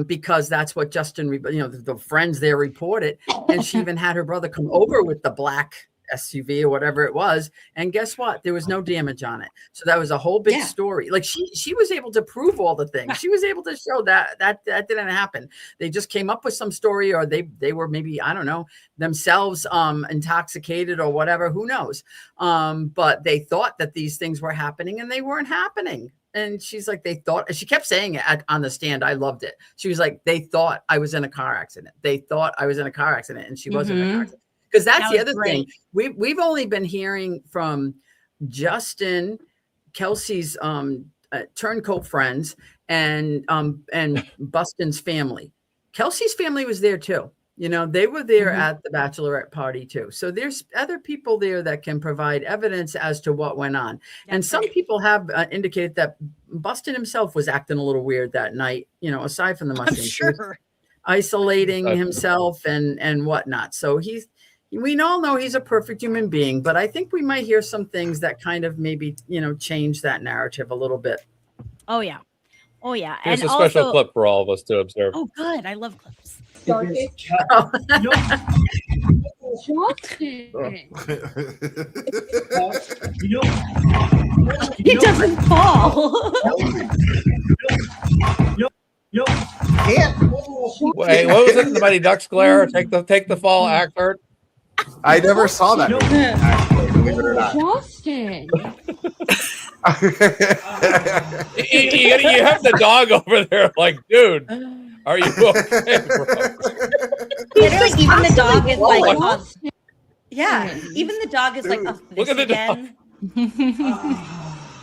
Speaker 6: Because that's what Justin, you know, the friends there reported. And she even had her brother come over with the black SUV or whatever it was. And guess what? There was no damage on it. So that was a whole big story. Like she was able to prove all the things. She was able to show that didn't happen. They just came up with some story, or they were maybe, I don't know, themselves intoxicated or whatever, who knows. But they thought that these things were happening, and they weren't happening. And she's like, they thought, and she kept saying it on the stand. I loved it. She was like, they thought I was in a car accident. They thought I was in a car accident, and she wasn't in a car accident. Because that's the other thing. We've only been hearing from Justin, Kelsey's turncoat friends, and Bustin's family. Kelsey's family was there too. You know, they were there at the bachelorette party too. So there's other people there that can provide evidence as to what went on. And some people have indicated that Bustin himself was acting a little weird that night, you know, aside from the mushroom.
Speaker 5: Sure.
Speaker 6: Isolating himself and whatnot. So we all know he's a perfect human being, but I think we might hear some things that kind of maybe, you know, change that narrative a little bit.
Speaker 5: Oh yeah.
Speaker 1: Here's a special clip for all of us to observe.
Speaker 5: Oh, good. I love clips.
Speaker 3: He doesn't fall.
Speaker 1: Wait, what was it in the Mighty Ducks glare? Take the fall, act hurt.
Speaker 2: I never saw that movie, actually, believe it or not.
Speaker 8: Justin.
Speaker 1: You have the dog over there, like, dude, are you okay, bro?
Speaker 3: Literally, even the dog is like, even the dog is like,
Speaker 1: Look at the
Speaker 3: again.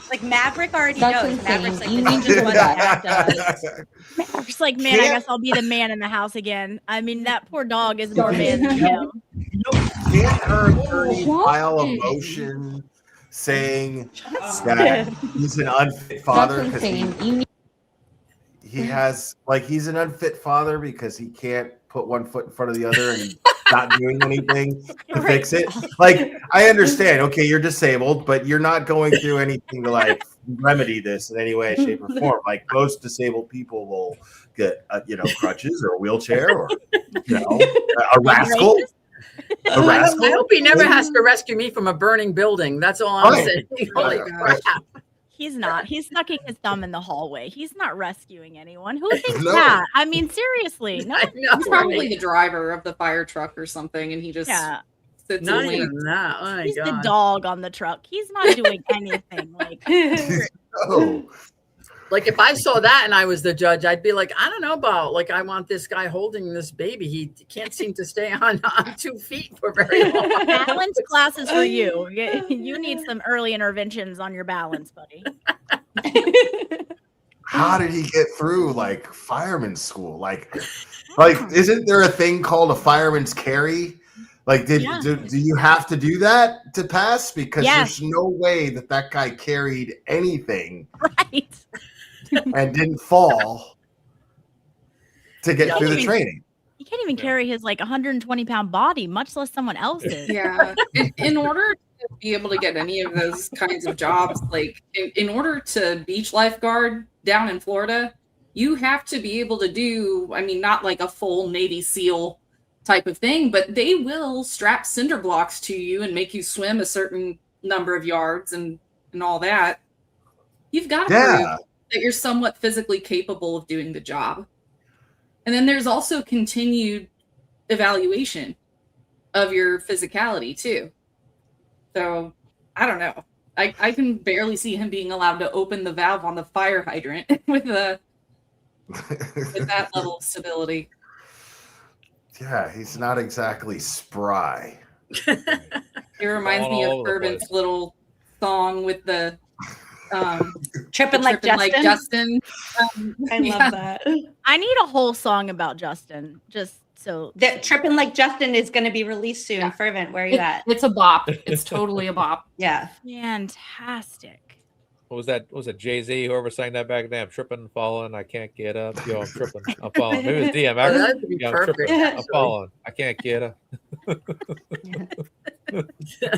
Speaker 3: Like Maverick already
Speaker 8: That's
Speaker 3: knows.
Speaker 8: insane.
Speaker 3: Maverick's like,
Speaker 8: You
Speaker 3: this
Speaker 8: need
Speaker 3: is
Speaker 8: to
Speaker 3: just
Speaker 8: do
Speaker 3: what
Speaker 8: that.
Speaker 3: Dad does.
Speaker 5: Just like, man, I guess I'll be the man in the house again. I mean, that poor dog is more man than him.
Speaker 2: Can't her attorney file a motion saying that he's an unfit father because he has, like, he's an unfit father because he can't put one foot in front of the other and not doing anything to fix it? Like, I understand, okay, you're disabled, but you're not going through anything to like remedy this in any way, shape, or form. Like, most disabled people will get crutches or a wheelchair or a rascal.
Speaker 6: I hope he never has to rescue me from a burning building. That's all I'm saying. Holy crap.
Speaker 5: He's not. He's sucking his thumb in the hallway. He's not rescuing anyone. Who thinks that? I mean, seriously. No,
Speaker 7: he's probably the driver of the fire truck or something, and he just sits
Speaker 6: not
Speaker 7: and
Speaker 6: even that. Oh,
Speaker 5: he's the dog on the truck. He's not doing anything.
Speaker 6: Like if I saw that and I was the judge, I'd be like, I don't know about, like, I want this guy holding this baby. He can't seem to stay on 2 feet for very long.
Speaker 5: Balance classes for you. You need some early interventions on your balance, buddy.
Speaker 2: How did he get through like fireman's school? Like, isn't there a thing called a fireman's carry? Like, do you have to do that to pass? Because there's no way that guy carried anything.
Speaker 5: Right.
Speaker 2: And didn't fall to get through the training.
Speaker 5: He can't even carry his like 120-pound body, much less someone else's.
Speaker 7: Yeah. In order to be able to get any of those kinds of jobs, like in order to beach lifeguard down in Florida, you have to be able to do, I mean, not like a full Navy SEAL type of thing, but they will strap cinder blocks to you and make you swim a certain number of yards and all that. You've got to prove that you're somewhat physically capable of doing the job. And then there's also continued evaluation of your physicality too. So I don't know. I can barely see him being allowed to open the valve on the fire hydrant with that level of stability.
Speaker 2: Yeah, he's not exactly spry.
Speaker 7: It reminds me of Fervent's little song with the
Speaker 3: tripping like
Speaker 7: Justin.
Speaker 3: I love that.
Speaker 5: I need a whole song about Justin. Just so
Speaker 3: the Tripping Like Justin is going to be released soon. Yeah. Fervent, where are you at?
Speaker 7: It's a bop. It's totally a bop.
Speaker 3: Yeah,
Speaker 5: fantastic.
Speaker 1: What was that? What was it Jay-Z? Whoever sang that back then? I'm tripping, falling, I can't get up. Yo, I'm tripping, I'm falling. Maybe it was DMX.
Speaker 6: Yeah,
Speaker 1: I'm tripping, I'm falling, I can't get up.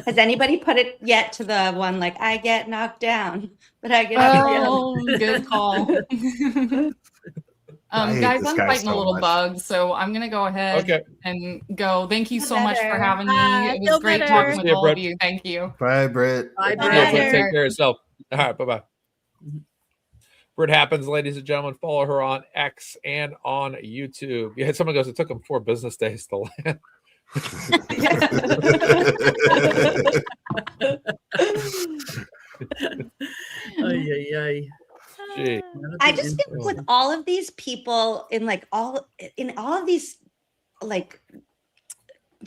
Speaker 3: Has anybody put it yet to the one like I get knocked down, but I get up again?
Speaker 7: Oh, good call. Guys, I'm fighting a little bug, so I'm gonna go ahead and go. Thank you so much for having me. It was great talking with all of you. Thank you.
Speaker 2: Bye, Britt.
Speaker 3: Bye,
Speaker 1: Britt. Take care of yourself. All right, bye-bye. Britt Happens, ladies and gentlemen. Follow her on X and on YouTube. Yeah, someone goes, it took them 4 business days to land.
Speaker 2: Gee.
Speaker 3: I just think with all of these people in all of these like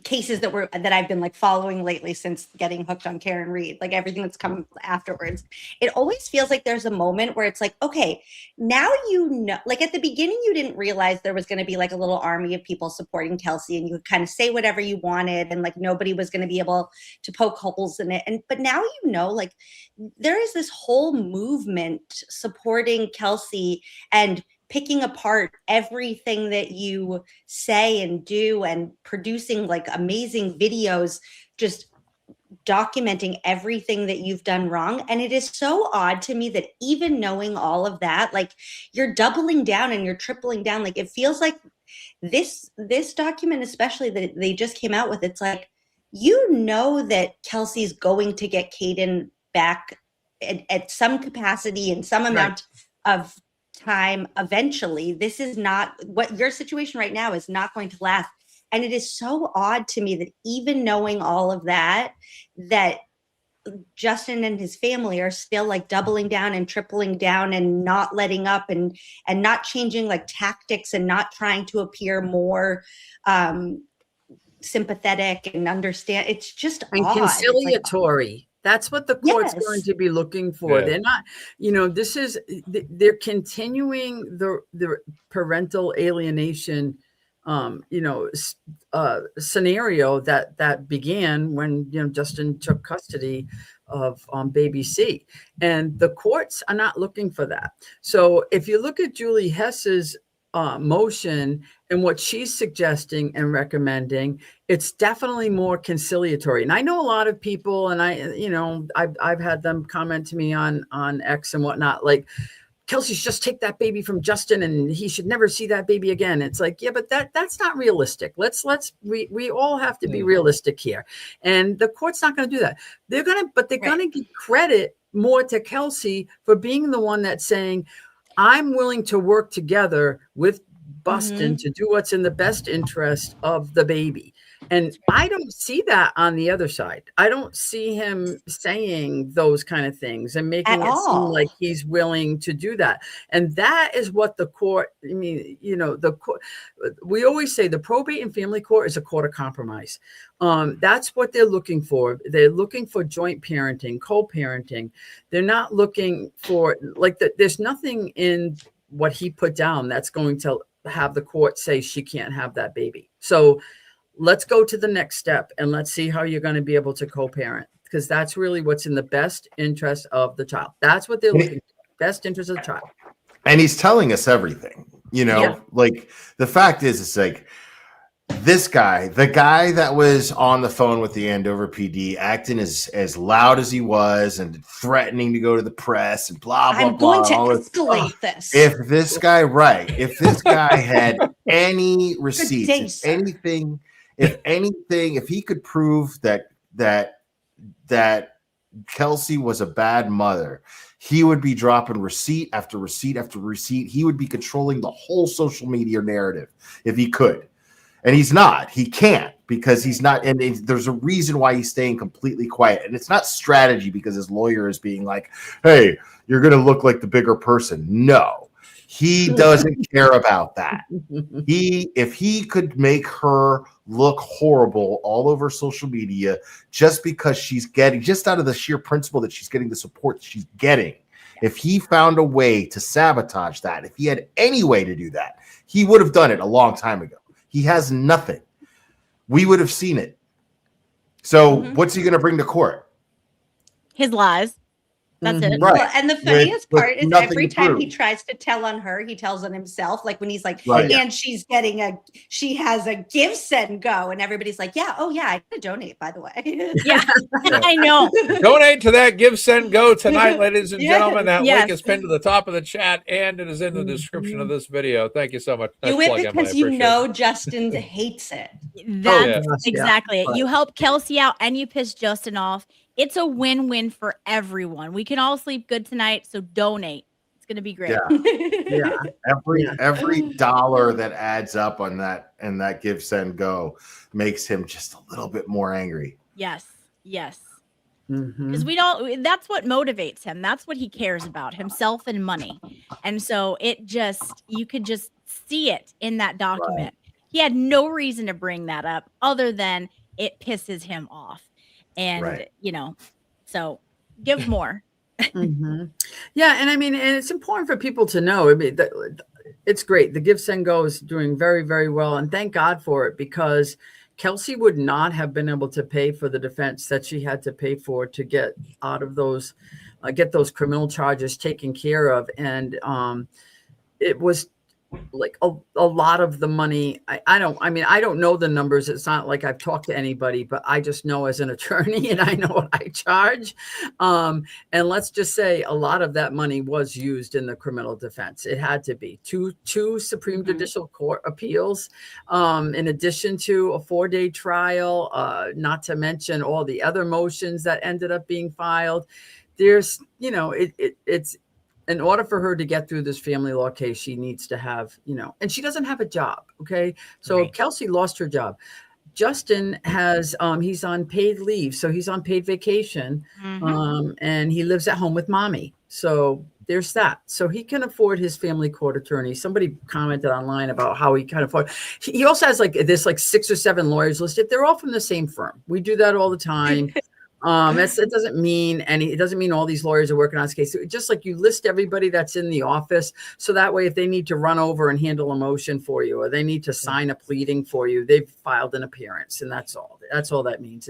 Speaker 3: cases that I've been like following lately since getting hooked on Karen Reed, like everything that's come afterwards, it always feels like there's a moment where it's like, okay, now you know, like at the beginning you didn't realize there was going to be like a little army of people supporting Kelsey and you could kind of say whatever you wanted and like nobody was going to be able to poke holes in it. But now you know, like there is this whole movement supporting Kelsey and picking apart everything that you say and do and producing like amazing videos, just documenting everything that you've done wrong. And it is so odd to me that even knowing all of that, like you're doubling down and you're tripling down. Like it feels like this document, especially that they just came out with, it's like, you know that Kelsey's going to get Caden back at some capacity and some amount of time eventually. This is not what your situation right now is not going to last. And it is so odd to me that even knowing all of that, that Justin and his family are still like doubling down and tripling down and not letting up and not changing like tactics and not trying to appear more sympathetic and understand. It's just
Speaker 6: and
Speaker 3: odd.
Speaker 6: Conciliatory. That's what the court's going to be looking for. Yeah. They're not, this is, they're continuing the parental alienation, scenario that began when, Justin took custody of baby C. And the courts are not looking for that. So if you look at Julie Hess's motion and what she's suggesting and recommending, it's definitely more conciliatory. And I know a lot of people, and I've had them comment to me on X and whatnot, like, Kelsey should just take that baby from Justin and he should never see that baby again. It's like, yeah, but that's not realistic. We all have to be realistic here. And the court's not going to do that. They're going to give credit more to Kelsey for being the one that's saying, I'm willing to work together with Bustin to do what's in the best interest of the baby. And I don't see that on the other side. I don't see him saying those kind of things and making it seem like he's willing to do that. And that is what the court, the court, we always say the probate and family court is a court of compromise. That's what they're looking for. They're looking for joint parenting, co-parenting. They're not looking for there's nothing in what he put down that's going to have the court say she can't have that baby. So let's go to the next step and let's see how you're going to be able to co-parent, because that's really what's in the best interest of the child. That's what they're looking for, best interest of the child.
Speaker 2: And he's telling us everything, like the fact is, it's like this guy, the guy that was on the phone with the Andover PD acting as loud as he was and threatening to go to the press and blah, blah, blah.
Speaker 3: I'm going to escalate this.
Speaker 2: If this guy had any receipts, if he could prove that Kelsey was a bad mother, he would be dropping receipt after receipt after receipt. He would be controlling the whole social media narrative if he could. And he's not. He can't, because he's not. And there's a reason why he's staying completely quiet. And it's not strategy because his lawyer is being like, hey, you're going to look like the bigger person. No. He doesn't care about that. If he could make her look horrible all over social media just because she's getting, just out of the sheer principle that she's getting the support she's getting, if he found a way to sabotage that, if he had any way to do that, he would have done it a long time ago. He has nothing. We would have seen it. So what's he going to bring to court?
Speaker 5: His lies. That's it.
Speaker 2: Right.
Speaker 3: Well, and the funniest part is every time he
Speaker 2: prove.
Speaker 3: tries to tell on her, he tells on himself. Like when he's like,
Speaker 2: Right.
Speaker 3: and she has a GiveSendGo, and everybody's like, yeah, oh yeah, I could donate, by the way.
Speaker 5: Yeah, I know.
Speaker 1: Donate to that GiveSendGo tonight, ladies and gentlemen. That
Speaker 5: Yes.
Speaker 1: link is pinned to the top of the chat, and it is in the description of this video. Thank you so much.
Speaker 3: Do
Speaker 1: Nice
Speaker 3: it
Speaker 1: plug, Emily.
Speaker 3: because
Speaker 1: I
Speaker 3: you
Speaker 1: appreciate
Speaker 3: know
Speaker 1: it.
Speaker 3: Justin hates it.
Speaker 5: That's
Speaker 1: yeah.
Speaker 5: exactly it.
Speaker 6: Right.
Speaker 5: You help Kelsey out and you piss Justin off. It's a win-win for everyone. We can all sleep good tonight, so donate. It's going to be great.
Speaker 6: Yeah.
Speaker 2: Every dollar that adds up on that and that GiveSendGo makes him just a little bit more angry.
Speaker 5: Yes. Yes.
Speaker 6: Mhm.
Speaker 5: Because we don't, that's what motivates him. That's what he cares about, himself and money. And so it just, you could just see it in that document. He had no reason to bring that up other than it pisses him off. And, so give more.
Speaker 6: Yeah. And I mean, and it's important for people to know. I mean, it's great. The GiveSendGo is doing very, very well. And thank God for it, because Kelsey would not have been able to pay for the defense that she had to pay for to get out of those, get those criminal charges taken care of. And it was like a lot of the money. I don't know the numbers. It's not like I've talked to anybody, but I just know as an attorney and I know what I charge. And let's just say a lot of that money was used in the criminal defense. It had to be two Supreme Judicial Court appeals, in addition to a 4-day trial, not to mention all the other motions that ended up being filed. There's, it's, in order for her to get through this family law case, she needs to have, and she doesn't have a job. Okay. So
Speaker 5: Right.
Speaker 6: Kelsey lost her job. Justin has, he's on paid leave. So he's on paid vacation. And he lives at home with mommy. So there's that. So he can afford his family court attorney. Somebody commented online about how he can afford. He also has like 6 or 7 lawyers listed. They're all from the same firm. We do that all the time. It doesn't mean all these lawyers are working on this case. It's just like you list everybody that's in the office. So that way, if they need to run over and handle a motion for you, or they need to sign a pleading for you, they've filed an appearance, and that's all. That's all that means.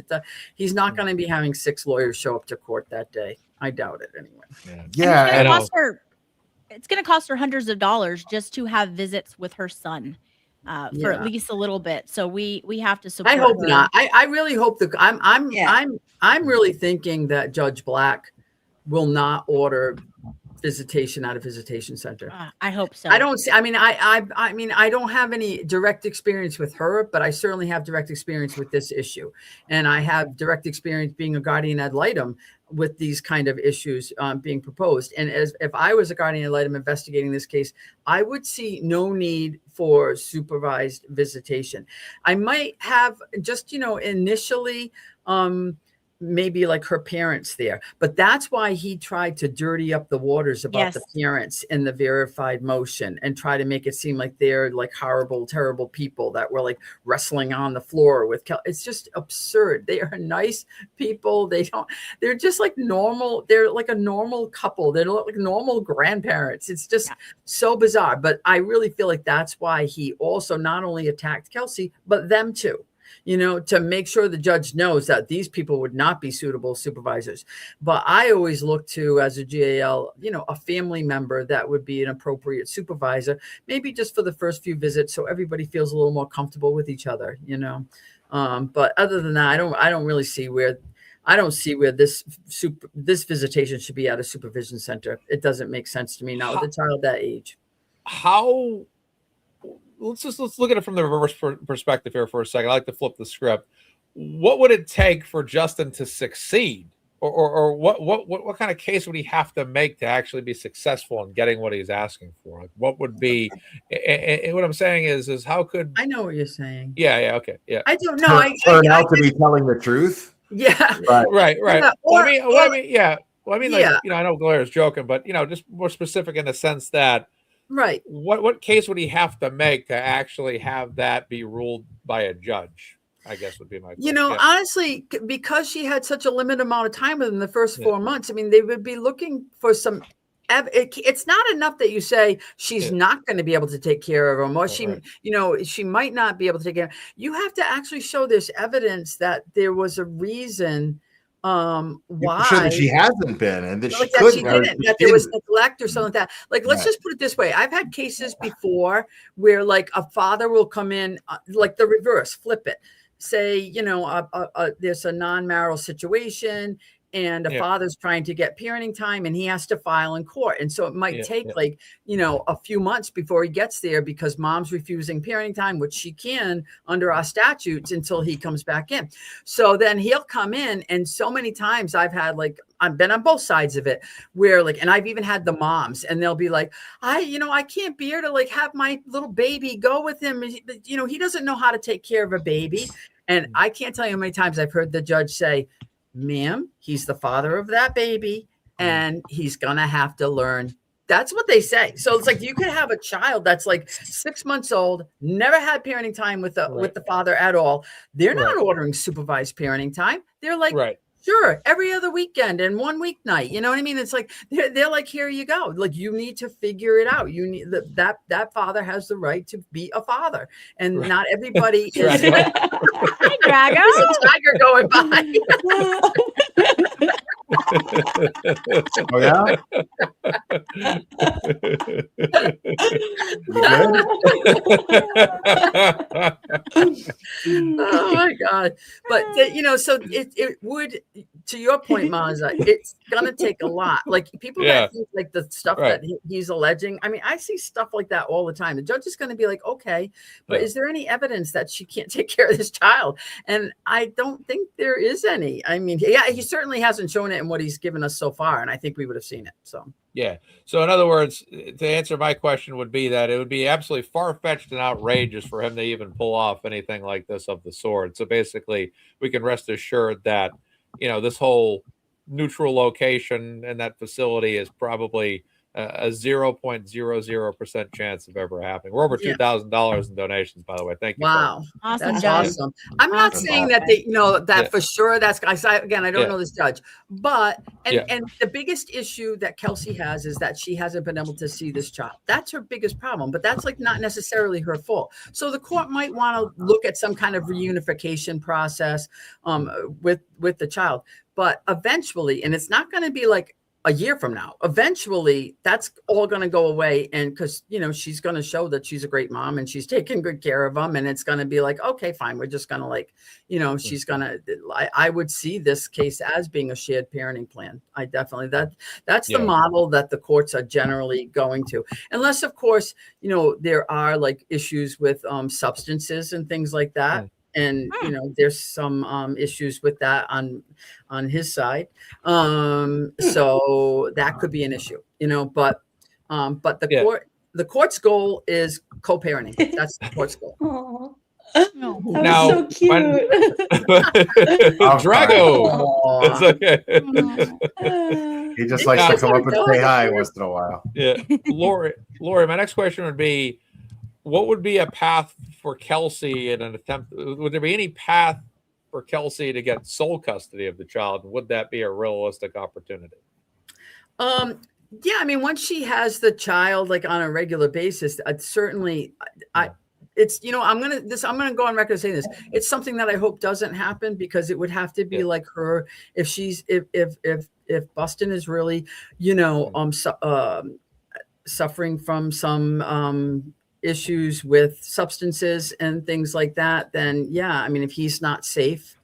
Speaker 6: He's not going to be having 6 lawyers show up to court that day. I doubt it anyway.
Speaker 2: Yeah.
Speaker 5: It's going to cost her hundreds of dollars just to have visits with her son. For at least a little bit, so we have to support.
Speaker 6: I hope
Speaker 5: her.
Speaker 6: not. I really hope I'm really thinking that Judge Black will not order visitation at a visitation center.
Speaker 5: I hope so.
Speaker 6: I don't see. I mean, I don't have any direct experience with her, but I certainly have direct experience with this issue, and I have direct experience being a guardian ad litem with these kind of issues being proposed. And if I was a guardian ad litem investigating this case, I would see no need for supervised visitation. I might have just, initially, maybe like her parents there, but that's why he tried to dirty up the waters about the parents in the verified motion and try to make it seem like they're like horrible, terrible people that were like wrestling on the floor with it's just absurd. They are nice people. They're just like normal. They're like a normal couple. They're like normal grandparents. It's just so bizarre. But I really feel like that's why he also not only attacked Kelsey, but them too. To make sure the judge knows that these people would not be suitable supervisors. But I always look to, as a GAL, a family member that would be an appropriate supervisor, maybe just for the first few visits, so everybody feels a little more comfortable with each other, But other than that, I don't really see where. I don't see where this visitation should be at a supervision center. It doesn't make sense to me, not with a child that age.
Speaker 1: Let's look at it from the reverse perspective here for a second. I like to flip the script. What would it take for Justin to succeed, or what kind of case would he have to make to actually be successful in getting what he's asking for? Like, what would be? And what I'm saying is how could
Speaker 6: I know what you're saying?
Speaker 1: Yeah. Okay. Yeah.
Speaker 6: I don't know.
Speaker 2: Turn out to be telling the truth.
Speaker 6: Yeah.
Speaker 2: Right.
Speaker 1: Yeah, I mean, like, I know Glaire's joking, but just more specific in the sense that
Speaker 6: Right.
Speaker 1: What case would he have to make to actually have that be ruled by a judge? I guess would be my question.
Speaker 6: Honestly, because she had such a limited amount of time within the first 4 months, I mean, they would be looking for some. It's not enough that you say she's not going to be able to take care of him, or she might not be able to take care. You have to actually show there's evidence that there was a reason why
Speaker 2: sure that she hasn't been, and that
Speaker 6: like
Speaker 2: she
Speaker 6: that
Speaker 2: couldn't,
Speaker 6: she didn't, that there was neglect or something like that. Like, let's just put it this way: I've had cases before where like a father will come in, like the reverse, flip it. Say, there's a non-marital situation and a father's trying to get parenting time and he has to file in court. And so it might take like, a few months before he gets there because mom's refusing parenting time, which she can under our statutes until he comes back in. So then he'll come in. And so many times I've been on both sides of it where and I've even had the moms and they'll be like, I can't bear to have my little baby go with him. He doesn't know how to take care of a baby. And I can't tell you how many times I've heard the judge say, ma'am, he's the father of that baby and he's going to have to learn. That's what they say. So it's like you could have a child that's 6 months old, never had parenting time with the father at all. They're not ordering supervised parenting time. They're like, sure, every other weekend and one weeknight. You know what I mean? It's like they're like, here you go. Like you need to figure it out. You need that father has the right to be a father, and not everybody is.
Speaker 5: Hi, Drago.
Speaker 6: There's a tiger going by.
Speaker 2: Oh yeah.
Speaker 6: Oh my God. But so it would, to your point, Mazza, it's gonna take a lot. Like people that think the stuff that he's alleging. I mean, I see stuff like that all the time. The judge is gonna be like, okay, but is there any evidence that she can't take care of this child? And I don't think there is any. I mean, he certainly hasn't shown it in what he's given us so far, and I think we would have seen it. So
Speaker 1: so in other words, to answer my question would be that it would be absolutely far-fetched and outrageous for him to even pull off anything like this of the sort. So basically we can rest assured that this whole neutral location and that facility is probably a 0.00% chance of ever happening. We're over $2,000 in donations, by the way. Thank you.
Speaker 6: Wow,
Speaker 5: awesome,
Speaker 6: that's
Speaker 5: John.
Speaker 6: awesome. I'm not saying that they, that for sure. That's again, I don't know this judge, but and the biggest issue that Kelsey has is that she hasn't been able to see this child. That's her biggest problem, but that's not necessarily her fault. So the court might want to look at some kind of reunification process with the child, but eventually, and it's not going to be a year from now, eventually that's all going to go away. And because, she's going to show that she's a great mom and she's taking good care of them. And it's going to be like, okay, fine. We're just going to she's going to, I would see this case as being a shared parenting plan. I definitely, that's the model that the courts are generally going to, unless of course, there are issues with substances and things like that. And there's some issues with that on his side, so that could be an issue, but the court's goal is co-parenting. That's the court's goal.
Speaker 3: Aww.
Speaker 1: Now,
Speaker 3: That was so cute.
Speaker 1: Drago. It's
Speaker 2: okay. He just likes to come up and say hi once in a while.
Speaker 1: Lori, my next question would be, what would be a path for Kelsey in an attempt? Would there be any path for Kelsey to get sole custody of the child? Would that be a realistic opportunity?
Speaker 6: Yeah, I mean, once she has the child on a regular basis, certainly, it's I'm gonna go on record saying this. It's something that I hope doesn't happen, because it would have to be like her if she's if Buston is really suffering from some issues with substances and things like that, then I mean, if he's not safe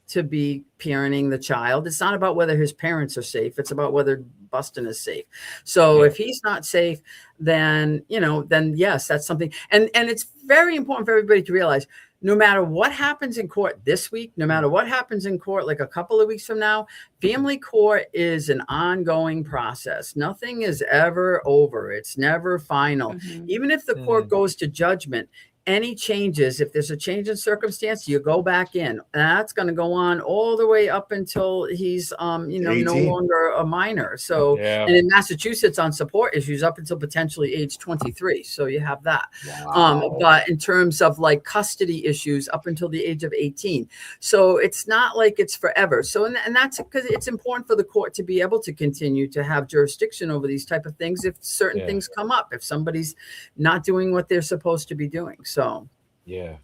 Speaker 6: to be parenting the child, it's not about whether his parents are safe, it's about whether Buston is safe. So if he's not safe, then then yes, that's something. And it's very important for everybody to realize, no matter what happens in court this week, no matter what happens in court a couple of weeks from now, family court is an ongoing process. Nothing is ever over. It's never final. Even if the court goes to judgment, any changes, if there's a change in circumstance, you go back in. That's going to go on all the way up until he's, no
Speaker 2: 18.
Speaker 6: longer a minor. So, and in Massachusetts on support issues up until potentially age 23. So you have that.
Speaker 2: Wow.
Speaker 6: But in terms of like custody issues up until the age of 18. So it's not like it's forever. So, and that's because it's important for the court to be able to continue to have jurisdiction over these type of things. If certain things come up, if somebody's not doing what they're supposed to be doing. So,
Speaker 1: yeah,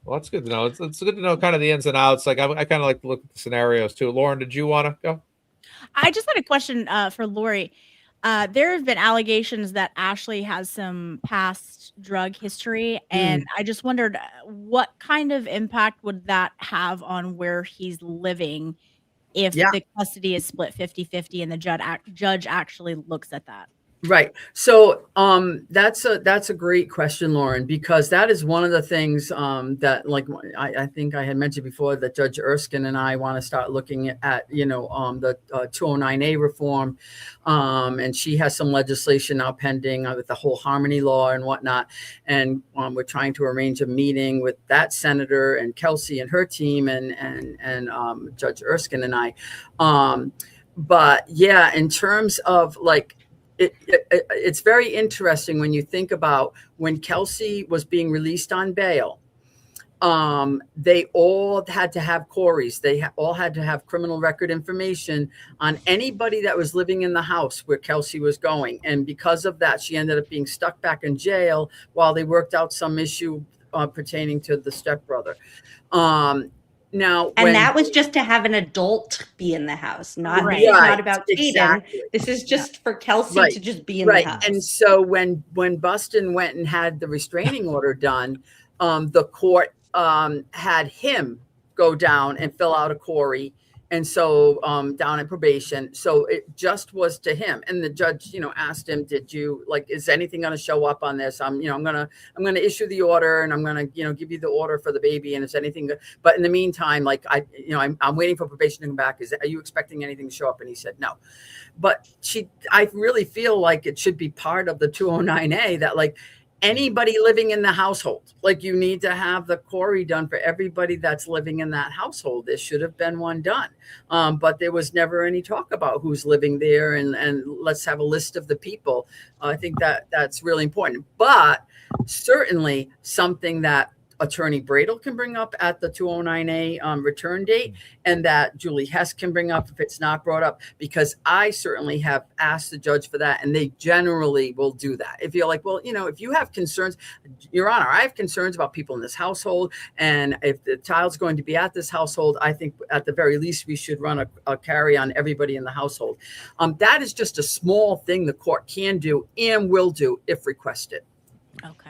Speaker 1: well, that's good to know. It's good to know kind of the ins and outs. Like I kind of like to look at the scenarios too. Lauren, did you want to go?
Speaker 5: I just had a question for Lori. There have been allegations that Ashley has some past drug history, and I just wondered what kind of impact would that have on where he's living if the custody is split 50-50 and the judge actually looks at that.
Speaker 6: Right. So that's a great question, Lauren, because that is one of the things that, like, I think I had mentioned before that Judge Erskine and I want to start looking at, the 209A reform. And she has some legislation now pending with the whole harmony law and whatnot. And we're trying to arrange a meeting with that senator and Kelsey and her team and Judge Erskine and I. But yeah, in terms of like, it's very interesting when you think about when Kelsey was being released on bail. They all had to have queries. They all had to have criminal record information on anybody that was living in the house where Kelsey was going. And because of that, she ended up being stuck back in jail while they worked out some issue pertaining to the stepbrother. Now,
Speaker 3: and that was just to have an adult be in the house, not this is not about Caden. This is just for Kelsey to just be in the house.
Speaker 6: And so when Buston went and had the restraining order done, the court had him go down and fill out a query. And so down in probation. So it just was to him. And the judge, asked him, did you is anything going to show up on this? I'm going to issue the order and I'm going to, give you the order for the baby. And is anything good? But in the meantime, I'm waiting for probation to come back. Are you expecting anything to show up? And he said, no. But I really feel like it should be part of the 209A that anybody living in the household, you need to have the query done for everybody that's living in that household. There should have been one done. But there was never any talk about who's living there and let's have a list of the people. I think that's really important, but certainly something that Attorney Bradel can bring up at the 209A return date, and that Julie Hess can bring up if it's not brought up, because I certainly have asked the judge for that, and they generally will do that. If you're like, well, if you have concerns, Your Honor, I have concerns about people in this household, and if the child's going to be at this household, I think at the very least we should run a carry on everybody in the household. That is just a small thing the court can do and will do if requested.
Speaker 5: Okay.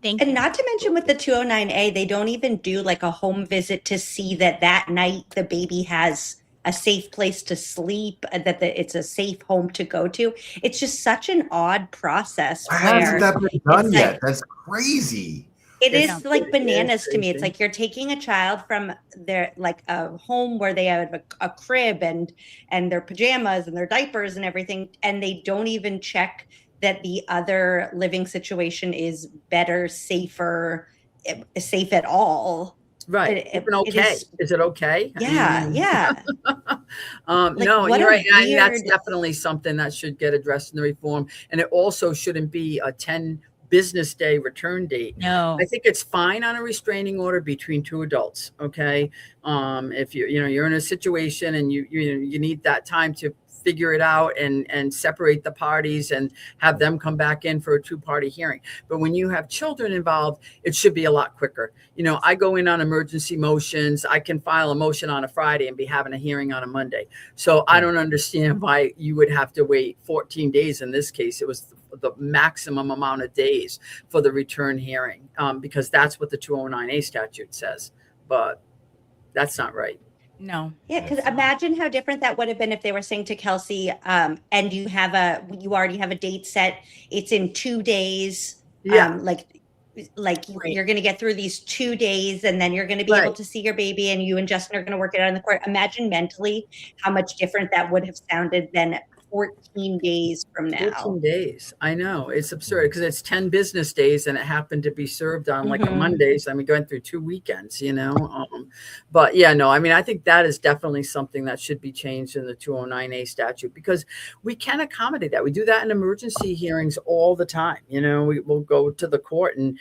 Speaker 3: And not to mention with the 209A, they don't even do a home visit to see that night the baby has a safe place to sleep, that it's a safe home to go to. It's just such an odd process.
Speaker 2: Why hasn't that been done yet? That's crazy.
Speaker 3: It is bananas to me. It's like you're taking a child from their a home where they have a crib and their pajamas and their diapers and everything, and they don't even check that the other living situation is better, safe at all.
Speaker 6: Right. Is it okay?
Speaker 3: Yeah. Yeah.
Speaker 6: No, you're right. That's definitely something that should get addressed in the reform. And it also shouldn't be a 10 business day return date.
Speaker 5: No,
Speaker 6: I think it's fine on a restraining order between two adults. Okay. If you're in a situation and you need that time to figure it out and separate the parties and have them come back in for a two-party hearing. But when you have children involved, it should be a lot quicker. I go in on emergency motions. I can file a motion on a Friday and be having a hearing on a Monday. So I don't understand why you would have to wait 14 days. In this case, it was the maximum amount of days for the return hearing, because that's what the 209A statute says. But that's not right.
Speaker 5: No.
Speaker 3: Yeah, because imagine how different that would have been if they were saying to Kelsey, and you already have a date set. It's in 2 days.
Speaker 6: Yeah.
Speaker 3: You're going to get through these 2 days, and then you're going to be able to see your baby, and you and Justin are going to work it out in the court. Imagine mentally how much different that would have sounded than 14 days from now.
Speaker 6: 14 days. I know. It's absurd because it's 10 business days and it happened to be served on like a Monday. So I mean, going through 2 weekends, you know. But yeah, no, I mean, I think that is definitely something that should be changed in the 209A statute because we can accommodate that. We do that in emergency hearings all the time. You know, we will go to the court and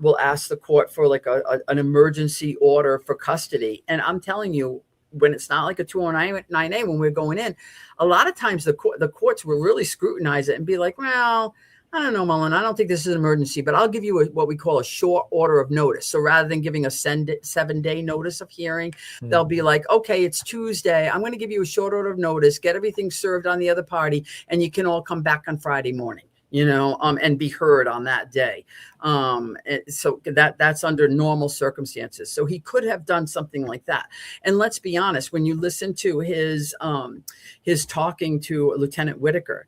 Speaker 6: we'll ask the court for like an emergency order for custody. And I'm telling you, when it's not like a 209A, when we're going in, a lot of times the courts will really scrutinize it and be like, well, I don't know, Mullen, I don't think this is an emergency, but I'll give you what we call a short order of notice. So rather than giving a 7-day notice of hearing, they'll be like, okay, it's Tuesday. I'm going to give you a short order of notice, get everything served on the other party, and you can all come back on Friday morning. You know, and be heard on that day. So that's under normal circumstances. So he could have done something like that. And let's be honest, when you listen to his talking to Lieutenant Whitaker,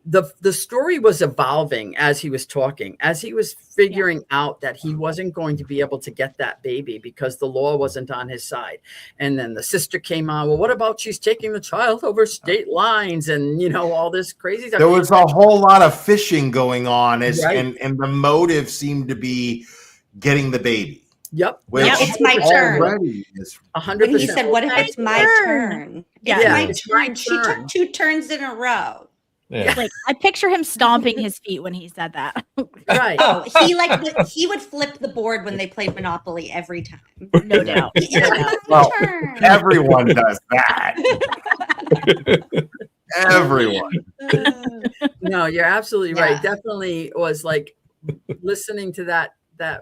Speaker 6: the story was evolving as he was talking, as he was figuring out that he wasn't going to be able to get that baby because the law wasn't on his side. And then the sister came on, well, what about she's taking the child over state lines and, you know, all this crazy stuff.
Speaker 2: There was a whole lot of fishing going on and the motive seemed to be getting the baby.
Speaker 6: Yep.
Speaker 3: It's my turn.
Speaker 6: 100%.
Speaker 3: He said, what if it's my turn? It's my turn. She took 2 turns in a row.
Speaker 5: Yeah. Like I picture him stomping his feet when he said that.
Speaker 6: Right.
Speaker 3: Oh, he would flip the board when they played Monopoly every time.
Speaker 5: No doubt.
Speaker 2: Well, everyone does that. Everyone.
Speaker 6: No, you're absolutely right. Definitely was like listening to that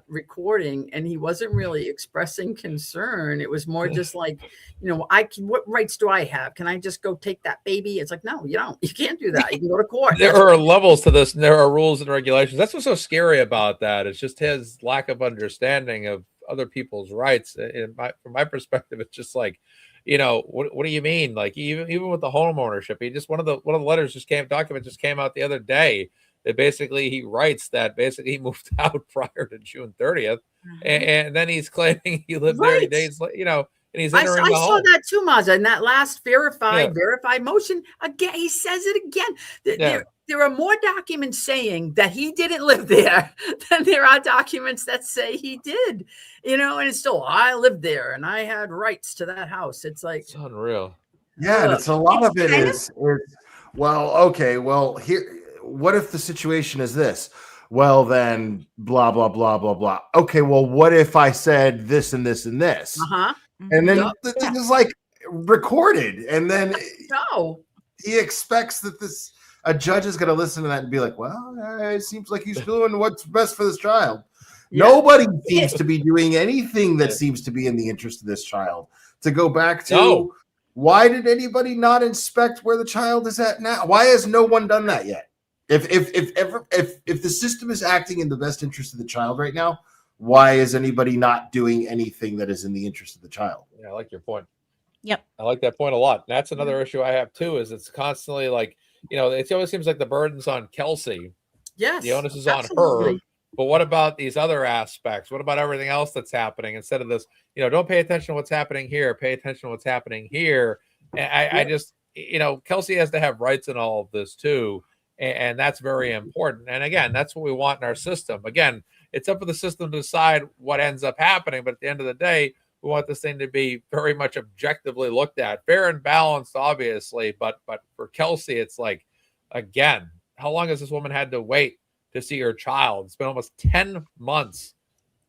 Speaker 6: recording and he wasn't really expressing concern. It was more just like, you know, what rights do I have? Can I just go take that baby? It's like, no, you don't. You can't do that. You can go to court.
Speaker 1: There are levels to this and there are rules and regulations. That's what's so scary about that. It's just his lack of understanding of other people's rights. From my perspective, it's just like, you know, what do you mean? Like even with the home ownership, one of the letters document just came out the other day. That basically he writes that basically he moved out prior to June 30th, and then he's claiming he lived there 30 days, you know, and he's entering the home.
Speaker 6: I saw that too, Mazza, in that last verified motion. Again, he says it again. There are more documents saying that he didn't live there than there are documents that say he did. You know, and it's still I lived there and I had rights to that house. It's like
Speaker 1: it's unreal.
Speaker 2: Yeah, and it's a lot of it is well, okay, well here. What if the situation is this? Well, then blah, blah, blah, blah, blah. Okay, well, what if I said this and this and this? And then this is like recorded. And then he expects that a judge is going to listen to that and be like, well, it seems like he's doing what's best for this child. Nobody seems to be doing anything that seems to be in the interest of this child. To go back to why did anybody not inspect where the child is at now? Why has no one done that yet? If the system is acting in the best interest of the child right now, why is anybody not doing anything that is in the interest of the child?
Speaker 1: Yeah, I like your point.
Speaker 5: Yep.
Speaker 1: I like that point a lot. And that's another issue I have too, is it's constantly like, you know, it always seems like the burden's on Kelsey.
Speaker 6: Yes.
Speaker 1: The onus is on her. But what about these other aspects? What about everything else that's happening instead of this, you know, don't pay attention to what's happening here, pay attention to what's happening here. And I just, you know, Kelsey has to have rights in all of this too. And that's very important. And again, that's what we want in our system. Again, it's up to the system to decide what ends up happening. But at the end of the day, we want this thing to be very much objectively looked at, fair and balanced, obviously. But for Kelsey, it's like, again, how long has this woman had to wait to see her child? It's been almost 10 months.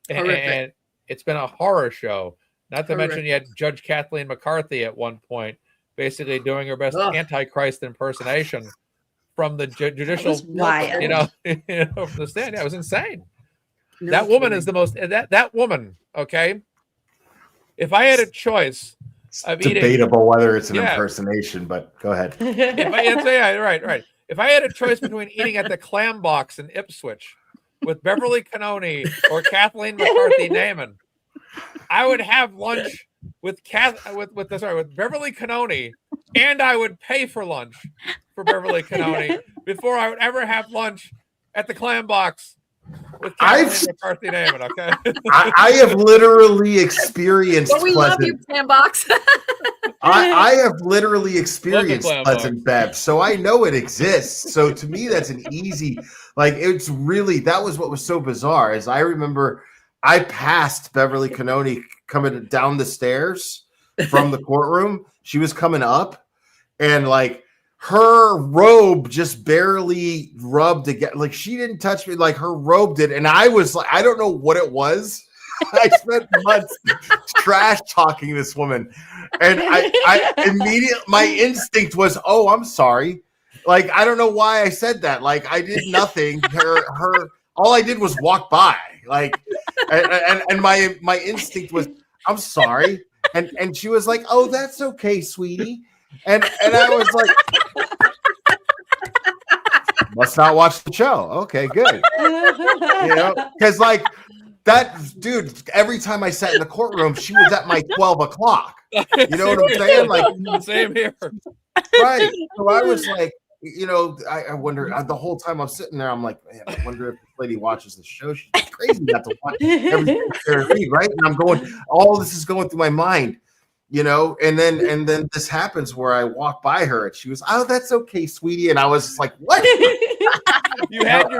Speaker 1: And it's been a horror show. Not to mention you had Judge Kathleen McCarthy at one point, basically doing her best Antichrist impersonation from the judicial, you know, from the stand. Yeah, it was insane. That woman is the most, that woman, okay? If I had a choice of
Speaker 2: debatable whether it's an impersonation, but go ahead.
Speaker 1: Right. If I had a choice between eating at the Clam Box in Ipswich with Beverly Cannoni or Kathleen McCarthy Naaman, I would have lunch with Beverly Cannoni, and I would pay for lunch for Beverly Cannoni before I would ever have lunch at the Clam Box with Kathleen McCarthy Naaman, okay?
Speaker 2: I have literally experienced
Speaker 6: But we love you, Sandbox.
Speaker 2: I have literally experienced
Speaker 1: Clam
Speaker 2: Pleasant Bev, so I know it exists. So to me, that's an easy, like, it's really, that was what was so bizarre, is I remember I passed Beverly Cannoni coming down the stairs from the courtroom. She was coming up, and like her robe just barely rubbed again. Like, she didn't touch me, like her robe did. And I was like, I don't know what it was. I spent months trash talking this woman, and I immediately, my instinct was, oh, I'm sorry. Like, I don't know why I said that. Like, I did nothing. Her all I did was walk by. Like, and my instinct was, I'm sorry. And she was like, oh, that's okay, sweetie. And I was like, must not watch the show. Okay, good. You know, because like that dude, every time I sat in the courtroom, she was at my 12 o'clock. You know what I'm saying? Like,
Speaker 1: same here.
Speaker 2: Right. So I was like, you know, I wonder, the whole time I'm sitting there, I'm like, man, I wonder if this lady watches the show. She's crazy not to watch everything, right? And I'm going, all this is going through my mind, you know, and then this happens where I walk by her and she was, oh, that's okay, sweetie. And I was just like, what?
Speaker 1: You had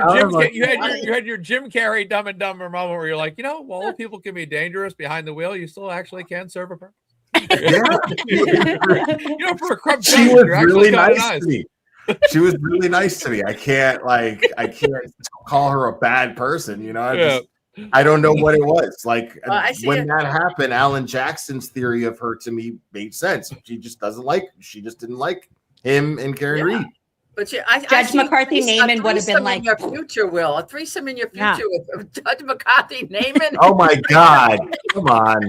Speaker 1: your Jim Carrey Dumb and Dumber moment where you're like, you know, while people can be dangerous behind the wheel, you still actually can serve a purpose.
Speaker 2: Yeah.
Speaker 1: You know, for a corrupt judge,
Speaker 2: She was
Speaker 1: you're actually
Speaker 2: really nice to
Speaker 1: nice.
Speaker 2: me. She was really nice to me. I can't call her a bad person, you know. I don't know what it was. Like, when that happened, Alan Jackson's theory of her to me made sense. She just didn't like him and Karen Reed.
Speaker 6: But
Speaker 3: Judge McCarthy Naaman would have been like,
Speaker 6: your future, Will. A threesome in your future with Judge McCarthy Naaman.
Speaker 2: Oh my God. Come on.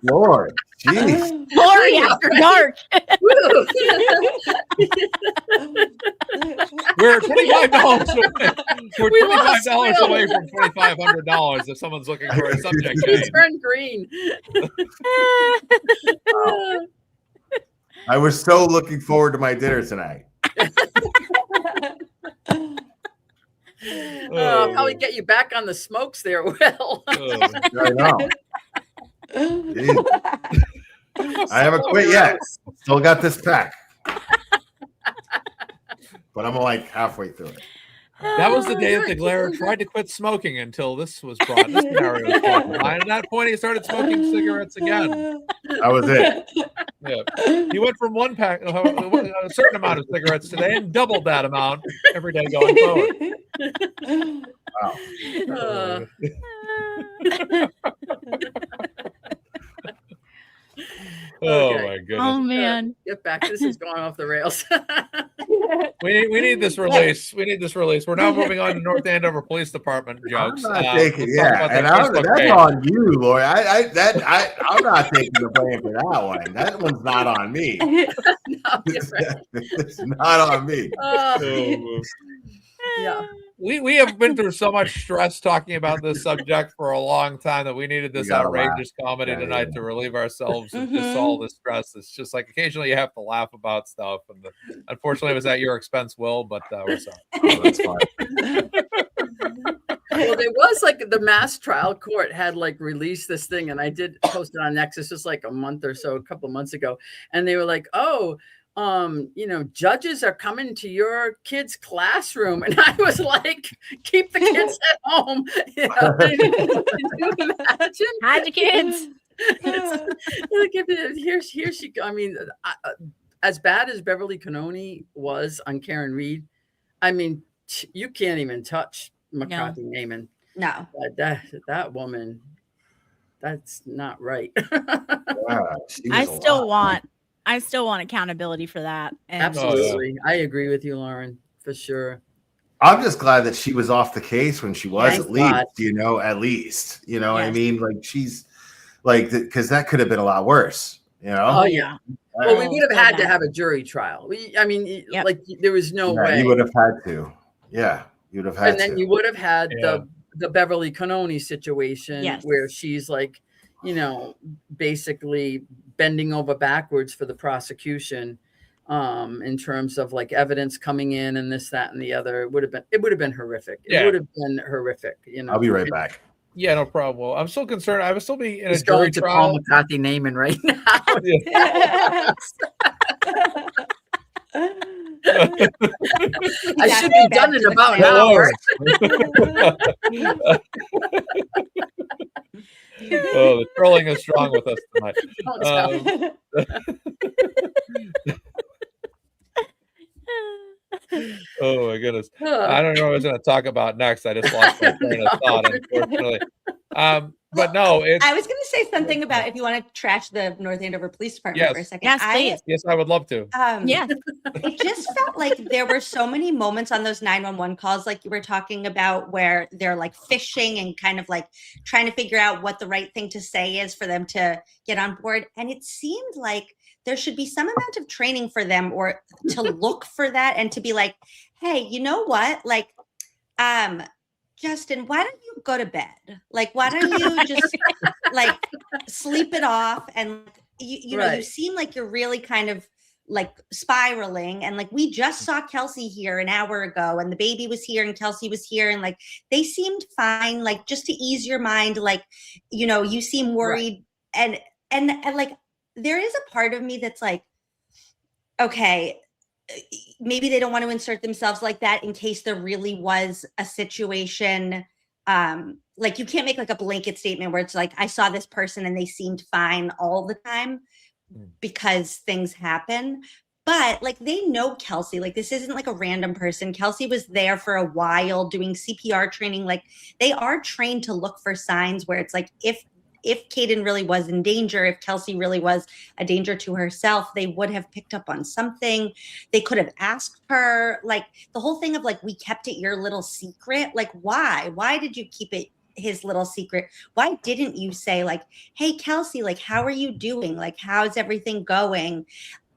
Speaker 2: Lord. Jeez.
Speaker 5: Lori after dark.
Speaker 1: We're $25 away. We're $25 away from $2,500 if someone's looking for a subject.
Speaker 6: Turn green.
Speaker 2: Wow. I was so looking forward to my dinner tonight.
Speaker 6: I'll probably get you back on the smokes there, Will.
Speaker 2: I know. I haven't quit yet. Still got this pack. But I'm like halfway through it.
Speaker 1: That was the day that DeGlaire tried to quit smoking until this was brought. This scenario was brought to mind. At that point, he started smoking cigarettes again.
Speaker 2: That was it.
Speaker 1: Yeah. He went from one pack, a certain amount of cigarettes today, and doubled that amount every day going forward.
Speaker 2: Wow.
Speaker 1: Oh my goodness!
Speaker 5: Oh man!
Speaker 6: Get back. This is going off the rails.
Speaker 1: We need this release. We need this release. We're now moving on to North Andover Police Department jokes.
Speaker 2: I'm not taking, and that's on you, Lori. I'm not taking the blame for that one. That one's not on me.
Speaker 6: No,
Speaker 2: it's not on me.
Speaker 6: Yeah.
Speaker 1: We have been through so much stress talking about this subject for a long time that we needed this outrageous comedy tonight to relieve ourselves of just all this stress. It's just like occasionally you have to laugh about stuff, and unfortunately it was at your expense, Will. But we're sorry.
Speaker 2: Oh, that's fine.
Speaker 6: Well, there was like the Mass Trial Court had like released this thing, and I did post it on Nexus just like a couple of months ago, and they were like, oh, you know, judges are coming to your kids' classroom, and I was like, keep the kids at home. You know? Can you imagine?
Speaker 5: Hide your kids.
Speaker 6: Here she go. I mean, as bad as Beverly Cannoni was on Karen Reed, I mean, you can't even touch McCarthy Naaman.
Speaker 3: No,
Speaker 6: that woman, that's not right.
Speaker 2: Wow,
Speaker 5: I still want accountability for that. And
Speaker 6: absolutely. I agree with you, Lauren, for sure.
Speaker 2: I'm just glad that she was off the case when she was,
Speaker 6: Thank
Speaker 2: at least,
Speaker 6: God.
Speaker 2: you know, what I mean? Like, she's like, because that could have been a lot worse, you know?
Speaker 6: Oh, yeah. Well, we would have had to have a jury trial. Like, there was no way.
Speaker 2: You would have had to. Yeah, you would have had to.
Speaker 6: And then you would have had the Beverly Cannoni situation where she's like, you know, basically bending over backwards for the prosecution. in terms of like evidence coming in and this, that, and the other. It would have been horrific. It would have been horrific.
Speaker 2: I'll be right back.
Speaker 1: Yeah, no problem. Well, I'm still concerned. I would still be in
Speaker 6: He's
Speaker 1: a jury
Speaker 6: going to
Speaker 1: trial.
Speaker 6: Paul McCarthy Naaman right now. I should be done in about an hour.
Speaker 1: Oh, the trolling is strong with us tonight. Oh my goodness. I don't know what I was going to talk about next. I just lost my train of thought, unfortunately. But no,
Speaker 3: I was going to say something about if you want to trash the North Andover Police Department for a second.
Speaker 5: Yes, please.
Speaker 1: Yes, I would love to.
Speaker 5: Yeah.
Speaker 3: It just felt like there were so many moments on those 911 calls, like you were talking about, where they're like fishing and kind of like trying to figure out what the right thing to say is for them to get on board. And it seemed like there should be some amount of training for them, or to look for that and to be like, hey, you know what? Like, Justin, why don't you go to bed? Like, why don't you just like sleep it off? And you know, you seem like you're really kind of like spiraling. And like, we just saw Kelsey here an hour ago, and the baby was here and Kelsey was here, and like, they seemed fine. Like, just to ease your mind, like, you know, you seem worried. And like, there is a part of me that's like, okay, maybe they don't want to insert themselves like that in case there really was a situation. Like, you can't make like a blanket statement where it's like, I saw this person and they seemed fine all the time, because things happen. But like, they know Kelsey. Like, this isn't like a random person. Kelsey was there for a while doing CPR training. Like, they are trained to look for signs where it's like, if Caden really was in danger, if Kelsey really was a danger to herself, they would have picked up on something. They could have asked her. Like, the whole thing of like, we kept it your little secret. Like, why? Why did you keep it his little secret? Why didn't you say like, hey, Kelsey, like, how are you doing? Like, how's everything going?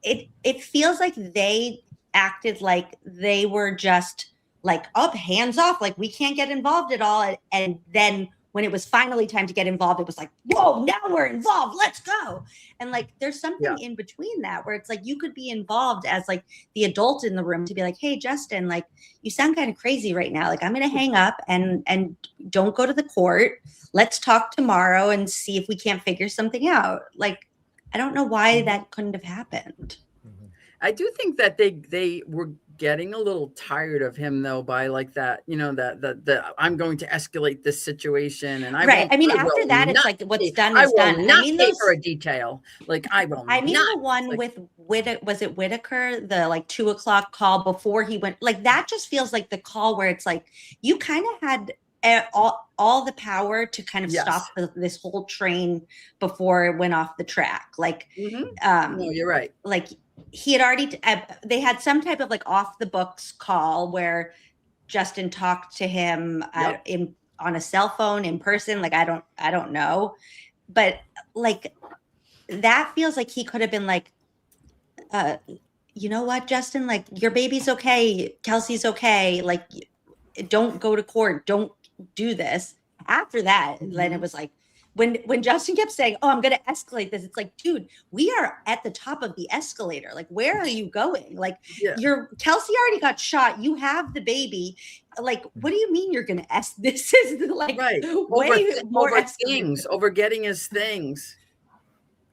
Speaker 3: It feels like they acted like they were just like, up, hands off. Like, we can't get involved at all. And then when it was finally time to get involved, it was like, whoa, now we're involved. Let's go. And like, there's something in between that where it's like, you could be involved as like the adult in the room to be like, hey, Justin, like, you sound kind of crazy right now. Like, I'm going to hang up and don't go to the court. Let's talk tomorrow and see if we can't figure something out. Like, I don't know why that couldn't have happened.
Speaker 6: I do think that they were getting a little tired of him though, by like that, you know, that I'm going to escalate this situation, and
Speaker 3: I mean, after that, it's like, what's done is done.
Speaker 6: I mean, for a detail, like I will.
Speaker 3: I mean, the one with was it Whitaker, the like 2 o'clock call before he went, like, that just feels like the call where it's like, you kind of had all the power to kind of stop this whole train before it went off the track. Like,
Speaker 6: no, you're right.
Speaker 3: Like, he had already, they had some type of like off the books call where Justin talked to him on a cell phone in person. Like, I don't know, but like, that feels like he could have been like, you know what, Justin, like, your baby's okay. Kelsey's okay. Like, don't go to court. Don't do this. After that, then it was like, when Justin kept saying, oh, I'm going to escalate this, it's like, dude, we are at the top of the escalator. Like, where are you going? Like, Kelsey already got shot. You have the baby. Like, what do you mean you're going to this is like
Speaker 6: over getting his things.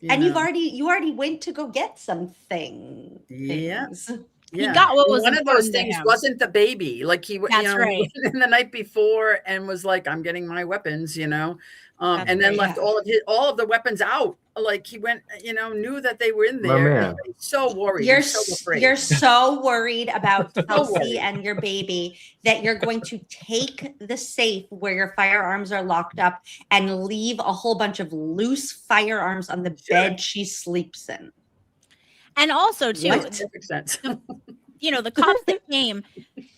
Speaker 3: And you already went to go get something.
Speaker 6: Yes.
Speaker 5: He got what was
Speaker 6: one of those things. Wasn't the baby, like, he
Speaker 5: That's right.
Speaker 6: in the night before and was like, I'm getting my weapons, you know, and then left all of the weapons out. Like, he went, you know, knew that they were in there. So worried.
Speaker 3: You're
Speaker 6: so afraid.
Speaker 3: You're so worried about Kelsey and your baby that you're going to take the safe where your firearms are locked up and leave a whole bunch of loose firearms on the bed she sleeps in.
Speaker 5: And also, too,
Speaker 6: makes sense.
Speaker 5: You know, the cops that came,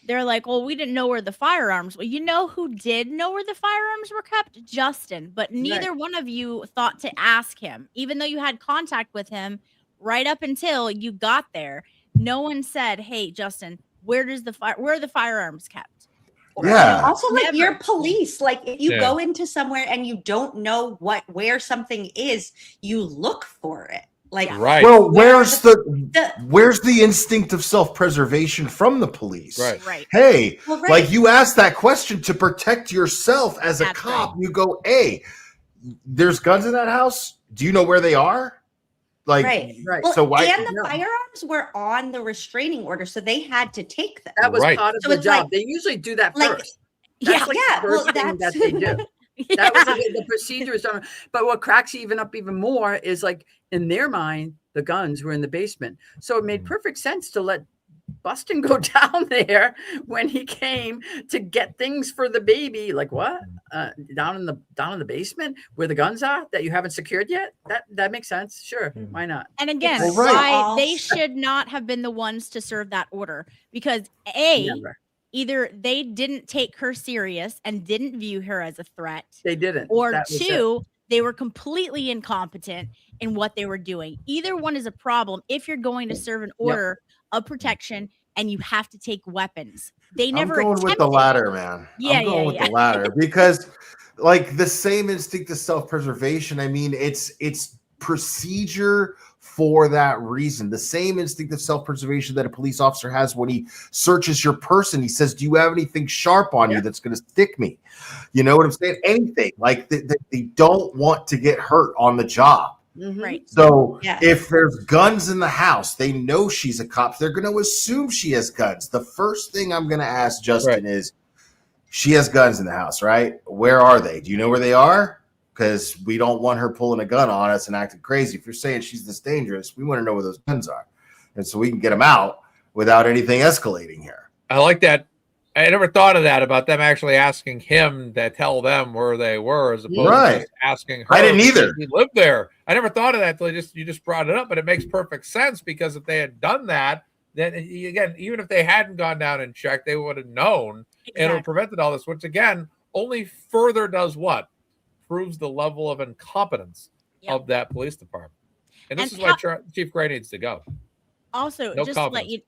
Speaker 5: they're like, well, we didn't know where the firearms were. You know who did know where the firearms were kept? Justin. But neither one of you thought to ask him, even though you had contact with him right up until you got there. No one said, hey, Justin, where are the firearms kept?
Speaker 2: Yeah.
Speaker 3: Also, like, you're police. Like, if you go into somewhere and you don't know where something is, you look for it. Like,
Speaker 1: right.
Speaker 2: Well, where's the instinct of self-preservation from the police?
Speaker 5: Right.
Speaker 2: Hey,
Speaker 3: well, right.
Speaker 2: like you asked that question to protect yourself as a
Speaker 5: That's
Speaker 2: cop.
Speaker 5: right.
Speaker 2: You go, hey, there's guns in that house. Do you know where they are? Like,
Speaker 3: right.
Speaker 6: Right.
Speaker 3: Well,
Speaker 2: So why?
Speaker 3: and the firearms were on the restraining order, so they had to take them.
Speaker 6: That was
Speaker 1: Right.
Speaker 6: part of
Speaker 3: So
Speaker 6: the
Speaker 3: it's
Speaker 6: job.
Speaker 3: like-
Speaker 6: They usually do that
Speaker 3: like-
Speaker 6: first. That's
Speaker 5: Yeah.
Speaker 6: like
Speaker 3: Yeah,
Speaker 6: the first
Speaker 3: well,
Speaker 6: thing that
Speaker 3: that's-
Speaker 6: they do. That was the procedure is done. But what cracks you even up even more is like in their mind, the guns were in the basement. So it made perfect sense to let Bustin go down there when he came to get things for the baby. Like what? Down in the basement where the guns are that you haven't secured yet? That makes sense. Sure. Why not?
Speaker 5: And again,
Speaker 3: Well,
Speaker 2: right.
Speaker 5: why they should not have been the ones to serve that order, because
Speaker 6: Never.
Speaker 5: either they didn't take her serious and didn't view her as a threat,
Speaker 6: They didn't.
Speaker 5: or
Speaker 6: That was it.
Speaker 5: two, they were completely incompetent in what they were doing. Either one is a problem if you're going to serve an order of protection and you have to take weapons. They never
Speaker 2: I'm going with the
Speaker 5: attempted.
Speaker 2: latter, man.
Speaker 5: Yeah,
Speaker 2: I'm going with
Speaker 5: yeah.
Speaker 2: the latter because, like, the same instinct of self-preservation. I mean, it's procedure for that reason. The same instinct of self-preservation that a police officer has when he searches your person. He says, "Do you have anything sharp on you that's going to stick me?" You know what I'm saying? Anything. Like they don't want to get hurt on the job.
Speaker 5: Right.
Speaker 2: So
Speaker 3: Yeah.
Speaker 2: if there's guns in the house, they know she's a cop. They're going to assume she has guns. The first thing I'm going to ask Justin is, she has guns in the house, right? Where are they? Do you know where they are? Because we don't want her pulling a gun on us and acting crazy. If you're saying she's this dangerous, we want to know where those guns are. And so we can get them out without anything escalating here.
Speaker 1: I like that. I never thought of that, about them actually asking him to tell them where they were, as opposed to just asking her.
Speaker 2: I didn't either.
Speaker 1: He lived there. I never thought of that until you just brought it up, but it makes perfect sense, because if they had done that, then again, even if they hadn't gone down and checked, they would have known, and it would have prevented all this, which again only further does what? Proves the level of incompetence of that police department. And this is why Chief Gray needs to go.
Speaker 5: Also,
Speaker 1: No
Speaker 5: just to let you,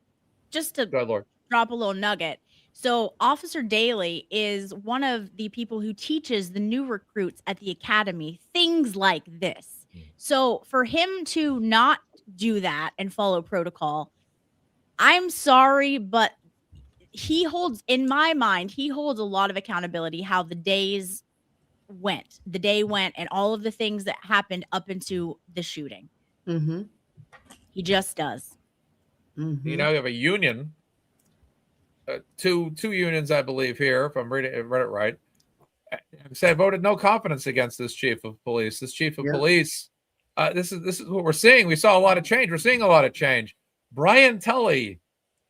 Speaker 5: just to
Speaker 1: Good Lord.
Speaker 5: drop a little nugget. So Officer Daly is one of the people who teaches the new recruits at the academy things like this. So for him to not do that and follow protocol, I'm sorry, but he holds, in my mind, he holds a lot of accountability how the day went, and all of the things that happened up into the shooting.
Speaker 6: Mm-hmm.
Speaker 5: He just does.
Speaker 6: Mm-hmm.
Speaker 1: You know, you have a union, two unions, I believe, here, if I'm read it right, say voted no confidence against this chief of police. This chief of police, this is what we're seeing. We saw a lot of change. We're seeing a lot of change. Brian Tully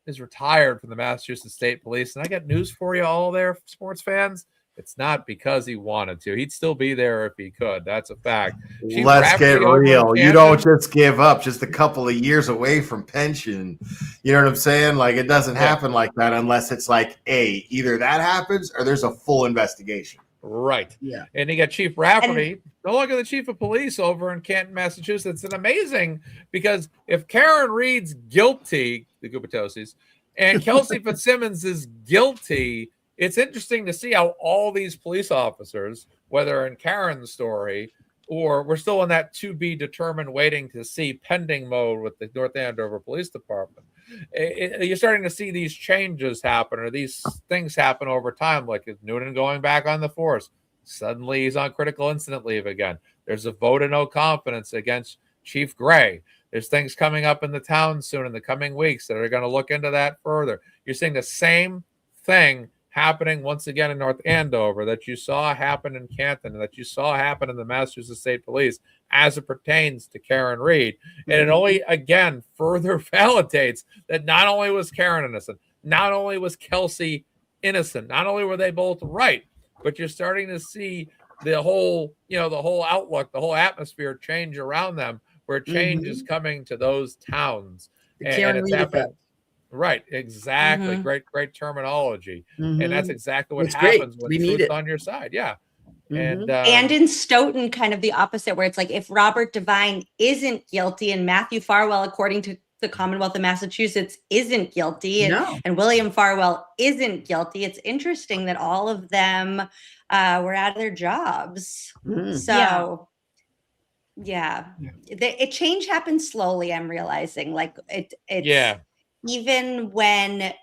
Speaker 1: is retired from the Massachusetts State Police, and I got news for you all there, sports fans. It's not because he wanted to. He'd still be there if he could. That's a fact.
Speaker 2: Let's get real. You don't just give up just a couple of years away from pension. You know what I'm saying? Like, it doesn't happen like that unless it's like, either that happens or there's a full investigation.
Speaker 1: Right.
Speaker 6: Yeah.
Speaker 1: And you got Chief Rafferty, no longer the chief of police over in Canton, Massachusetts. And amazing, because if Karen Reed's guilty, the Gubatosis, and Kelsey Fitzsimmons is guilty, it's interesting to see how all these police officers, whether in Karen's story or we're still in that to be determined, waiting to see pending mode with the North Andover Police Department, you're starting to see these changes happen, or these things happen over time, like Noonan going back on the force. Suddenly he's on critical incident leave again. There's a vote of no confidence against Chief Gray. There's things coming up in the town soon in the coming weeks that are going to look into that further. You're seeing the same thing happening once again in North Andover that you saw happen in Canton, and that you saw happen in the Massachusetts State Police as it pertains to Karen Reed. And it only, again, further validates that not only was Karen innocent, not only was Kelsey innocent, not only were they both right, but you're starting to see the whole, the whole outlook, the whole atmosphere change around them, where change is coming to those towns. And it's happening. Right, exactly. Great terminology. And that's exactly what happens when truth's on your side. Yeah. And
Speaker 3: in Stoughton, kind of the opposite, where it's like, if Robert Devine isn't guilty and Matthew Farwell, according to the Commonwealth of Massachusetts, isn't guilty, and William Farwell isn't guilty, it's interesting that all of them were out of their jobs. So Yeah. It change happens slowly. I'm realizing like it's
Speaker 1: Yeah.
Speaker 3: even when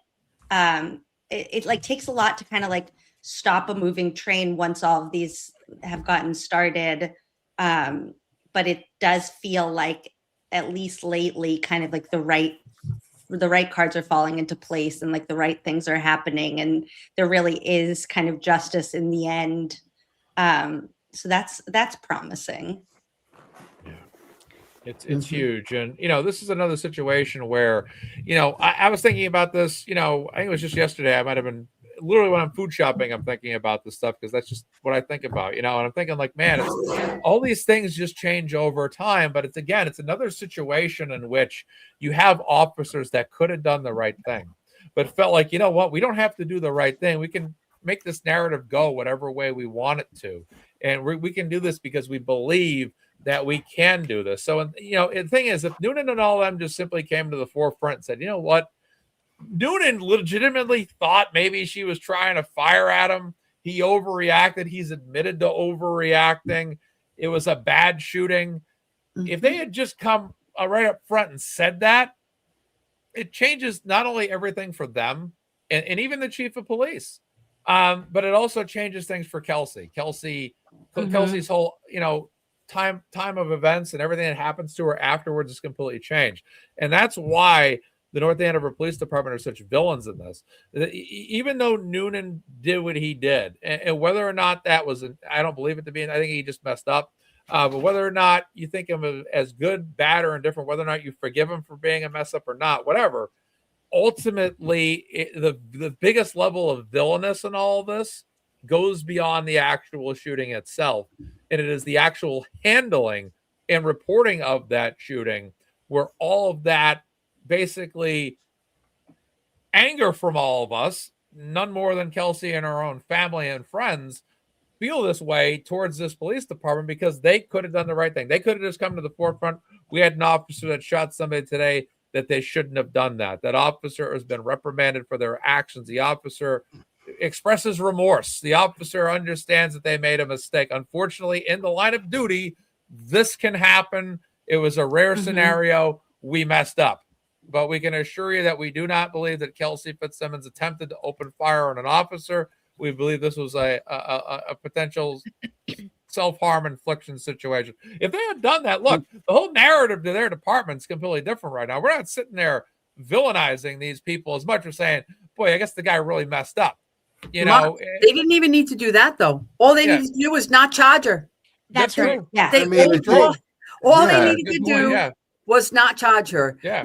Speaker 3: it like takes a lot to kind of like stop a moving train once all of these have gotten started. But it does feel like at least lately kind of like the right cards are falling into place and like the right things are happening and there really is kind of justice in the end. So that's promising.
Speaker 1: It's huge. And, this is another situation where, I was thinking about this, I think it was just yesterday. I might have been literally when I'm food shopping, I'm thinking about this stuff because that's just what I think about, and I'm thinking like, man, all these things just change over time. But it's another situation in which you have officers that could have done the right thing, but felt like, you know what, we don't have to do the right thing. We can make this narrative go whatever way we want it to. And we can do this because we believe that we can do this. So, the thing is, if Noonan and all of them just simply came to the forefront and said, you know what, Noonan legitimately thought maybe she was trying to fire at him. He overreacted. He's admitted to overreacting. It was a bad shooting. If they had just come right up front and said that, it changes not only everything for them and even the chief of police, but it also changes things for Kelsey. Kelsey's whole, time of events and everything that happens to her afterwards is completely changed. And that's why the North Andover Police Department are such villains in this. Even though Noonan did what he did, and whether or not that was, I don't believe it to be, I think he just messed up. But whether or not you think him as good, bad, or indifferent, whether or not you forgive him for being a mess up or not, whatever, ultimately, the biggest level of villainous in all of this goes beyond the actual shooting itself. And it is the actual handling and reporting of that shooting where all of that basically anger from all of us, none more than Kelsey and her own family and friends, feel this way towards this police department because they could have done the right thing. They could have just come to the forefront. We had an officer that shot somebody today that they shouldn't have done that. That officer has been reprimanded for their actions. The officer expresses remorse. The officer understands that they made a mistake. Unfortunately, in the line of duty, this can happen. It was a rare scenario. We messed up. But we can assure you that we do not believe that Kelsey Fitzsimmons attempted to open fire on an officer. We believe this was a potential self-harm infliction situation. If they had done that, look, the whole narrative to their department is completely different right now. We're not sitting there villainizing these people as much as saying, boy, I guess the guy really messed up. They
Speaker 6: didn't even need to do that, though. All they needed to do was not charge her.
Speaker 5: That's right.
Speaker 3: Yeah.
Speaker 6: All they needed to do was not charge her.
Speaker 1: Yeah.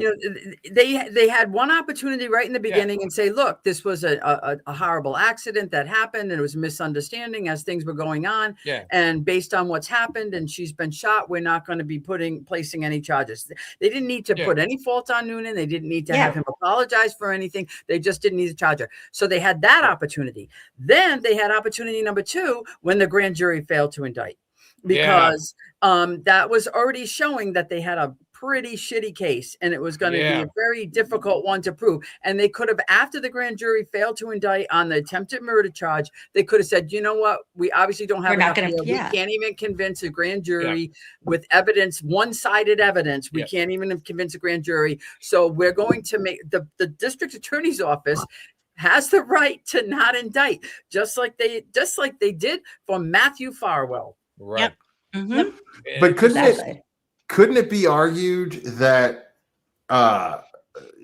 Speaker 6: They had one opportunity right in the beginning and say, look, this was a horrible accident that happened and it was a misunderstanding as things were going on.
Speaker 1: Yeah.
Speaker 6: And based on what's happened and she's been shot, we're not going to be placing any charges. They didn't need to put any fault on Noonan. They didn't need to have him apologize for anything. They just didn't need to charge her. So they had that opportunity. Then they had opportunity number 2 when the grand jury failed to indict. Because that was already showing that they had a pretty shitty case and it was going to be a very difficult one to prove. And they could have, after the grand jury failed to indict on the attempted murder charge, they could have said, you know what, we obviously don't have enough here. We can't even convince a grand jury with evidence, one-sided evidence. We can't even convince a grand jury. So we're going to make the district attorney's office has the right to not indict, just like they did for Matthew Farwell.
Speaker 1: Right.
Speaker 3: Yep.
Speaker 2: But couldn't it be argued that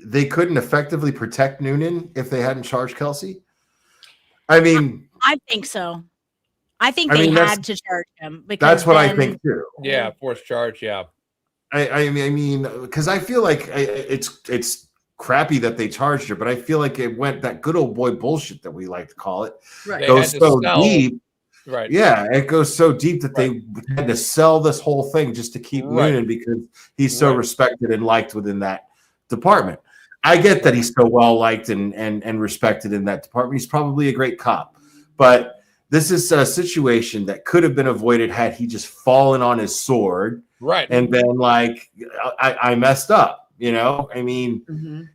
Speaker 2: they couldn't effectively protect Noonan if they hadn't charged Kelsey? I mean,
Speaker 5: I think so. I think they had to charge him because
Speaker 2: that's what I think too.
Speaker 1: Yeah, forced charge. Yeah.
Speaker 2: I mean, because I feel like it's crappy that they charged her, but I feel like it went that good old boy bullshit that we like to call it.
Speaker 1: Right.
Speaker 2: Goes so deep.
Speaker 1: Right.
Speaker 2: Yeah, it goes so deep that they had to sell this whole thing just to keep Noonan because he's so respected and liked within that department. I get that he's so well liked and respected in that department. He's probably a great cop. But this is a situation that could have been avoided had he just fallen on his sword.
Speaker 1: Right.
Speaker 2: And been like, I messed up, I mean,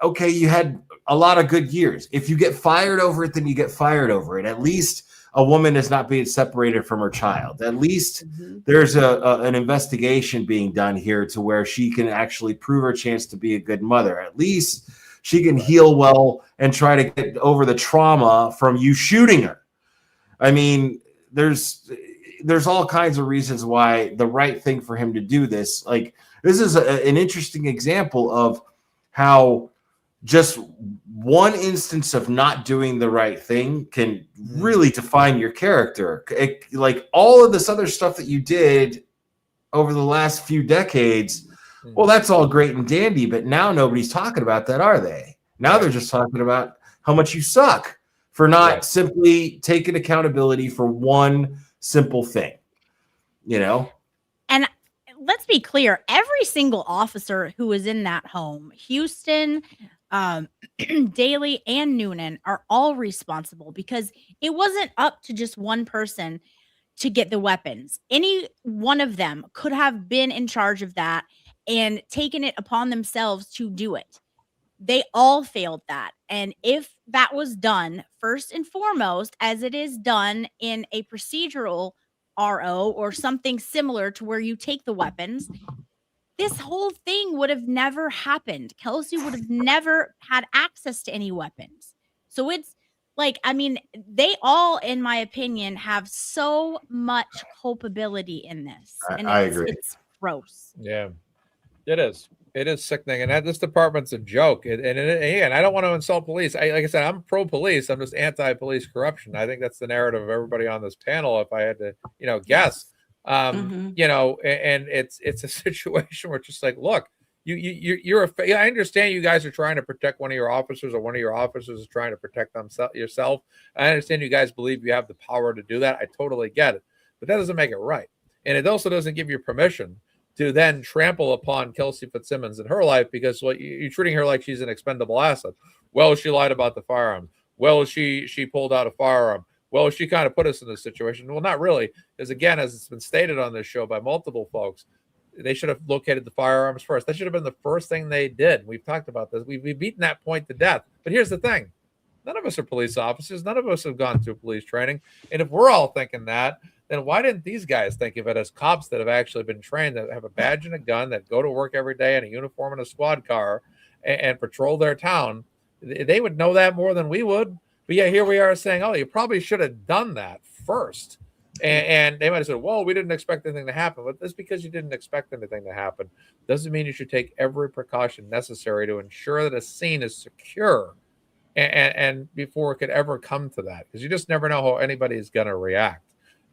Speaker 2: okay, you had a lot of good years. If you get fired over it, then you get fired over it. At least a woman is not being separated from her child. At least there's an investigation being done here to where she can actually prove her chance to be a good mother. At least she can heal well and try to get over the trauma from you shooting her. I mean, there's all kinds of reasons why the right thing for him to do this. Like, this is an interesting example of how just one instance of not doing the right thing can really define your character. Like all of this other stuff that you did over the last few decades, well, that's all great and dandy, but now nobody's talking about that, are they? Now they're just talking about how much you suck for not simply taking accountability for one simple thing, you know?
Speaker 5: And let's be clear, every single officer who was in that home, Houston, Daly, and Noonan, are all responsible, because it wasn't up to just one person to get the weapons. Any one of them could have been in charge of that and taken it upon themselves to do it. They all failed that. And if that was done first and foremost, as it is done in a procedural RO or something similar to where you take the weapons, this whole thing would have never happened. Kelsey would have never had access to any weapons. So it's like, I mean, they all, in my opinion, have so much culpability in this. And
Speaker 2: I agree.
Speaker 5: It's gross.
Speaker 1: Yeah, it is. It is sickening. And this department's a joke. And I don't want to insult police. Like I said, I'm pro-police. I'm just anti-police corruption. I think that's the narrative of everybody on this panel, if I had to, guess. You know, and it's a situation where it's just like, look, I understand you guys are trying to protect one of your officers, or one of your officers is trying to protect yourself. I understand you guys believe you have the power to do that. I totally get it, but that doesn't make it right. And it also doesn't give you permission to then trample upon Kelsey Fitzsimmons in her life, because you're treating her like she's an expendable asset. Well, she lied about the firearm. Well, she pulled out a firearm. Well, she kind of put us in this situation. Well, not really, because again, as it's been stated on this show by multiple folks, they should have located the firearms first. That should have been the first thing they did. We've talked about this. We've beaten that point to death. But here's the thing. None of us are police officers. None of us have gone through police training. And if we're all thinking that, then why didn't these guys think of it as cops that have actually been trained, that have a badge and a gun, that go to work every day in a uniform and a squad car and patrol their town? They would know that more than we would. But yeah, here we are saying, oh, you probably should have done that first. And they might have said, well, we didn't expect anything to happen. But that's because you didn't expect anything to happen. Doesn't mean you should take every precaution necessary to ensure that a scene is secure and before it could ever come to that. Because you just never know how anybody is going to react.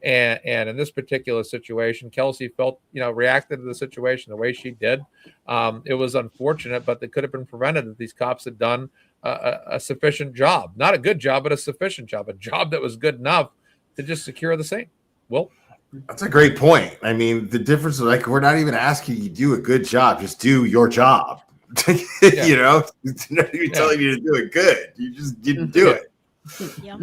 Speaker 1: And in this particular situation, Kelsey reacted to the situation the way she did. It was unfortunate, but it could have been prevented if these cops had done a sufficient job. Not a good job, but a sufficient job. A job that was good enough to just secure the scene. Well,
Speaker 2: that's a great point. I mean, the difference is, like, we're not even asking you to do a good job. Just do your job. You know, not even telling you to do it good. You just didn't do it.
Speaker 5: Yeah.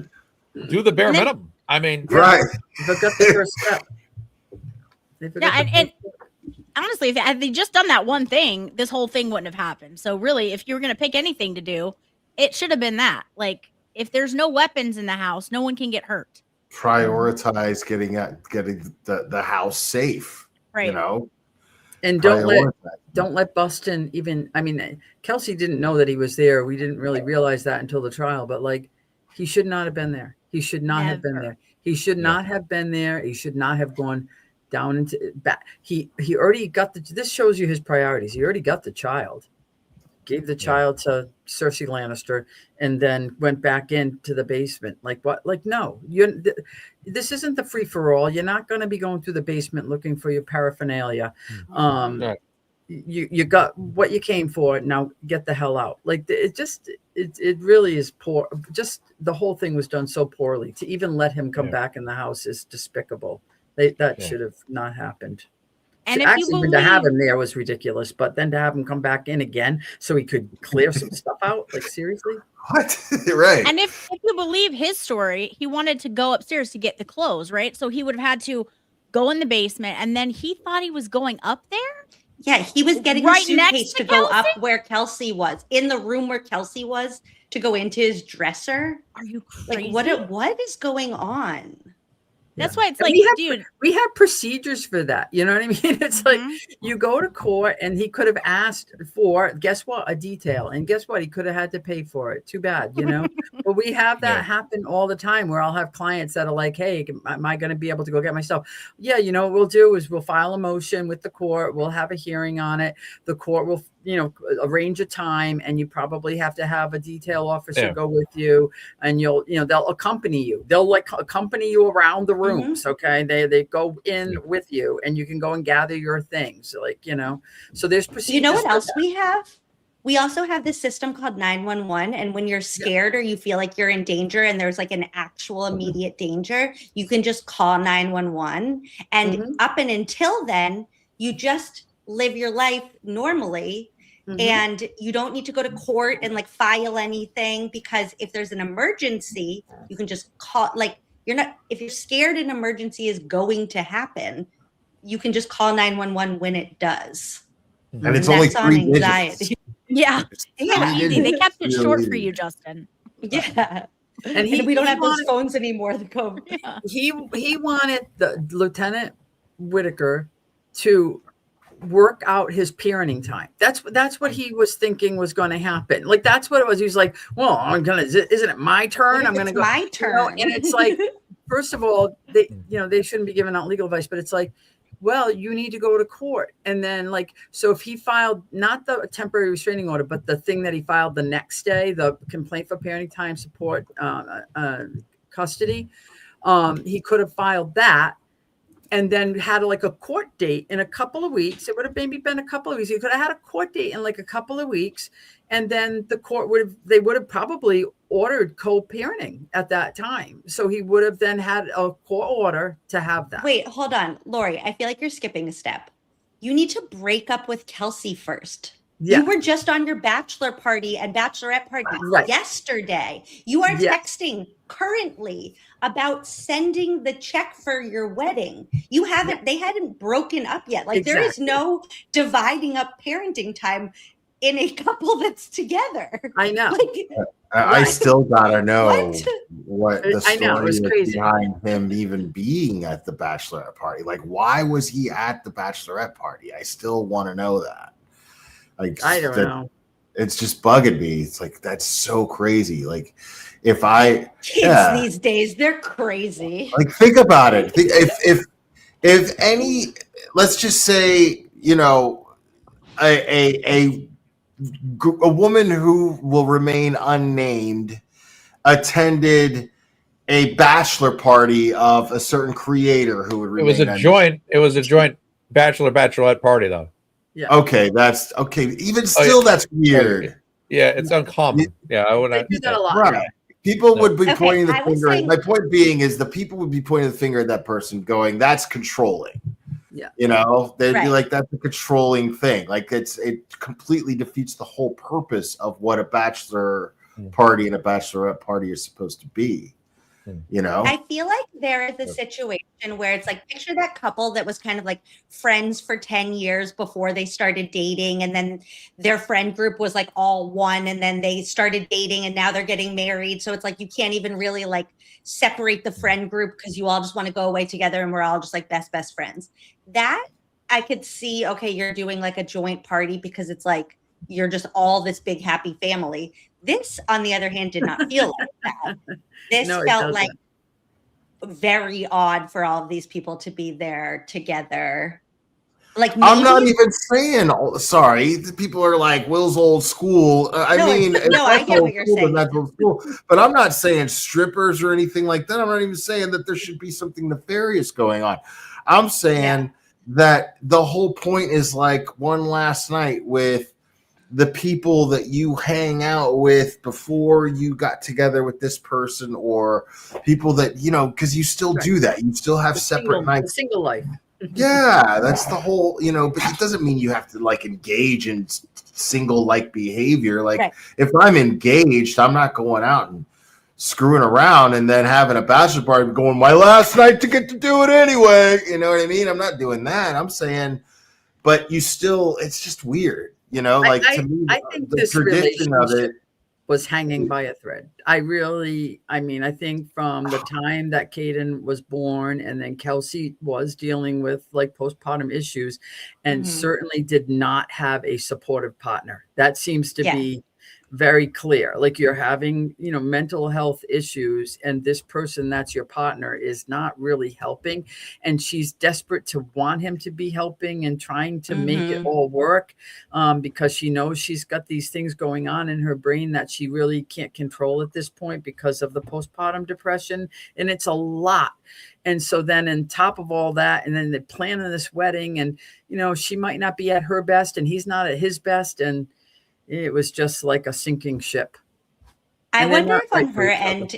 Speaker 1: Do the bare minimum. I mean,
Speaker 2: right.
Speaker 6: They got the first step.
Speaker 5: And honestly, if they just done that one thing, this whole thing wouldn't have happened. So really, if you were going to pick anything to do, it should have been that. Like, if there's no weapons in the house, no one can get hurt.
Speaker 2: Prioritize getting the house safe.
Speaker 5: Right.
Speaker 2: You know,
Speaker 6: and don't let Buston even. I mean, Kelsey didn't know that he was there. We didn't really realize that until the trial. But like, he should not have been there. He should not have been there. He should not have been there. He should not have gone down into back. He already got this shows you his priorities. He already got the child, gave the child to Cersei Lannister, and then went back into the basement. Like what? Like, no, this isn't the free for all. You're not going to be going through the basement looking for your paraphernalia. You got what you came for. Now get the hell out. Like, it really is poor. Just the whole thing was done so poorly. To even let him come back in the house is despicable. That should have not happened. And to have him there was ridiculous, but then to have him come back in again so he could clear some stuff out, like, seriously?
Speaker 2: What? Right.
Speaker 5: And if you believe his story, he wanted to go upstairs to get the clothes, right? So he would have had to go in the basement, and then he thought he was going up there.
Speaker 3: Yeah, he was getting
Speaker 5: Right
Speaker 3: a
Speaker 5: next
Speaker 3: suitcase
Speaker 5: to
Speaker 3: to go up
Speaker 5: Kelsey?
Speaker 3: where Kelsey was, in the room where Kelsey was, to go into his dresser.
Speaker 5: Are you crazy?
Speaker 3: Like, what is going on?
Speaker 5: That's why it's
Speaker 6: And
Speaker 5: like, dude.
Speaker 6: we have procedures for that. You know what I mean? It's like you go to court and he could have asked for, guess what, a detail. And guess what? He could have had to pay for it. Too bad, you know? But we have that happen all the time where I'll have clients that are like, hey, am I going to be able to go get my stuff? Yeah, you know what we'll do is we'll file a motion with the court. We'll have a hearing on it. The court will, you know, arrange a time, and you probably have to have a detail officer go with you, and you'll, you know, they'll accompany you. They'll like accompany you around the rooms. Okay. They go in with you, and you can go and gather your things, like, you know, so there's procedures.
Speaker 3: You know what else we have? We also have this system called 911. And when you're scared or you feel like you're in danger and there's like an actual immediate danger, you can just call 911. And up and until then, you just live your life normally. And you don't need to go to court and like file anything, because if there's an emergency, you can just call. Like, you're not, if you're scared an emergency is going to happen, you can just call 911 when it does.
Speaker 2: And it's only 3 digits.
Speaker 5: Yeah.
Speaker 3: Yeah.
Speaker 5: Easy. They kept it short for you, Justin.
Speaker 3: Yeah.
Speaker 6: And
Speaker 3: we don't have those phones anymore.
Speaker 6: He wanted the Lieutenant Whitaker to work out his parenting time. That's what he was thinking was going to happen. Like, that's what it was. He was like, well, isn't it my turn? I'm going to go.
Speaker 3: My turn.
Speaker 6: You know? And it's like, first of all, they shouldn't be giving out legal advice, but it's like, well, you need to go to court. And then, like, so if he filed not the temporary restraining order, but the thing that he filed the next day, the complaint for parenting time support, custody, he could have filed that and then had like a court date in a couple of weeks. It would have maybe been a couple of weeks. He could have had a court date in like a couple of weeks. And then the court would have probably ordered co-parenting at that time. So he would have then had a court order to have that.
Speaker 3: Wait, hold on, Lori. I feel like you're skipping a step. You need to break up with Kelsey first. Yeah. You were just on your bachelor party and bachelorette party yesterday. You are texting currently about sending the check for your wedding. You haven't, they hadn't broken up yet. Like, there is no dividing up parenting time in a couple that's together.
Speaker 6: I know.
Speaker 3: Like,
Speaker 2: I still gotta know what the story is behind him even being at the bachelorette party. Like, why was he at the bachelorette party? I still want to know that. Like,
Speaker 6: I don't know.
Speaker 2: It's just bugging me. It's like, that's so crazy. Like, if
Speaker 3: kids these days, they're crazy.
Speaker 2: Like, think about it. If any, let's just say, you know, a woman who will remain unnamed attended a bachelor party of a certain creator who would remain unnamed.
Speaker 1: It was a joint bachelorette party, though.
Speaker 6: Yeah.
Speaker 2: Okay, that's okay. Even still, that's weird.
Speaker 1: Yeah, it's uncommon. Yeah, I would.
Speaker 6: They do that a lot.
Speaker 2: Right. People would be pointing the finger. My point being is the people would be pointing the finger at that person, going, "That's controlling."
Speaker 6: Yeah,
Speaker 2: you know, they'd be like, "That's a controlling thing." Like, it completely defeats the whole purpose of what a bachelor party and a bachelorette party are supposed to be. You know,
Speaker 3: I feel like there is a situation where it's like, picture that couple that was kind of like friends for 10 years before they started dating, and then their friend group was like all one, and then they started dating, and now they're getting married. So it's like, you can't even really like separate the friend group because you all just want to go away together, and we're all just like best friends. That I could see, okay, you're doing like a joint party because it's like you're just all this big happy family. This, on the other hand, did not feel like that. This felt like very odd for all of these people to be there together. Like,
Speaker 2: I'm not even saying, sorry, people are like, Will's old school. I
Speaker 3: get what you're saying.
Speaker 2: But I'm not saying strippers or anything like that. I'm not even saying that there should be something nefarious going on. I'm saying that the whole point is like one last night with the people that you hang out with before you got together with this person, or people that, you know, because you still do that. You still have separate nights.
Speaker 6: Single life.
Speaker 2: Yeah, that's the whole, you know, but it doesn't mean you have to like engage in single like behavior. Like, if I'm engaged, I'm not going out and screwing around and then having a bachelor party going, my last night to get to do it anyway. You know what I mean? I'm not doing that. I'm saying, but you still, it's just weird, you know, like to me,
Speaker 6: I think
Speaker 2: the
Speaker 6: this
Speaker 2: tradition of it
Speaker 6: was hanging by a thread. I mean, I think from the time that Caden was born and then Kelsey was dealing with like postpartum issues and certainly did not have a supportive partner. That seems to be very clear. Like you're having, you know, mental health issues and this person that's your partner is not really helping. And she's desperate to want him to be helping and trying to make it all work because she knows she's got these things going on in her brain that she really can't control at this point because of the postpartum depression. And it's a lot. And so then on top of all that, and then they're planning this wedding and, you know, she might not be at her best and he's not at his best. And it was just like a sinking ship.
Speaker 3: I wonder if on her end,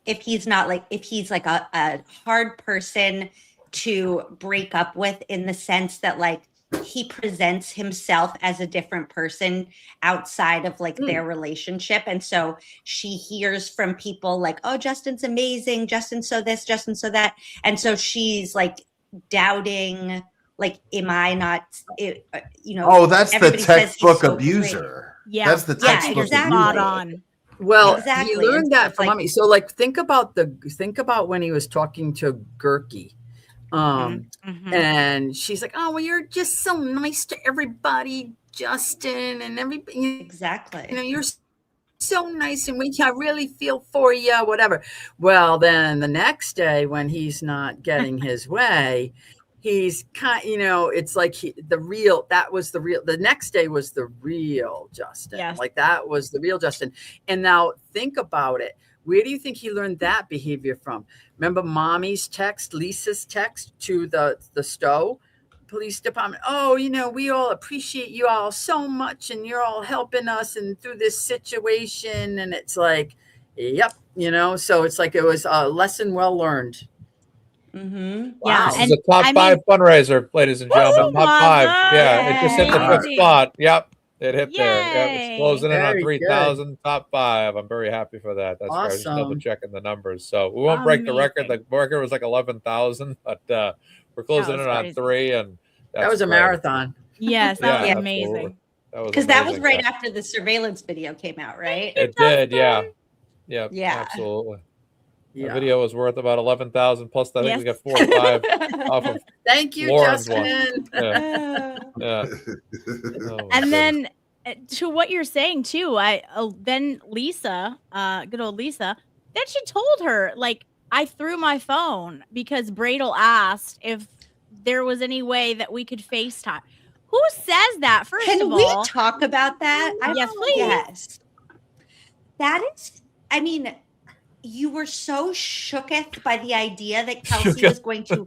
Speaker 3: if he's like a hard person to break up with in the sense that like he presents himself as a different person outside of like their relationship. And so she hears from people like, oh, Justin's amazing. Justin's so this, Justin so that. And so she's like doubting, like, am I not, you know?
Speaker 2: Oh, that's the textbook abuser.
Speaker 5: Yeah.
Speaker 2: That's the textbook
Speaker 3: exactly.
Speaker 5: on.
Speaker 6: Well,
Speaker 3: exactly.
Speaker 6: he learned that from mommy. So like, think about when he was talking to Gerke. And she's like, oh, well, you're just so nice to everybody, Justin, and everybody.
Speaker 3: Exactly.
Speaker 6: You know, you're so nice and I really feel for you, whatever. Well, then the next day when he's not getting his way, he's kind, you know, it's like the next day was the real Justin.
Speaker 5: Yes.
Speaker 6: Like that was the real Justin. And now think about it. Where do you think he learned that behavior from? Remember mommy's text, Lisa's text to the Stowe Police Department? Oh, you know, we all appreciate you all so much and you're all helping us and through this situation. And it's like, yep, you know, so it's like it was a lesson well learned.
Speaker 3: Wow.
Speaker 5: Yeah,
Speaker 1: This is a top 5 fundraiser, ladies and gentlemen. Top 5. Yeah, it just hit the 5th spot. Yep. It hit there. Yep, it's closing in on 3,000, top 5. I'm very happy for that. That's awesome. Just double checking the numbers. So we won't break the record. The record was like 11,000, but we're closing in on 3. And
Speaker 6: that was a marathon.
Speaker 5: Yes, that was amazing.
Speaker 3: Because that was right after the surveillance video came out, right?
Speaker 1: It did, yeah. Yeah, absolutely. The video was worth about 11,000 plus. I think we got 4 or 5 off of.
Speaker 6: Thank you,
Speaker 1: Lauren's
Speaker 6: Justin.
Speaker 1: Yeah.
Speaker 5: And then to what you're saying too, then Lisa, good old Lisa, then she told her like I threw my phone because Bradel asked if there was any way that we could FaceTime. Who says that? First of all,
Speaker 3: can we talk about that?
Speaker 5: Yes, please.
Speaker 3: Yes. That is, I mean. You were so shooketh by the idea that Kelsey was going to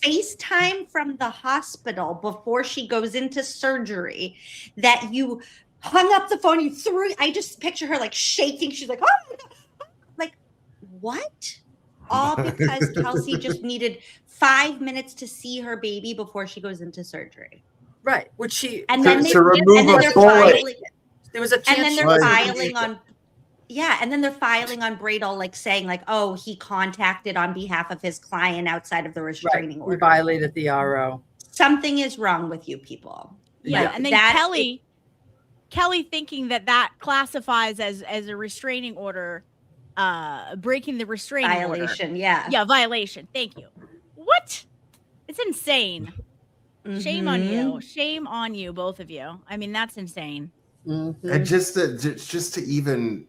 Speaker 3: FaceTime from the hospital before she goes into surgery that you hung up the phone, you threw. I just picture her like shaking. She's like, oh my God. Like, what? All because Kelsey just needed 5 minutes to see her baby before she goes into surgery.
Speaker 6: Right. Which she
Speaker 3: and then
Speaker 2: to remove a bullet.
Speaker 6: There was a chance.
Speaker 3: And then they're filing on. Yeah, and then they're filing on Bradel, like saying, like, "Oh, he contacted on behalf of his client outside of the restraining order.
Speaker 6: We violated the RO.
Speaker 3: Something is wrong with you people."
Speaker 5: Yeah, and then Kelly thinking that classifies as a restraining order, breaking the restraining
Speaker 3: violation.
Speaker 5: Order.
Speaker 3: Yeah,
Speaker 5: violation. Thank you. What? It's insane. Shame on you. Shame on you, both of you. I mean, that's insane.
Speaker 2: And just to even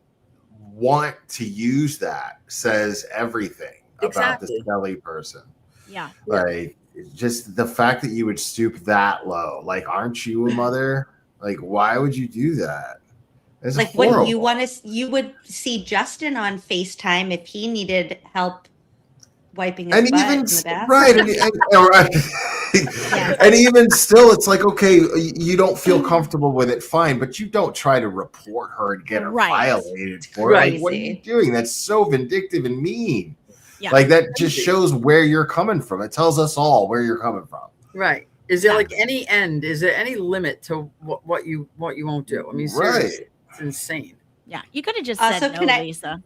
Speaker 2: want to use that says everything about this Kelly person.
Speaker 5: Yeah.
Speaker 2: Like just the fact that you would stoop that low. Like, aren't you a mother? Like, why would you do that? It's
Speaker 3: like
Speaker 2: horrible.
Speaker 3: when you would see Justin on FaceTime if he needed help wiping his butt in the bathroom.
Speaker 2: Right. And even still, it's like, okay, you don't feel comfortable with it, fine, but you don't try to report her and get her violated for it. Like, what are you doing? That's so vindictive and mean. Yeah. Like, that just shows where you're coming from. It tells us all where you're coming from.
Speaker 6: Right. Is there like any end? Is there any limit to what you won't do? I mean, seriously, it's insane.
Speaker 5: Yeah, you could have just said no, Lisa.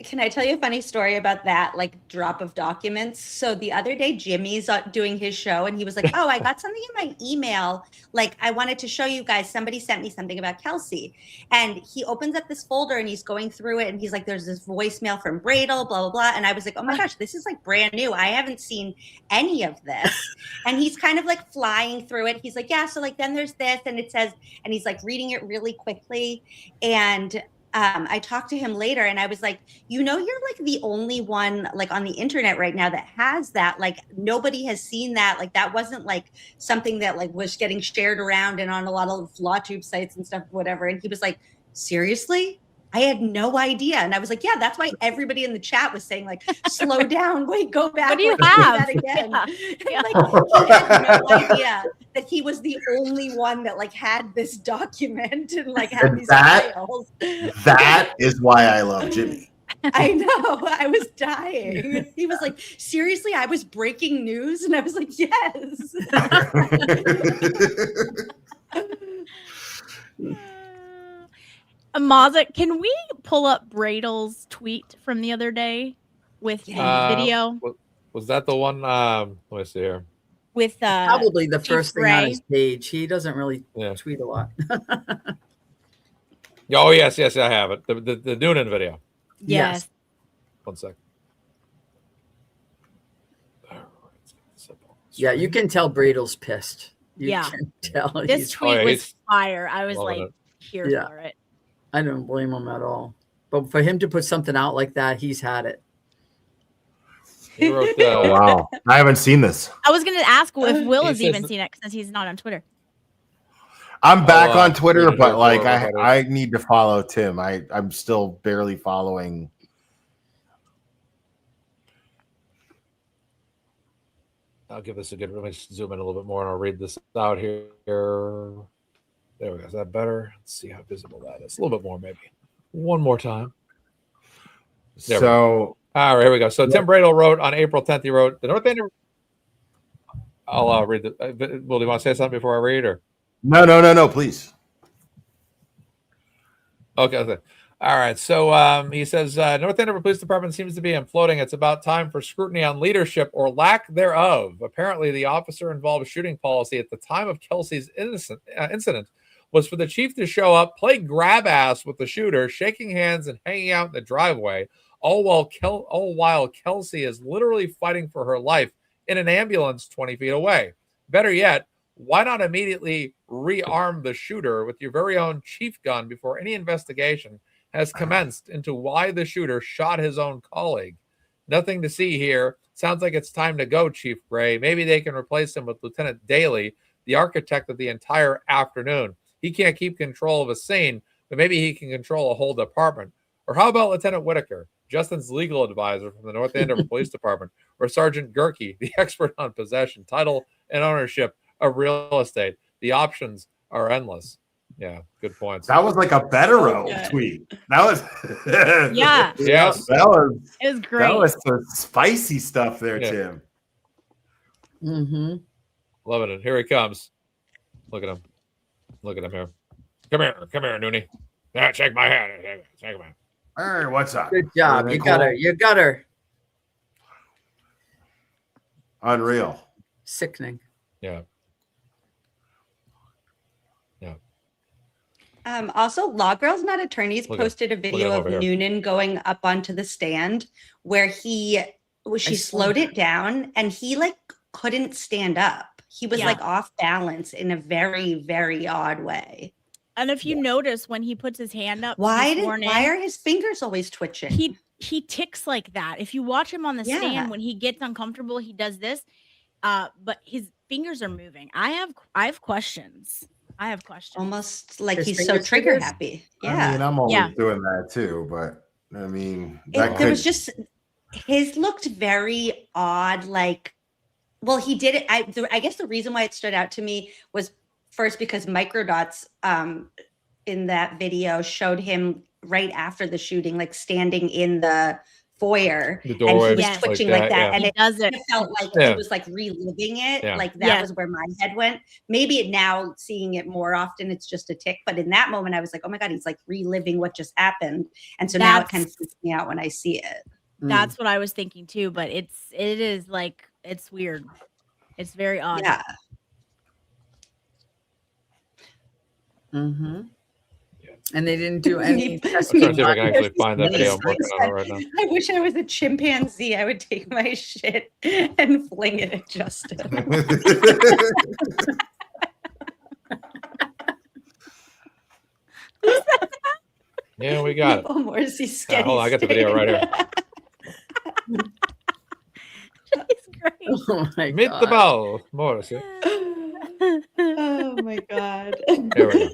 Speaker 3: Can I tell you a funny story about that, like, drop of documents? So the other day, Jimmy's doing his show, and he was like, oh, I got something in my email. Like, I wanted to show you guys. Somebody sent me something about Kelsey. And he opens up this folder, and he's going through it, and he's like, there's this voicemail from Bradle, blah, blah, blah. And I was like, oh, my gosh, this is, like, brand new. I haven't seen any of this. And he's kind of, like, flying through it. He's like, yeah, so, like, then there's this, and it says, and he's, like, reading it really quickly. And I talked to him later, and I was like, you're like the only one, like, on the internet right now that has that. Like, nobody has seen that. Like, that wasn't like something that, like, was getting shared around and on a lot of LawTube sites and stuff, whatever. And he was like, seriously? I had no idea. And I was like, yeah, that's why everybody in the chat was saying, like, slow down, wait, go back.
Speaker 5: What do you
Speaker 3: like,
Speaker 5: have?
Speaker 3: that again.
Speaker 5: Yeah.
Speaker 3: And, like, he had no idea that he was the only one that, like, had this document and, like, had these files.
Speaker 2: That is why I love Jimmy.
Speaker 3: I know. I was dying. He was like, seriously, I was breaking news? And I was like, yes.
Speaker 5: Mazza, can we pull up Bradle's tweet from the other day with the video?
Speaker 1: Was that the one? Let me see here.
Speaker 5: With
Speaker 6: probably the
Speaker 5: Chief
Speaker 6: first thing
Speaker 5: Gray
Speaker 6: on his page. He doesn't really tweet a lot.
Speaker 1: Oh yes, I have it. The Noonan video.
Speaker 5: Yes.
Speaker 1: 1 sec.
Speaker 6: Yeah, you can tell Bradle's pissed. You can tell.
Speaker 5: This tweet was fire. I was like, here for it.
Speaker 6: I don't blame him at all. But for him to put something out like that, he's had it.
Speaker 1: He wrote,
Speaker 2: wow. I haven't seen this.
Speaker 5: I was going to ask if Will has even seen it since he's not on Twitter.
Speaker 2: I'm back on Twitter, but like I need to follow Tim. I'm still barely following.
Speaker 1: I'll give this a good. Let me zoom in a little bit more, and I'll read this out here. There we go. Is that better? Let's see how visible that is. A little bit more, maybe. One more time.
Speaker 2: All
Speaker 1: right, here we go. So Tim Bradle wrote on April 10th. He wrote the North End. I'll read the. Will you want to say something before I read, or?
Speaker 2: No, please.
Speaker 1: Okay. All right. So he says North Andover Police Department seems to be imploding. It's about time for scrutiny on leadership or lack thereof. Apparently, the officer-involved shooting policy at the time of Kelsey's incident was for the chief to show up, play grab ass with the shooter, shaking hands and hanging out in the driveway, all while Kelsey is literally fighting for her life in an ambulance 20 feet away. Better yet, why not immediately rearm the shooter with your very own chief gun before any investigation has commenced into why the shooter shot his own colleague? Nothing to see here. Sounds like it's time to go, Chief Gray. Maybe they can replace him with Lieutenant Daly, the architect of the entire afternoon. He can't keep control of a scene, but maybe he can control a whole department. Or how about Lieutenant Whitaker, Justin's legal advisor from the North Andover Police Department, or Sergeant Gerke, the expert on possession, title, and ownership of real estate? The options are endless. Yeah, good points.
Speaker 2: That was like a better tweet. That was
Speaker 1: yes.
Speaker 5: It was great.
Speaker 2: That was some spicy stuff there, Tim.
Speaker 6: Mm-hmm.
Speaker 1: Loving it. Here he comes. Look at him. Look at him here. Come here, Noonie. Yeah, shake my hand. Shake my hand.
Speaker 2: Hey, what's up?
Speaker 6: Good job. You got her. You got her.
Speaker 2: Unreal.
Speaker 6: Sickening.
Speaker 1: Yeah.
Speaker 3: Also, Law Girls Not Attorneys posted a video of Noonan going up onto the stand where she slowed it down and he like couldn't stand up. He was like off balance in a very, very odd way.
Speaker 5: And if you notice when he puts his hand up,
Speaker 3: why are his fingers always twitching?
Speaker 5: He ticks like that. If you watch him on the stand, when he gets uncomfortable, he does this. But his fingers are moving. I have questions.
Speaker 3: Almost like he's so trigger happy. Yeah.
Speaker 2: I mean, I'm always doing that too, but I mean,
Speaker 3: there was just his looked very odd. Like, well, he did it. I guess the reason why it stood out to me was first because Microdots in that video showed him right after the shooting, like standing in the foyer,
Speaker 1: The
Speaker 3: and
Speaker 1: doorway,
Speaker 3: he was
Speaker 5: Yes.
Speaker 3: twitching like that,
Speaker 1: yeah.
Speaker 3: and
Speaker 5: He
Speaker 3: it
Speaker 5: does it.
Speaker 3: felt like
Speaker 1: Yeah.
Speaker 3: he was like reliving it.
Speaker 1: Yeah.
Speaker 3: Like that
Speaker 5: Yeah.
Speaker 3: was where my head went. Maybe now seeing it more often, it's just a tick. But in that moment, I was like, oh my God, he's like reliving what just happened. And so now it kind of freaks me out when I see it.
Speaker 5: That's what I was thinking too, but it is like, it's weird. It's very odd.
Speaker 3: Yeah.
Speaker 6: Mm-hmm. And they didn't do any
Speaker 1: I'm trying to see if I can actually find that video. I'm
Speaker 3: He
Speaker 1: working on it right now.
Speaker 3: I wish I was a chimpanzee. I would take my shit and fling it at Justin.
Speaker 1: Yeah, we got it.
Speaker 3: Oh, Morrissey,
Speaker 1: Hold on, I got the video right here.
Speaker 5: It's great.
Speaker 6: Oh my
Speaker 1: Meet
Speaker 6: God.
Speaker 1: the ball, Morrissey.
Speaker 3: Oh my God.
Speaker 1: Here we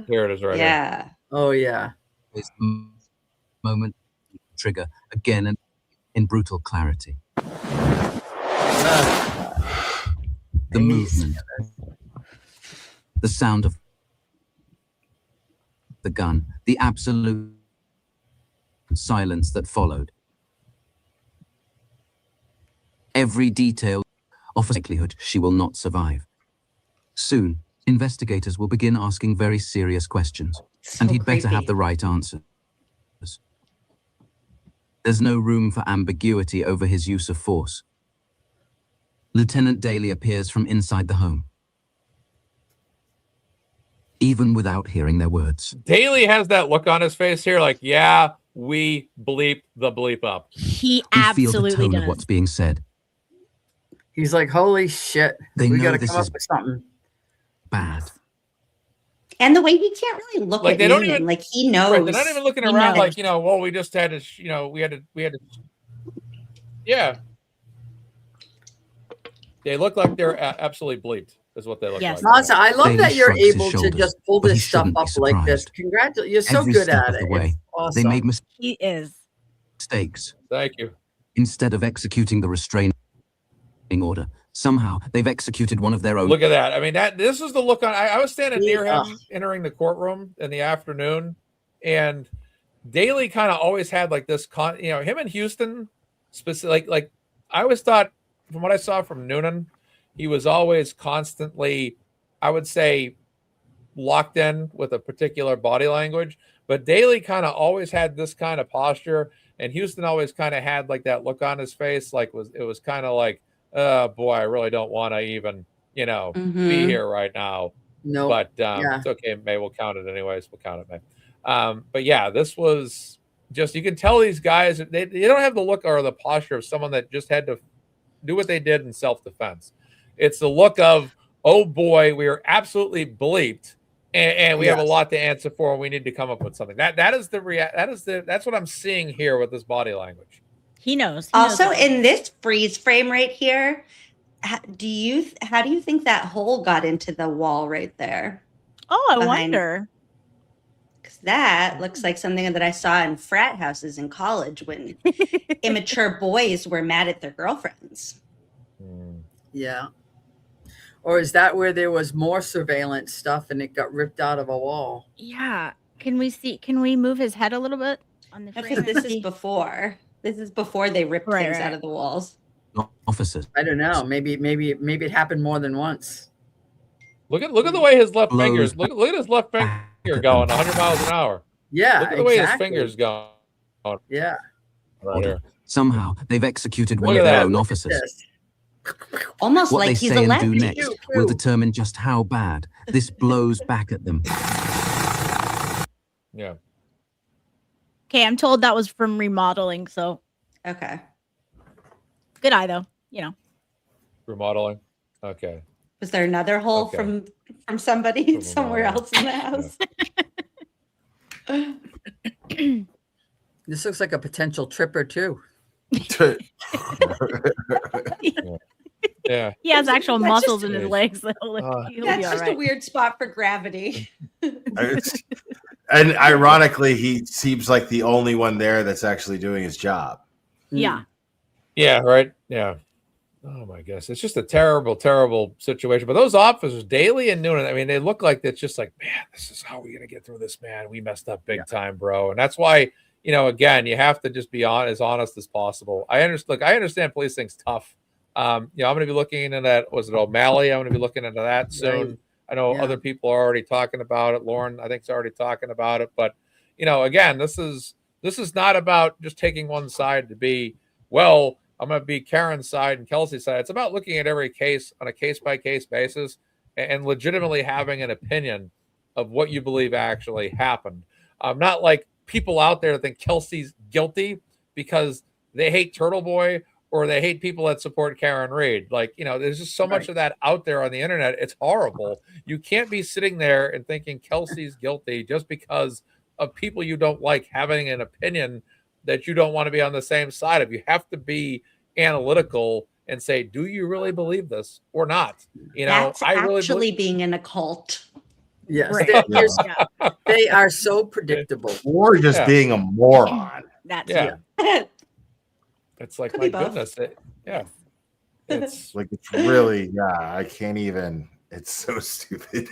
Speaker 1: Here it is right here.
Speaker 3: Yeah.
Speaker 6: Oh yeah.
Speaker 8: This moment trigger again and in brutal clarity. The movement, the sound of the gun, the absolute silence that followed. Every detail offers likelihood she will not survive. Soon, investigators will begin asking very serious questions, and he'd better have the right answers. There's no room for ambiguity over his use of force. Lieutenant Daly appears from inside the home. Even without hearing their words.
Speaker 1: Daly has that look on his face here, like, yeah, we bleep the bleep up.
Speaker 5: He
Speaker 8: You feel the
Speaker 5: absolutely
Speaker 8: tone
Speaker 5: does.
Speaker 8: of what's being said.
Speaker 6: He's like, holy shit.
Speaker 8: They
Speaker 6: We
Speaker 8: know
Speaker 6: gotta
Speaker 8: this
Speaker 6: come
Speaker 8: is
Speaker 6: up with something.
Speaker 8: bad.
Speaker 3: And the way he can't really look
Speaker 1: Like,
Speaker 3: at
Speaker 1: they don't
Speaker 3: Noonan,
Speaker 1: even-
Speaker 3: like he knows.
Speaker 1: Right, they're not even looking
Speaker 5: He
Speaker 1: around
Speaker 5: knows.
Speaker 1: like, well, we just had to, we had to, yeah. They look like they're absolutely bleeped, is what they look
Speaker 5: Yes.
Speaker 1: like.
Speaker 6: Mazza, I love
Speaker 8: Daly
Speaker 6: that you're
Speaker 8: shrugs his
Speaker 6: able to
Speaker 8: shoulders,
Speaker 6: just pull
Speaker 8: but he
Speaker 6: this stuff
Speaker 8: shouldn't be
Speaker 6: up like this.
Speaker 8: surprised.
Speaker 6: Congratulations. You're so
Speaker 8: Every
Speaker 6: good
Speaker 8: step
Speaker 6: at
Speaker 8: of
Speaker 6: it.
Speaker 8: the way,
Speaker 6: It's awesome.
Speaker 8: They made
Speaker 5: He is.
Speaker 8: mistakes.
Speaker 1: Thank you.
Speaker 8: Instead of executing the restraining order, somehow they've executed one of their own.
Speaker 1: Look at that. I mean, this is the look on. I was standing near
Speaker 6: Yeah.
Speaker 1: him entering the courtroom in the afternoon, and Daly kind of always had like this him and Houston specific like I always thought from what I saw from Noonan, he was always constantly, I would say, locked in with a particular body language, but Daly kind of always had this kind of posture, and Houston always kind of had like that look on his face, like it was kind of like, oh boy, I really don't want to even be here right now.
Speaker 6: No.
Speaker 1: But
Speaker 6: yeah.
Speaker 1: it's okay, May. We'll count it anyways. We'll count it, May. But yeah, this was just, you can tell these guys, they don't have the look or the posture of someone that just had to do what they did in self-defense. It's the look of, oh boy, we are absolutely bleeped, and we have a lot to answer for, and we need to come up with something. That's what I'm seeing here with this body language.
Speaker 5: He knows.
Speaker 3: Also, in this freeze frame right here, how do you think that hole got into the wall right there?
Speaker 5: Oh, I
Speaker 3: behind-
Speaker 5: wonder.
Speaker 3: Because that looks like something that I saw in frat houses in college when immature boys were mad at their girlfriends.
Speaker 6: Yeah. Or is that where there was more surveillance stuff and it got ripped out of a wall?
Speaker 5: Yeah. Can we move his head a little bit on the
Speaker 3: Because this is before. This is before they ripped things out of the walls.
Speaker 8: Officers.
Speaker 6: I don't know. Maybe it happened more than once.
Speaker 1: Look at the way his left
Speaker 8: Blows
Speaker 1: fingers. Look at his left finger going 100 miles an hour.
Speaker 6: Yeah.
Speaker 1: Look at the way his fingers go.
Speaker 6: Yeah.
Speaker 1: Right here.
Speaker 8: Somehow they've executed
Speaker 1: Look
Speaker 8: one
Speaker 1: at
Speaker 8: of their
Speaker 1: that.
Speaker 8: own
Speaker 6: Look at
Speaker 8: officers.
Speaker 6: this.
Speaker 3: Almost
Speaker 8: What
Speaker 3: like
Speaker 8: they
Speaker 3: he's
Speaker 8: say
Speaker 3: a
Speaker 8: and do
Speaker 3: lefty.
Speaker 8: next will determine just how bad this blows back at them.
Speaker 1: Yeah.
Speaker 5: Okay, I'm told that was from remodeling, so
Speaker 3: Okay.
Speaker 5: good eye though.
Speaker 1: Remodeling. Okay.
Speaker 3: Was there another hole
Speaker 1: Okay.
Speaker 3: from somebody
Speaker 1: From
Speaker 3: somewhere else in the house?
Speaker 6: This looks like a potential tripper too.
Speaker 1: Yeah.
Speaker 5: He has actual
Speaker 3: That's
Speaker 5: muscles
Speaker 3: just-
Speaker 5: in his legs, so like, he'll
Speaker 3: That's
Speaker 5: be all
Speaker 3: just a
Speaker 5: right.
Speaker 3: weird spot for gravity.
Speaker 2: And ironically, he seems like the only one there that's actually doing his job.
Speaker 5: Yeah.
Speaker 1: Yeah. Right. Yeah. Oh my gosh, it's just a terrible, terrible situation. But those officers, Daly and Noonan, I mean, they look like it's just like, man, this is how we're gonna get through this, man. We messed up big time, bro. And that's why, again, you have to just be as honest as possible. I understand policing's tough. I'm gonna be looking into that. Was it O'Malley? I'm gonna be looking into that soon. Right. I know other people are already talking about it. Lauren, I think, is already talking about it. But again, this is not about just taking one side to be, well, I'm going to be Karen's side and Kelsey's side. It's about looking at every case on a case-by-case basis and legitimately having an opinion of what you believe actually happened. Not like people out there think Kelsey's guilty because they hate Turtle Boy or they hate people that support Karen Reed. Like, there's just so much of that out there on the internet. It's horrible. You can't be sitting there and thinking Kelsey's guilty just because of people you don't like having an opinion that you don't want to be on the same side of. You have to be analytical and say, do you really believe this or not?
Speaker 3: That's actually being in a cult.
Speaker 6: Yes, they are so predictable.
Speaker 2: Or just being a moron.
Speaker 3: That's
Speaker 1: It's like, my goodness. It's
Speaker 2: like, it's really, I can't even. It's so stupid.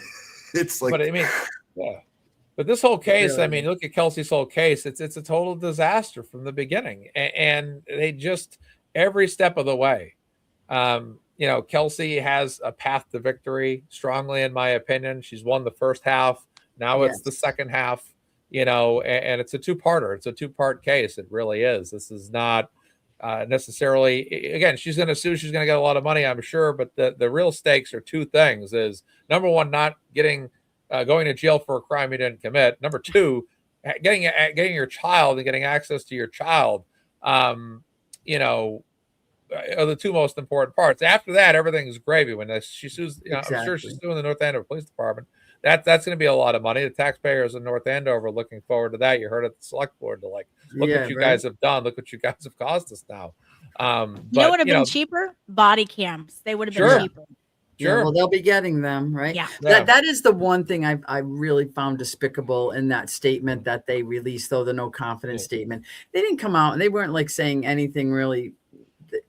Speaker 2: It's like,
Speaker 1: but I mean, But this whole case, really, I mean, look at Kelsey's whole case. It's a total disaster from the beginning, and they just every step of the way. Kelsey has a path to victory, strongly, in my opinion. She's won the first half. Now it's the second half. And it's a two-parter. It's a two-part case. It really is. This is not necessarily. Again, she's going to sue. She's going to get a lot of money, I'm sure. But the real stakes are two things: is number one, not getting. Going to jail for a crime you didn't commit. Number two, getting your child and getting access to your child, are the two most important parts. After that, everything's gravy. When she sues, I'm sure she's suing the North Andover Police Department. That's going to be a lot of money. The taxpayers in North Andover are looking forward to that. You heard at the select board to look what you guys have done. Look what you guys have caused us now.
Speaker 5: What would have been cheaper? Body cams. They would have been cheaper.
Speaker 6: Sure. Well, they'll be getting them, right?
Speaker 5: Yeah.
Speaker 6: That is the one thing I really found despicable in that statement that they released, though, the no confidence statement. They didn't come out and they weren't like saying anything really,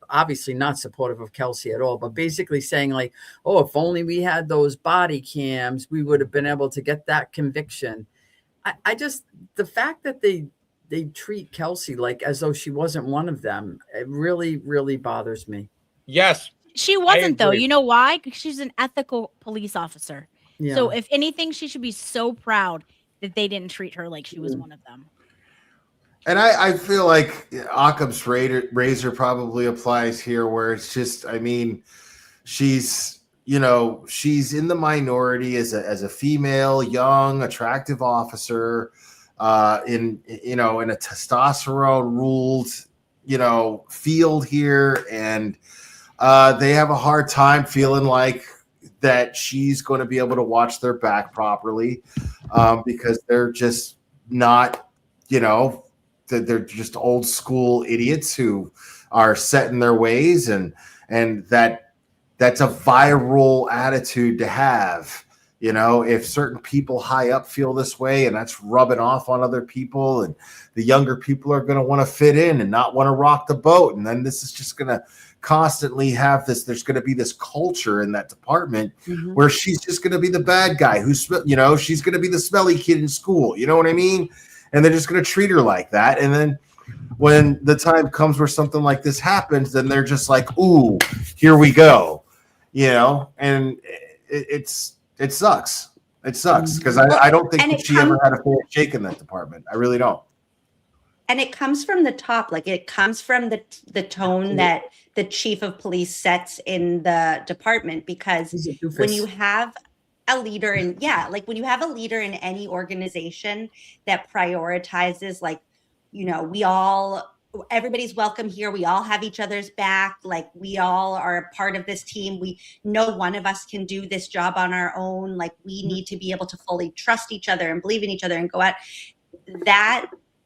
Speaker 6: obviously not supportive of Kelsey at all, but basically saying like, oh, if only we had those body cams, we would have been able to get that conviction. I just, the fact that they treat Kelsey like as though she wasn't one of them, it really, really bothers me.
Speaker 1: Yes.
Speaker 5: She wasn't, though. You know why? Because she's an ethical police officer.
Speaker 6: Yeah.
Speaker 5: So if anything, she should be so proud that they didn't treat her like she was one of them.
Speaker 2: And I feel like Occam's razor probably applies here, where it's just, I mean, she's in the minority as a female, young, attractive officer in a testosterone ruled, field here. And they have a hard time feeling like that she's going to be able to watch their back properly because they're just not, they're just old school idiots who are set in their ways. And that's a viral attitude to have, if certain people high up feel this way and that's rubbing off on other people, and the younger people are going to want to fit in and not want to rock the boat. And then this is just going to constantly have this, there's going to be this culture in that department where she's just going to be the bad guy who's, she's going to be the smelly kid in school. You know what I mean? And they're just going to treat her like that. And then when the time comes where something like this happens, then they're just like, ooh, here we go, and it sucks. It sucks because I don't think that she ever had a fair shake in that department. I really don't.
Speaker 3: And it comes from the top, like it comes from the tone that the chief of police sets in the department, because when you have a leader when you have a leader in any organization that prioritizes, like, everybody's welcome here. We all have each other's back. Like, we all are a part of this team. No one of us can do this job on our own. Like, we need to be able to fully trust each other and believe in each other and go out.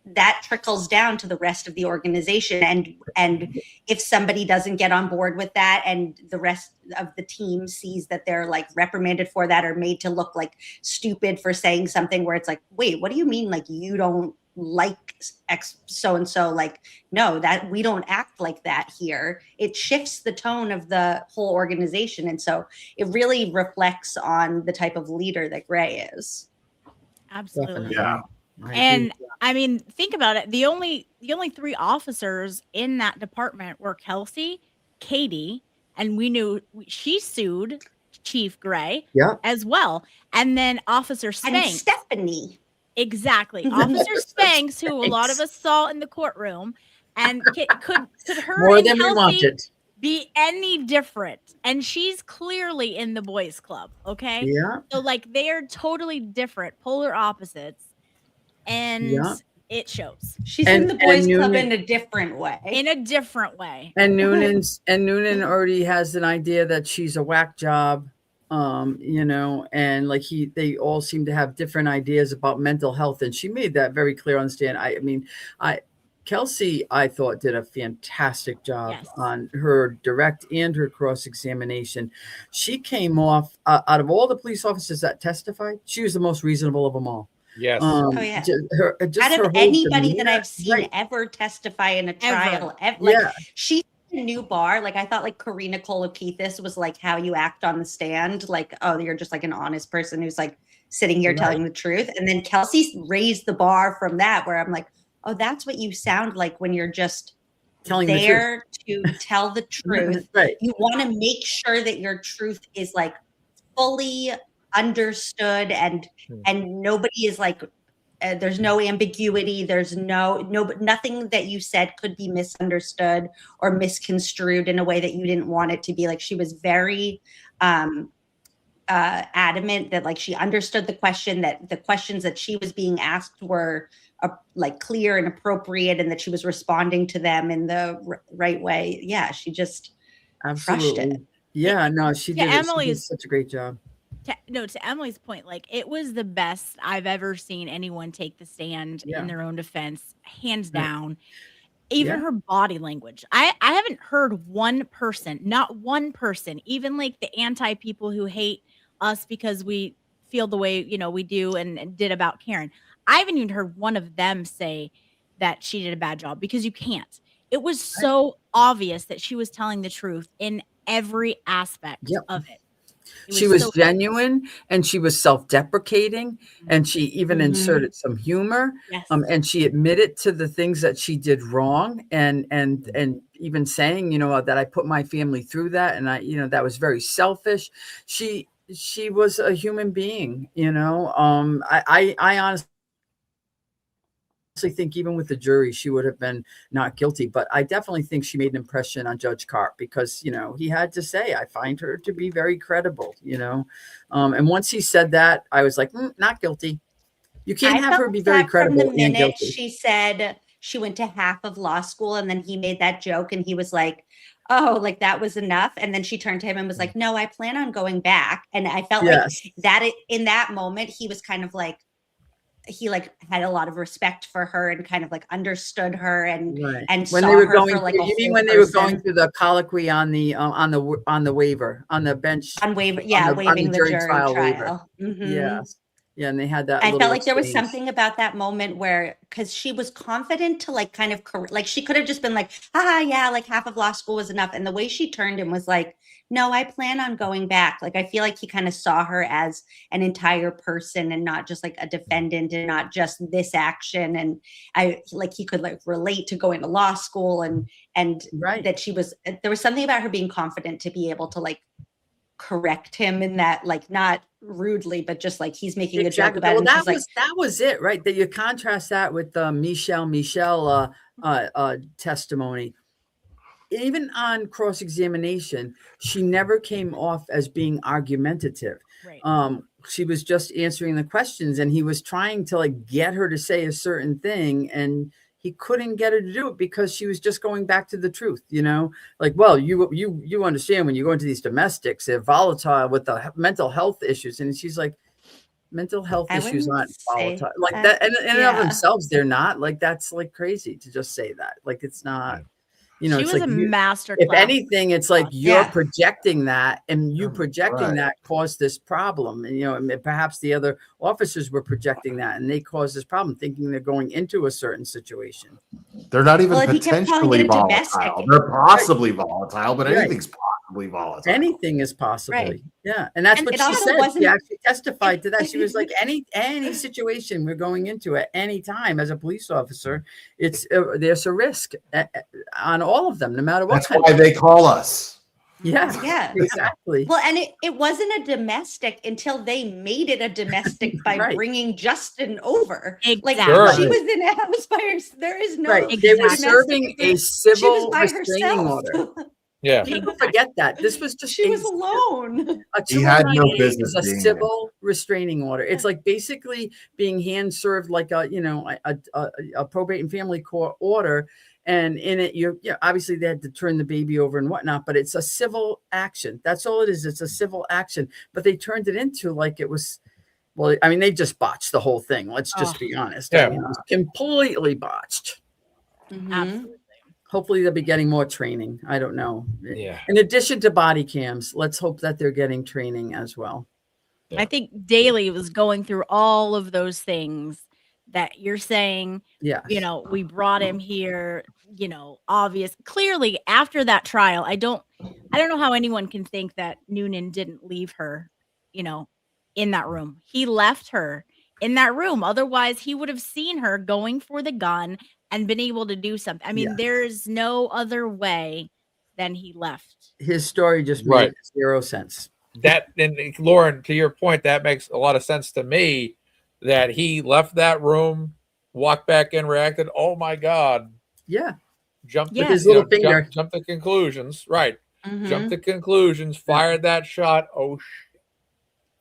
Speaker 3: That trickles down to the rest of the organization. And if somebody doesn't get on board with that and the rest of the team sees that they're like reprimanded for that or made to look like stupid for saying something where it's like, wait, what do you mean? Like, you don't like X so and so, like, no, that we don't act like that here. It shifts the tone of the whole organization. And so it really reflects on the type of leader that Gray is.
Speaker 5: Absolutely.
Speaker 2: Yeah.
Speaker 5: And I mean, think about it. The only 3 officers in that department were Kelsey, Katie, and we knew she sued Chief Gray as well. And then Officer Spanks.
Speaker 3: And Stephanie.
Speaker 5: Exactly. Officer Spanks, who a lot of us saw in the courtroom. And could her
Speaker 6: More
Speaker 5: and
Speaker 6: than we
Speaker 5: Kelsey
Speaker 6: wanted.
Speaker 5: be any different? And she's clearly in the boys club. Okay.
Speaker 6: Yeah.
Speaker 5: So like they are totally different, polar opposites. And it shows.
Speaker 3: She's in the boys club in a different way.
Speaker 5: In a different way.
Speaker 6: And Noonan already has an idea that she's a whack job. You know, and like they all seem to have different ideas about mental health. And she made that very clear on the stand. I mean, Kelsey, I thought, did a fantastic job on her direct and her cross-examination. She came off, out of all the police officers that testified, she was the most reasonable of them all.
Speaker 3: Yes.
Speaker 6: Out
Speaker 3: of anybody that I've seen ever testify in a trial, she a new bar. Like I thought like Karina Kolokithis was like how you act on the stand. Like, oh, you're just like an honest person who's like sitting here telling the truth. And then Kelsey raised the bar from that, where I'm like, oh, that's what you sound like when you're just
Speaker 6: telling
Speaker 3: there to tell the truth.
Speaker 6: Right.
Speaker 3: You want to make sure that your truth is like fully understood and nobody is like there's no ambiguity, there's nothing that you said could be misunderstood or misconstrued in a way that you didn't want it to be. Like she was very adamant that like she understood the question, that the questions that she was being asked were like clear and appropriate, and that she was responding to them in the right way. Yeah, she just crushed it.
Speaker 6: Yeah, no, she did.
Speaker 5: Emily
Speaker 6: she did such a great job.
Speaker 5: To Emily's point, like it was the best I've ever seen anyone take the stand in their own defense, hands down. Even her body language. I haven't heard one person, not one person, even like the anti people who hate us because we feel the way, you know, we do and did about Karen. I haven't even heard one of them say that she did a bad job, because you can't. It was so obvious that she was telling the truth in every aspect of it.
Speaker 6: She was genuine, and she was self-deprecating, and she even inserted some humor.
Speaker 5: Yes.
Speaker 6: And she admitted to the things that she did wrong, and even saying, you know, that I put my family through that, and I, you know, that was very selfish. She was a human being, you know. I honestly think even with the jury, she would have been not guilty, but I definitely think she made an impression on Judge Karp, because, you know, he had to say, I find her to be very credible, you know. And once he said that, I was like, not guilty. You can't have her be very credible
Speaker 3: from the
Speaker 6: and
Speaker 3: minute
Speaker 6: guilty.
Speaker 3: She said she went to half of law school, and then he made that joke, and he was like, oh, like that was enough. And then she turned to him and was like, no, I plan on going back. And I felt like that in that moment, he was kind of like, he like had a lot of respect for her and kind of like understood her and
Speaker 6: when
Speaker 3: saw
Speaker 6: they were
Speaker 3: her
Speaker 6: going
Speaker 3: for like
Speaker 6: you mean when they were going through the colloquy on the waiver on the bench
Speaker 3: waiving the jury trial.
Speaker 6: Mm-hmm. Yeah, and they had that.
Speaker 3: I felt like there was something about that moment where, because she was confident to like kind of like she could have just been like, yeah, like half of law school was enough. And the way she turned him was like, no, I plan on going back. Like I feel like he kind of saw her as an entire person and not just like a defendant and not just this action. And I like he could like relate to going to law school and that she was, there was something about her being confident to be able to like correct him in that, like not rudely, but just like he's making a joke about it.
Speaker 6: That was it, right? That you contrast that with the Michelle testimony. Even on cross-examination, she never came off as being argumentative.
Speaker 5: Right.
Speaker 6: She was just answering the questions, and he was trying to like get her to say a certain thing, and he couldn't get her to do it because she was just going back to the truth, you know, like, well, you understand when you go into these domestics, they're volatile with the mental health issues. And she's like, mental health issues aren't volatile like that. And in and of themselves, they're not. Like, that's like crazy to just say that. Like, it's not, You know,
Speaker 5: she
Speaker 6: it's
Speaker 5: was
Speaker 6: like
Speaker 5: a master
Speaker 6: if
Speaker 5: class.
Speaker 6: anything, it's like you're
Speaker 3: Yeah.
Speaker 6: projecting that, and you projecting
Speaker 2: Right.
Speaker 6: that caused this problem. And, you know, and perhaps the other officers were projecting that, and they caused this problem, thinking they're going into a certain situation.
Speaker 2: They're not even
Speaker 3: Well, he kept calling
Speaker 2: potentially
Speaker 3: it a domestic.
Speaker 2: volatile. They're possibly volatile, but
Speaker 6: Right.
Speaker 2: anything's possibly volatile.
Speaker 6: Anything is possibly,
Speaker 3: Right.
Speaker 6: yeah. And that's
Speaker 3: And
Speaker 6: what
Speaker 3: it
Speaker 6: she
Speaker 3: also
Speaker 6: said. She
Speaker 3: wasn't-
Speaker 6: actually testified to that. She was like, any situation we're going into at any time as a police officer, it's there's a risk on all of them, no matter what.
Speaker 2: That's why they call us.
Speaker 6: Yeah,
Speaker 3: Yeah.
Speaker 6: exactly.
Speaker 3: Well, and it wasn't a domestic until they made it a domestic by
Speaker 6: Right.
Speaker 3: bringing Justin over. Like
Speaker 5: Exactly.
Speaker 3: she was in a house by herself. There is no
Speaker 6: Right. They were
Speaker 5: Exactly.
Speaker 6: serving a
Speaker 3: She was
Speaker 6: civil
Speaker 3: by
Speaker 6: restraining
Speaker 3: herself.
Speaker 6: order.
Speaker 1: Yeah.
Speaker 6: People forget that. This was just
Speaker 3: She was alone.
Speaker 6: a
Speaker 2: He
Speaker 6: civil
Speaker 2: had no
Speaker 6: restraining
Speaker 2: business
Speaker 6: is a
Speaker 2: being
Speaker 6: civil restraining order. It's like basically being hand served like a, you know, a probate and family court order. And in it, obviously they had to turn the baby over and whatnot, but it's a civil action. That's all it is. It's a civil action. But they turned it into like it was, well, I mean, they just botched the whole thing. Let's just be honest.
Speaker 1: Yeah.
Speaker 6: I mean, it was completely botched.
Speaker 3: Mhm.
Speaker 5: Absolutely.
Speaker 6: Hopefully they'll be getting more training. I don't know.
Speaker 1: Yeah.
Speaker 6: In addition to body cams, let's hope that they're getting training as well.
Speaker 5: I think Daly was going through all of those things that you're saying.
Speaker 6: Yeah.
Speaker 5: You know, we brought him here, you know, clearly after that trial, I don't know how anyone can think that Noonan didn't leave her, you know, in that room. He left her in that room. Otherwise, he would have seen her going for the gun and been able to do something. I mean,
Speaker 6: Yeah.
Speaker 5: there's no other way than he left.
Speaker 6: His story just
Speaker 1: Right.
Speaker 6: made zero sense.
Speaker 1: That, and Lauren, to your point, that makes a lot of sense to me, that he left that room, walked back in, reacted, oh my God,
Speaker 6: Yeah.
Speaker 1: jumped
Speaker 5: Yeah.
Speaker 1: to,
Speaker 6: His little finger.
Speaker 1: jumped to conclusions, right?
Speaker 3: Mhm.
Speaker 1: Jumped to conclusions, fired that shot. Oh,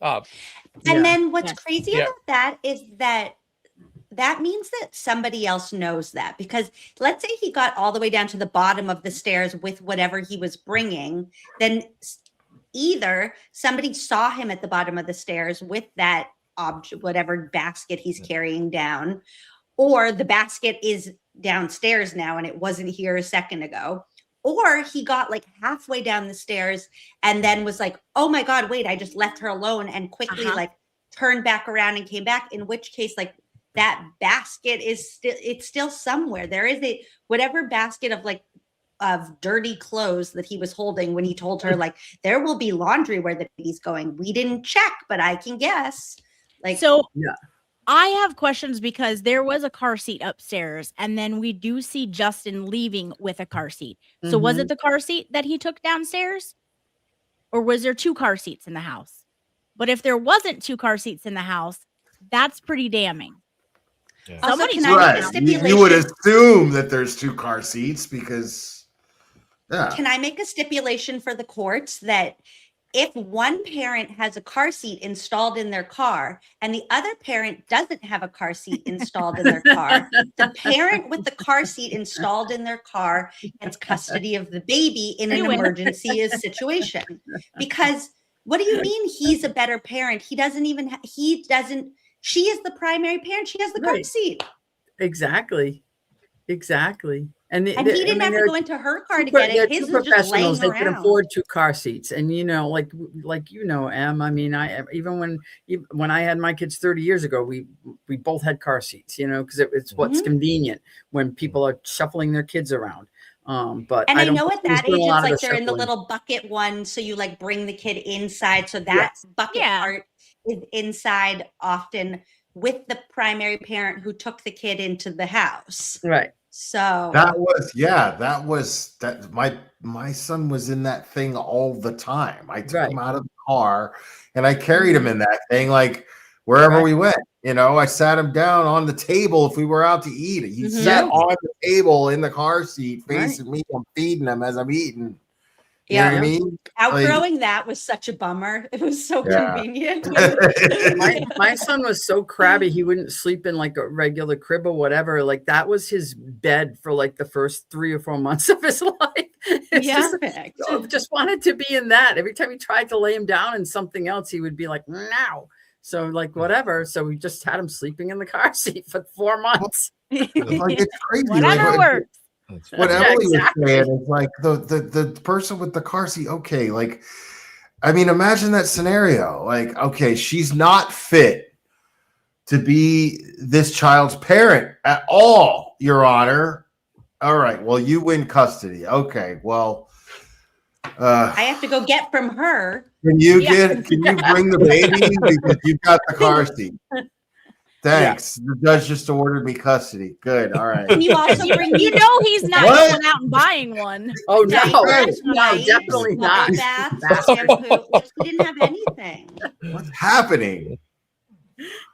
Speaker 1: up.
Speaker 3: And
Speaker 6: Yeah.
Speaker 3: then what's
Speaker 5: Yes.
Speaker 3: crazy
Speaker 1: Yeah.
Speaker 3: about that is that means that somebody else knows that, because let's say he got all the way down to the bottom of the stairs with whatever he was bringing, then either somebody saw him at the bottom of the stairs with that object, whatever basket he's carrying down, or the basket is downstairs now and it wasn't here a second ago, or he got like halfway down the stairs and then was like, oh my God, wait, I just left her alone, and quickly like turned back around and came back, in which case like that basket is still somewhere. There is whatever basket of dirty clothes that he was holding when he told her like there will be laundry where the baby's going. We didn't check, but I can guess. Like,
Speaker 5: So
Speaker 6: Yeah.
Speaker 5: I have questions because there was a car seat upstairs, and then we do see Justin leaving with a car seat. So was it the car seat that he took downstairs, or was there 2 car seats in the house? But if there wasn't 2 car seats in the house, that's pretty damning.
Speaker 1: Yeah.
Speaker 3: also,
Speaker 5: Somebody
Speaker 3: can
Speaker 5: took
Speaker 3: I make a
Speaker 2: Right.
Speaker 3: stipulation?
Speaker 2: You would assume that there's 2 car seats because, yeah.
Speaker 3: Can I make a stipulation for the courts that if one parent has a car seat installed in their car and the other parent doesn't have a car seat installed in their car, the parent with the car seat installed in their car gets custody of the baby in an
Speaker 5: You win.
Speaker 3: emergency situation? Because what do you mean he's a better parent? He doesn't even, she is the primary parent. She has the car
Speaker 6: Right.
Speaker 3: seat.
Speaker 6: Exactly. And
Speaker 3: And he didn't have to go into her car to get it. His was just laying
Speaker 6: They can
Speaker 3: around.
Speaker 6: afford 2 car seats, and you know, like you know, Em. I mean, even when I had my kids 30 years ago, we both had car seats. You know, because it's what's convenient when people are shuffling their kids around. But
Speaker 3: And I
Speaker 6: don't
Speaker 3: know
Speaker 6: think
Speaker 3: at
Speaker 6: there's
Speaker 3: that
Speaker 6: been
Speaker 3: age,
Speaker 6: a
Speaker 3: it's
Speaker 6: lot of
Speaker 3: like they're in the
Speaker 6: shuffling.
Speaker 3: little bucket one. So you like bring the kid inside. So that bucket
Speaker 5: Yeah.
Speaker 3: part is inside often with the primary parent who took the kid into the house.
Speaker 6: Right.
Speaker 3: So
Speaker 2: That was my son was in that thing all the time. I took him out of the car and I carried him in that thing, like wherever we went. You know, I sat him down on the table if we were out to eat. He sat on the table in the car seat facing me. I'm feeding him as I'm eating. You know what I mean?
Speaker 3: outgrowing that was such a bummer. It was so convenient.
Speaker 6: My son was so crabby, he wouldn't sleep in like a regular crib or whatever. Like that was his bed for like the first 3 or 4 months of his life. Just wanted to be in that. Every time he tried to lay him down in something else, he would be like, no. So like whatever. So we just had him sleeping in the car seat for 4 months.
Speaker 2: Like it's crazy.
Speaker 5: Whatever works.
Speaker 2: what Emily was saying is like the person with the car seat. Okay, like, I mean, imagine that scenario. Like, okay, she's not fit to be this child's parent at all, Your Honor. All right, well, you win custody. Okay, well,
Speaker 3: I have to go get from her.
Speaker 2: Can you bring the baby because you've got the car seat? Thanks. The judge just ordered me custody. Good. All right.
Speaker 3: Can you also bring
Speaker 5: You know he's not going out and buying one.
Speaker 6: Oh no,
Speaker 3: diapers,
Speaker 6: no,
Speaker 3: wipes,
Speaker 6: definitely not.
Speaker 3: bath, shampoo. We didn't have anything.
Speaker 2: What's happening?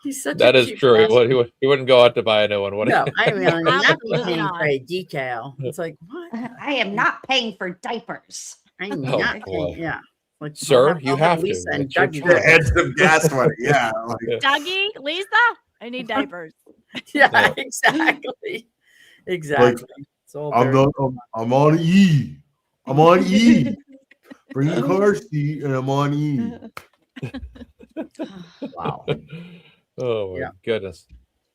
Speaker 6: He's such
Speaker 1: That
Speaker 6: a
Speaker 1: is
Speaker 6: cute
Speaker 1: true.
Speaker 6: guy.
Speaker 1: He wouldn't go out to buy a new one, would he?
Speaker 6: No, I mean, I'm not
Speaker 5: Absolutely
Speaker 6: paying
Speaker 5: not.
Speaker 6: for a decal. It's like, what?
Speaker 3: I am not paying for diapers.
Speaker 6: I'm
Speaker 1: Oh,
Speaker 6: not
Speaker 1: boy.
Speaker 6: paying. Yeah. Like,
Speaker 1: Sir, you have to.
Speaker 6: Lisa and
Speaker 1: It's your
Speaker 6: Dougie.
Speaker 1: choice.
Speaker 2: Add some gas money. Yeah. Like,
Speaker 5: Dougie, Lisa, I need diapers.
Speaker 6: Yeah,
Speaker 1: Yeah.
Speaker 6: exactly. Exactly. It's all
Speaker 2: I'm
Speaker 6: very-
Speaker 2: I'm on E. I'm on E. Bring the car seat and I'm on E.
Speaker 6: wow.
Speaker 1: Oh my
Speaker 6: Yeah.
Speaker 1: goodness.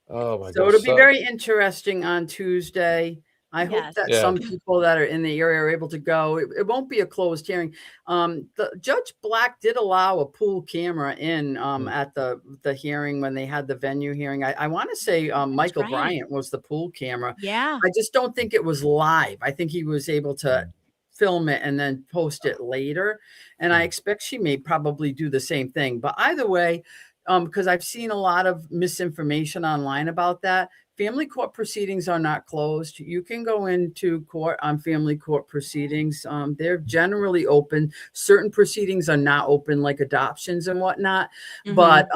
Speaker 1: Oh my
Speaker 6: So
Speaker 1: goodness.
Speaker 6: it'll be very interesting on Tuesday. I hope
Speaker 5: Yes.
Speaker 6: that
Speaker 1: Yeah.
Speaker 6: some people that are in the area are able to go. It won't be a closed hearing. The Judge Black did allow a pool camera in at the hearing when they had the venue hearing. I want to say Michael
Speaker 5: right.
Speaker 6: Bryant was the pool camera.
Speaker 5: Yeah.
Speaker 6: I just don't think it was live. I think he was able to film it and then post it later. And I expect she may probably do the same thing. But either way, because I've seen a lot of misinformation online about that. Family court proceedings are not closed. You can go into court on family court proceedings. They're generally open. Certain proceedings are not open, like adoptions and whatnot.
Speaker 3: Mhm.
Speaker 6: But,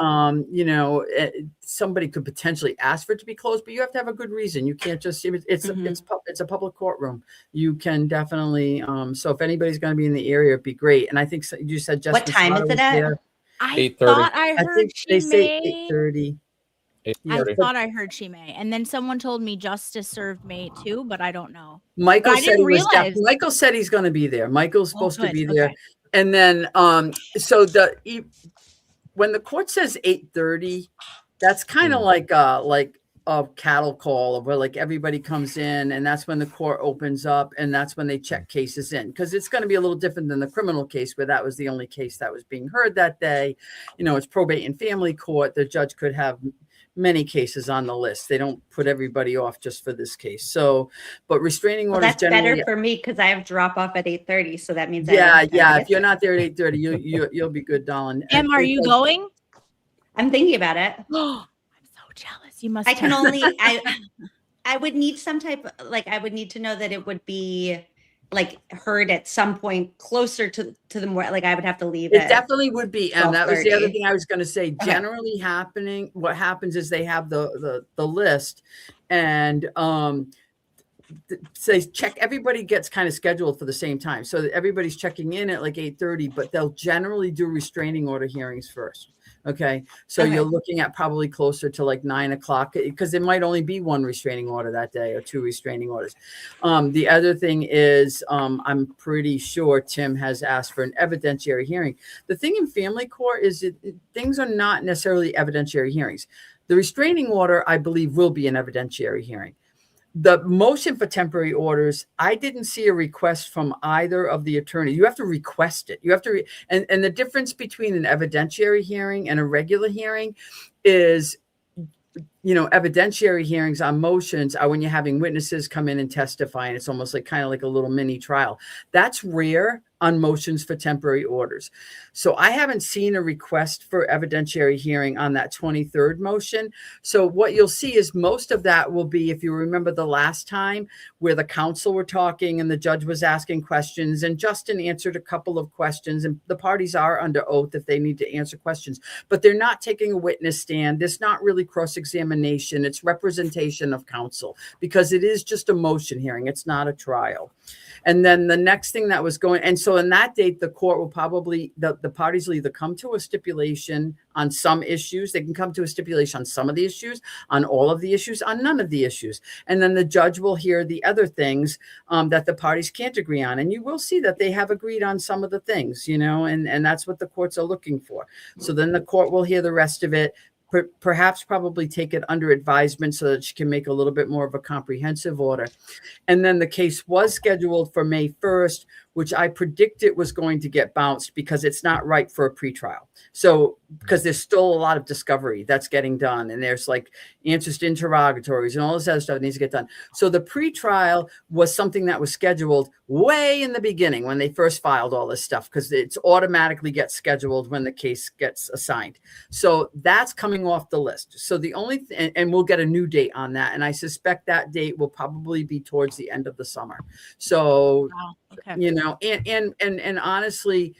Speaker 6: somebody could potentially ask for it to be closed, but you have to have a good reason. You can't just, it's a public courtroom. You can definitely, so if anybody's going to be in the area, it'd be great. And I think you said just
Speaker 3: What time is it at?
Speaker 5: I
Speaker 1: 8:30.
Speaker 5: thought I
Speaker 6: I
Speaker 5: heard
Speaker 6: think they
Speaker 5: she
Speaker 6: say
Speaker 5: may.
Speaker 6: 8:30.
Speaker 5: I
Speaker 1: 8:30.
Speaker 5: thought I heard she may. And then someone told me Justice served May too, but I don't know.
Speaker 6: Michael
Speaker 5: I
Speaker 6: said
Speaker 5: didn't
Speaker 6: he was
Speaker 5: realize.
Speaker 6: Michael said he's going to be there. Michael's supposed to
Speaker 5: good.
Speaker 6: be there.
Speaker 5: Okay.
Speaker 6: And then so when the court says 8:30, that's kind of like a cattle call where like everybody comes in and that's when the court opens up and that's when they check cases in, because it's going to be a little different than the criminal case where that was the only case that was being heard that day. You know, it's probate and family court. The judge could have many cases on the list. They don't put everybody off just for this case. So, but restraining
Speaker 3: Well,
Speaker 6: orders
Speaker 3: that's
Speaker 6: generally,
Speaker 3: better for me because I have drop off at 8:30. So that means I
Speaker 6: yeah.
Speaker 3: don't have to
Speaker 6: If
Speaker 3: get
Speaker 6: you're
Speaker 3: there.
Speaker 6: not there at 8:30, you'll be good, darling.
Speaker 5: Em, are you going?
Speaker 3: I'm thinking about it.
Speaker 5: I'm so jealous. You must.
Speaker 3: I can only I would need some type like I would need to know that it would be like heard at some point closer to the more like I would have to leave
Speaker 6: It
Speaker 3: it.
Speaker 6: definitely would be, and that was the other
Speaker 3: 12:30.
Speaker 6: thing I was going to say.
Speaker 3: Okay.
Speaker 6: Generally what happens is they have the list, and say check. Everybody gets kind of scheduled for the same time, so that everybody's checking in at like 8:30. But they'll generally do restraining order hearings first. Okay, so
Speaker 3: Okay.
Speaker 6: you're looking at probably closer to like 9 o'clock because there might only be one restraining order that day or two restraining orders. The other thing is, I'm pretty sure Tim has asked for an evidentiary hearing. The thing in family court is things are not necessarily evidentiary hearings. The restraining order, I believe, will be an evidentiary hearing. The motion for temporary orders, I didn't see a request from either of the attorneys. You have to request it. You have to, and the difference between an evidentiary hearing and a regular hearing is, evidentiary hearings on motions are when you're having witnesses come in and testify, and it's almost like kind of like a little mini trial. That's rare on motions for temporary orders. So I haven't seen a request for evidentiary hearing on that 23rd motion. So what you'll see is most of that will be, if you remember the last time where the counsel were talking and the judge was asking questions and Justin answered a couple of questions, and the parties are under oath if they need to answer questions, but they're not taking a witness stand. There's not really cross-examination. It's representation of counsel because it is just a motion hearing. It's not a trial. And then the next thing that was going, and so in that date, the court will probably, the parties will either come to a stipulation on some issues. They can come to a stipulation on some of the issues, on all of the issues, on none of the issues. And then the judge will hear the other things that the parties can't agree on. And you will see that they have agreed on some of the things, and that's what the courts are looking for. So then the court will hear the rest of it. perhaps probably take it under advisement so that she can make a little bit more of a comprehensive order. And then the case was scheduled for May 1st, which I predicted was going to get bounced because it's not right for a pretrial. So, because there's still a lot of discovery that's getting done, and there's like answers to interrogatories and all this other stuff that needs to get done. So the pretrial was something that was scheduled way in the beginning when they first filed all this stuff, because it's automatically gets scheduled when the case gets assigned. So that's coming off the list. So the only and we'll get a new date on that, and I suspect that date will probably be towards the end of the summer. So
Speaker 5: Wow. Okay.
Speaker 6: you know, and honestly,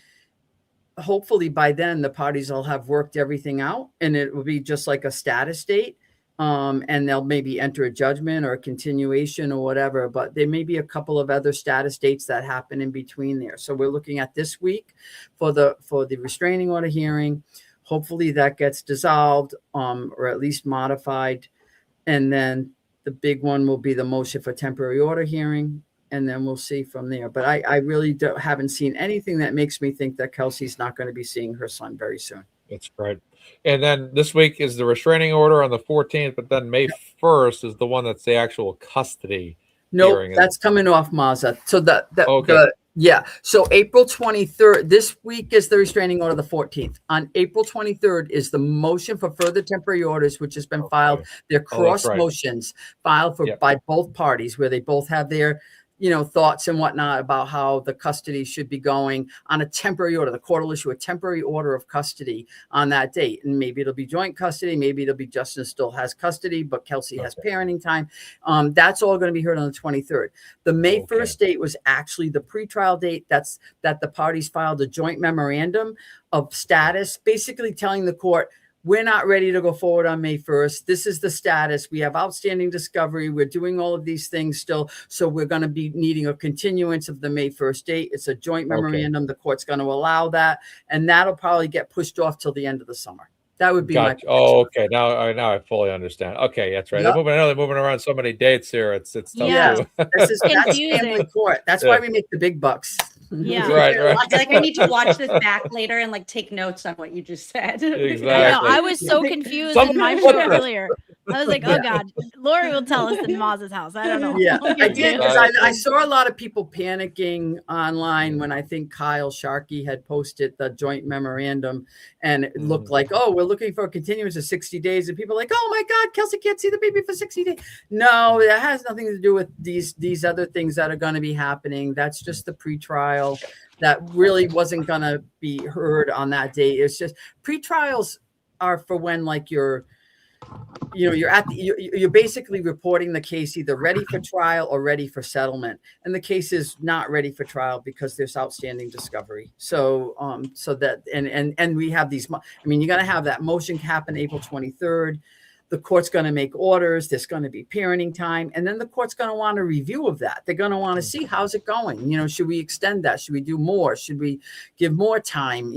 Speaker 6: hopefully by then the parties will have worked everything out, and it will be just like a status date. And they'll maybe enter a judgment or a continuation or whatever, but there may be a couple of other status dates that happen in between there. So we're looking at this week for the restraining order hearing. Hopefully that gets dissolved, or at least modified. And then the big one will be the motion for temporary order hearing. And then we'll see from there. But I really haven't seen anything that makes me think that Kelsey's not going to be seeing her son very soon.
Speaker 1: That's right. And then this week is the restraining order on the 14th, but then May 1st is the one that's the actual custody hearing.
Speaker 6: Nope, that's coming off, Mazza. So
Speaker 1: Okay.
Speaker 6: So April 23rd, this week is the restraining order, the 14th. On April 23rd is the motion for further temporary orders, which has been filed. They're cross motions filed by both parties, where they both have their thoughts and whatnot about how the custody should be going on a temporary order. The court will issue a temporary order of custody on that date. And maybe it'll be joint custody. Maybe it'll be Justin still has custody, but Kelsey has parenting time. That's all going to be heard on the 23rd. The May 1st date was actually the pretrial date. That the parties filed a joint memorandum of status, basically telling the court, we're not ready to go forward on May 1st. This is the status. We have outstanding discovery. We're doing all of these things still. So we're going to be needing a continuance of the May 1st date. It's a joint memorandum. The court's going to allow that. And that'll probably get pushed off till the end of the summer. That would be my prediction.
Speaker 1: Oh, okay. Now I fully understand. Okay, that's right.
Speaker 6: Yep.
Speaker 1: I know they're moving around so many dates here. It's tough to.
Speaker 6: That's family court. That's why we make the big bucks.
Speaker 5: Yeah.
Speaker 1: Right.
Speaker 3: Like I need to watch this back later and like take notes on what you just said.
Speaker 1: Exactly.
Speaker 5: I know. I was so confused in my show earlier. I was like, oh God, Lori will tell us in Maz's house. I don't know.
Speaker 6: Yeah, I did, because I saw a lot of people panicking online when I think Kyle Sharkey had posted the joint memorandum, and it looked like, oh, we're looking for a continuance of 60 days. And people are like, oh my God, Kelsey can't see the baby for 60 days. No, that has nothing to do with these other things that are going to be happening. That's just the pretrial that really wasn't going to be heard on that date. It's just pretrials are for when like you're basically reporting the case either ready for trial or ready for settlement, and the case is not ready for trial because there's outstanding discovery. So that and we have these. I mean, you're going to have that motion happen April 23rd. The court's going to make orders. There's going to be parenting time. And then the court's going to want a review of that. They're going to want to see how's it going. Should we extend that? Should we do more? Should we give more time?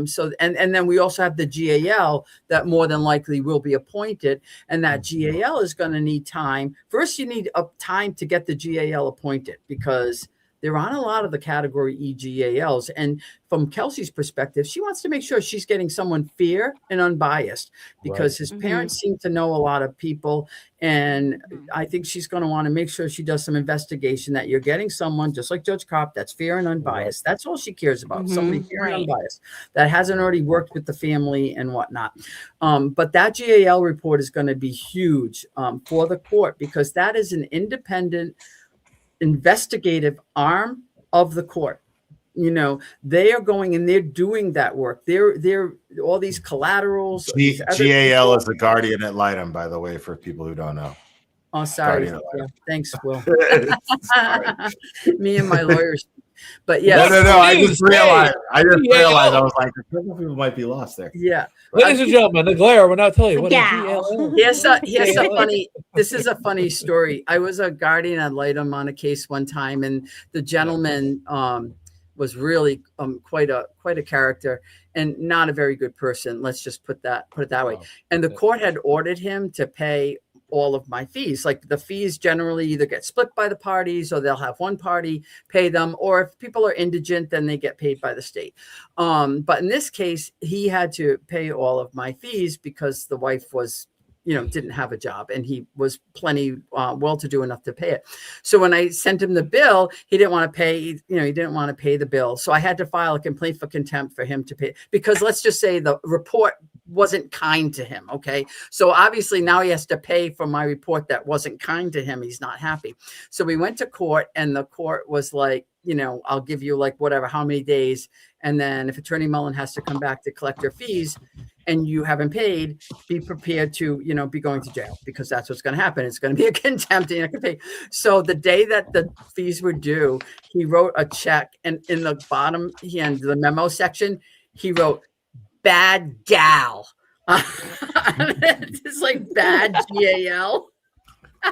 Speaker 6: So and then we also have the GAL that more than likely will be appointed. And that GAL is going to need time. First, you need time to get the GAL appointed, because they're on a lot of the category EGALs. And from Kelsey's perspective, she wants to make sure she's getting someone fair and unbiased, because his parents seem to know a lot of people. And I think she's going to want to make sure she does some investigation, that you're getting someone just like Judge Kopp that's fair and unbiased. That's all she cares about. Somebody fair and unbiased that hasn't already worked with the family and whatnot. But that GAL report is going to be huge for the court, because that is an independent investigative arm of the court. They are going and they're doing that work. They're all these collaterals.
Speaker 2: GAL is the guardian ad litem, by the way, for people who don't know.
Speaker 6: Oh, sorry. Yeah, thanks, Will. Me and my lawyers. But yeah.
Speaker 2: No. I just realized. I was like, a couple of people might be lost there.
Speaker 6: Yeah.
Speaker 1: Ladies and gentlemen, the glare will not tell you what
Speaker 6: Here's a funny. This is a funny story. I was a guardian ad litem on a case one time, and the gentleman was really quite a character and not a very good person. Let's just put it that way. And the court had ordered him to pay all of my fees. Like the fees generally either get split by the parties, or they'll have one party pay them, or if people are indigent, then they get paid by the state. But in this case, he had to pay all of my fees because the wife was, didn't have a job, and he was plenty well-to-do enough to pay it. So when I sent him the bill, he didn't want to pay, he didn't want to pay the bill. So I had to file a complaint for contempt for him to pay, because let's just say the report wasn't kind to him. Okay. So obviously now he has to pay for my report that wasn't kind to him. He's not happy. So we went to court, and the court was like, I'll give you like whatever, how many days. And then if Attorney Mullen has to come back to collect your fees and you haven't paid, be prepared to, be going to jail, because that's what's going to happen. It's going to be a contempt, and you're not going to pay. So the day that the fees were due, he wrote a check, and in the bottom, the memo section, he wrote, "Bad gal." It's like bad GAL.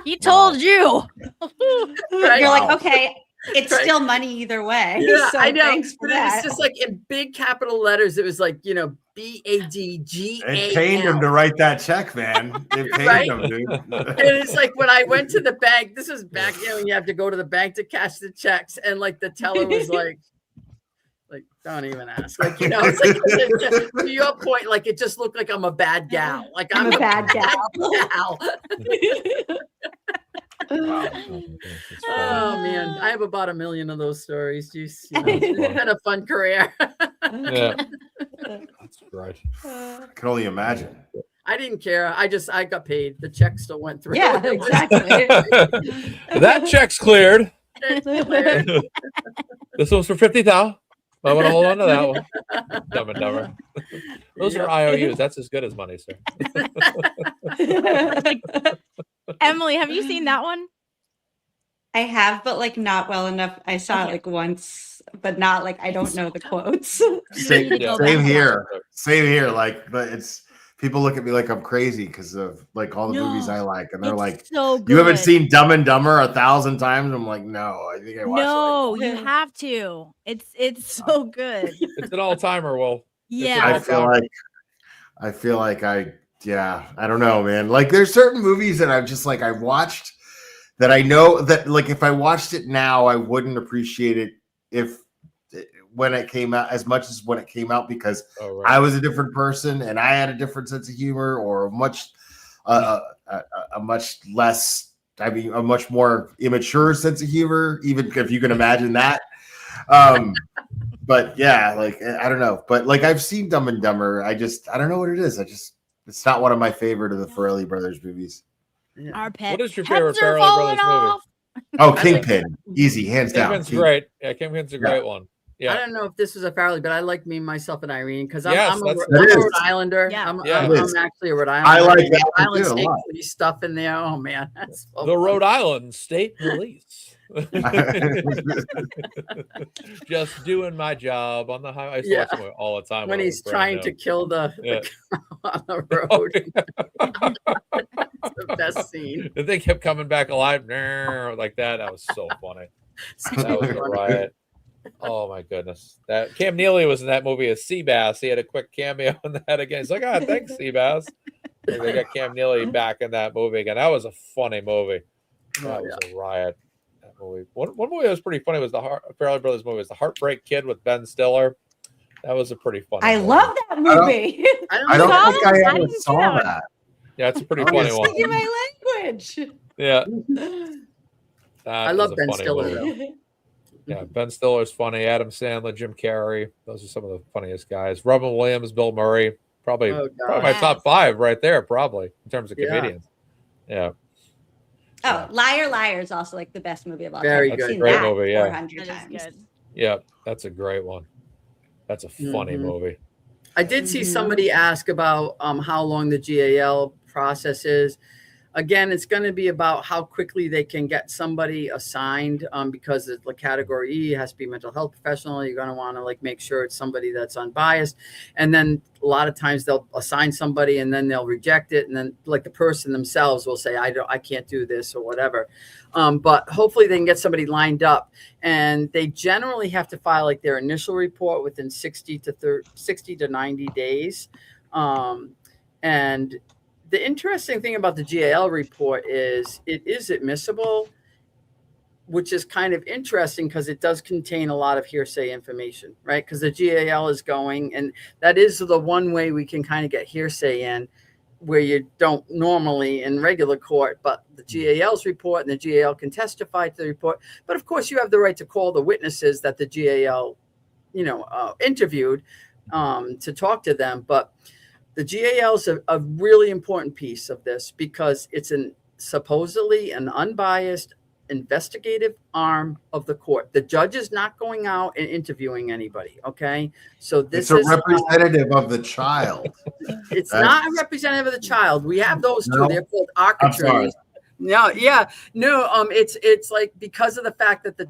Speaker 5: He told you.
Speaker 6: Right?
Speaker 3: You're like, okay, it's still money either way.
Speaker 6: Yeah,
Speaker 3: so
Speaker 6: I know.
Speaker 3: Thanks for
Speaker 6: but
Speaker 3: that.
Speaker 6: It's just like in big capital letters. It was like, BADGAL.
Speaker 2: It paid him to write that check, man. It paid
Speaker 6: Right?
Speaker 2: him, dude.
Speaker 6: And it's like when I went to the bank, this was back, when you have to go to the bank to cash the checks. And like the teller was like, don't even ask. Like, it's like, to your point, like it just looked like I'm a bad gal. Like I'm
Speaker 3: a bad gal.
Speaker 2: Wow.
Speaker 6: Oh man, I have about 1 million of those stories. It's been a fun career.
Speaker 1: Yeah, that's right.
Speaker 2: I can only imagine.
Speaker 6: I didn't care. I got paid. The check still went through.
Speaker 3: Yeah, exactly.
Speaker 1: That check's cleared.
Speaker 6: It's clear.
Speaker 1: This one's for 50,000. I want to hold on to that one. Dumb and Dumber. Those are IOUs. That's as good as money, sir.
Speaker 5: Emily, have you seen that one?
Speaker 3: I have, but like not well enough. I saw it like once, but not like I don't know the quotes.
Speaker 2: Same here. Same here. Like, but it's people look at me like I'm crazy because of like all the movies I like, and they're like,
Speaker 5: so good.
Speaker 2: "You haven't seen Dumb and Dumber 1,000 times?" I'm like, "No, I think I watched."
Speaker 5: No, you have to. It's so good.
Speaker 1: It's an all-timer, Will.
Speaker 5: Yeah.
Speaker 2: I feel like I don't know, man. Like there's certain movies that I've just like I've watched that I know that like if I watched it now, I wouldn't appreciate it when it came out as much as when it came out, because I was a different person and I had a different sense of humor, or a much less, I mean, a much more immature sense of humor, even if you can imagine that. But yeah, like I don't know, but like I've seen Dumb and Dumber. I don't know what it is. It's not one of my favorite of the Farrelly Brothers movies.
Speaker 6: Yeah.
Speaker 5: Our pet.
Speaker 1: What is your favorite
Speaker 5: pets are
Speaker 1: Farrelly
Speaker 5: falling
Speaker 1: Brothers movie?
Speaker 2: Oh, Kingpin, easy, hands down.
Speaker 1: Kingpin's great. Yeah, Kingpin's a great one. Yeah.
Speaker 6: I don't know if this was a Farrelly, but I like Me, Myself, and Irene because I'm a
Speaker 2: It
Speaker 6: Rhode Islander.
Speaker 5: Yeah.
Speaker 6: I'm
Speaker 2: is.
Speaker 6: actually a Rhode Islander.
Speaker 2: I like that
Speaker 6: Rhode
Speaker 2: one
Speaker 6: Island
Speaker 2: too, a
Speaker 6: State
Speaker 2: lot.
Speaker 6: Police stuff in there. Oh man, that's so
Speaker 1: The
Speaker 6: fun.
Speaker 1: Rhode Island State Police. Just doing my job on the highway. I used to watch the movie all the time
Speaker 6: when
Speaker 1: I
Speaker 6: he's
Speaker 1: was
Speaker 6: trying
Speaker 1: brand
Speaker 6: to
Speaker 1: new.
Speaker 6: kill the on the road. It's the best scene.
Speaker 1: If they kept coming back alive like that, that was so funny. That was a riot. Oh my goodness. That Cam Neely was in that movie as Seabass. He had a quick cameo in that again. He's like, thanks, Seabass. They got Cam Neely back in that movie again. That was a funny movie. That was a riot. That movie. One movie that was pretty funny was the Farrelly Brothers movie. It was The Heartbreak Kid with Ben Stiller. That was a pretty funny
Speaker 3: I
Speaker 1: movie.
Speaker 3: love that movie.
Speaker 2: I don't think I ever
Speaker 5: didn't see
Speaker 2: saw
Speaker 5: that one.
Speaker 2: that.
Speaker 1: Yeah, it's a pretty funny one.
Speaker 3: Speaking my language.
Speaker 1: Yeah.
Speaker 6: I love Ben
Speaker 1: funny
Speaker 6: Stiller
Speaker 1: movie.
Speaker 6: though.
Speaker 1: Yeah, Ben Stiller's funny. Adam Sandler, Jim Carrey. Those are some of the funniest guys. Robin Williams, Bill Murray. Probably my top 5 right there, probably, in terms of comedians. Yeah.
Speaker 3: Oh, Liar Liar is also like the best movie of all
Speaker 6: Very
Speaker 3: time.
Speaker 6: good.
Speaker 3: I've seen
Speaker 1: Great
Speaker 3: that
Speaker 1: movie, yeah.
Speaker 3: 400
Speaker 5: That is
Speaker 3: times.
Speaker 5: good.
Speaker 1: Yeah, that's a great one. That's a funny movie.
Speaker 6: I did see somebody ask about how long the GAL process is. Again, it's going to be about how quickly they can get somebody assigned because the category E has to be mental health professional. You're going to want to like make sure it's somebody that's unbiased. And then a lot of times they'll assign somebody and then they'll reject it. And then like the person themselves will say, I can't do this or whatever. But hopefully they can get somebody lined up, and they generally have to file like their initial report within 60 to 90 days. And the interesting thing about the GAL report is it is admissible, which is kind of interesting because it does contain a lot of hearsay information, right? Because the GAL is going, and that is the one way we can kind of get hearsay in where you don't normally in regular court, but the GAL's report, and the GAL can testify to the report. But of course, you have the right to call the witnesses that the GAL, interviewed to talk to them. But the GAL is a really important piece of this because it's supposedly an unbiased investigative arm of the court. The judge is not going out and interviewing anybody. Okay. So this
Speaker 2: is a representative of the child.
Speaker 6: It's not a representative of the child. We have those too. They're called ARC attorneys. No, yeah. No, it's like because of the fact that the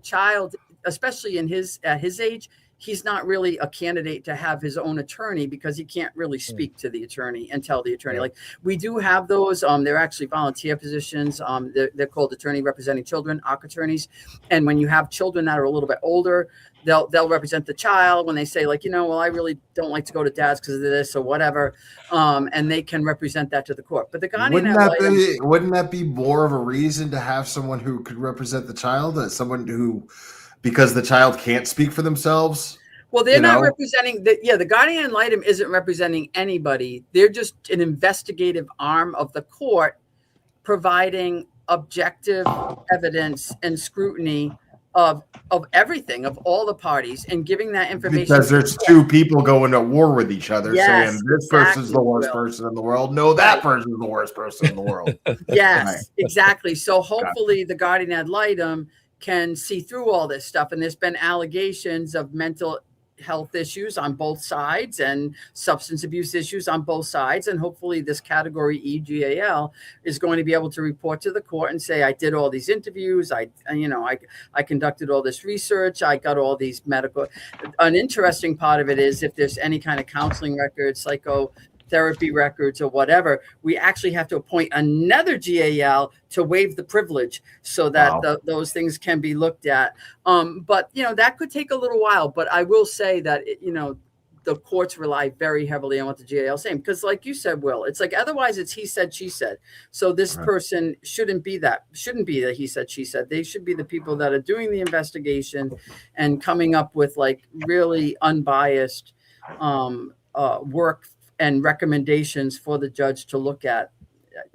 Speaker 6: child, especially at his age, he's not really a candidate to have his own attorney because he can't really speak to the attorney and tell the attorney. Like we do have those. They're actually volunteer positions. They're called attorney representing children, ARC attorneys. And when you have children that are a little bit older, they'll represent the child when they say like, I really don't like to go to dad's because of this or whatever. And they can represent that to the court. But the guardian
Speaker 2: wouldn't that be more of a reason to have someone who could represent the child as someone who, because the child can't speak for themselves?
Speaker 6: Well, they're not representing the guardian ad litem isn't representing anybody. They're just an investigative arm of the court, providing objective evidence and scrutiny of everything, of all the parties, and giving that information.
Speaker 2: Because there's two people going to war with each other, saying this person's the worst person in the world. No, that person's the worst person in the world.
Speaker 6: Yes, exactly. So hopefully the guardian ad litem can see through all this stuff. And there's been allegations of mental health issues on both sides and substance abuse issues on both sides. And hopefully this category EGAL is going to be able to report to the court and say, I did all these interviews. I conducted all this research. I got all these medical. An interesting part of it is if there's any kind of counseling records, psychotherapy records or whatever, we actually have to appoint another GAL to waive the privilege so that those things can be looked at. But, that could take a little while. But I will say that, the courts rely very heavily on what the GAL is saying. Because like you said, Will, it's like otherwise it's he said, she said. So this person shouldn't be the he said, she said. They should be the people that are doing the investigation and coming up with like really unbiased work and recommendations for the judge to look at.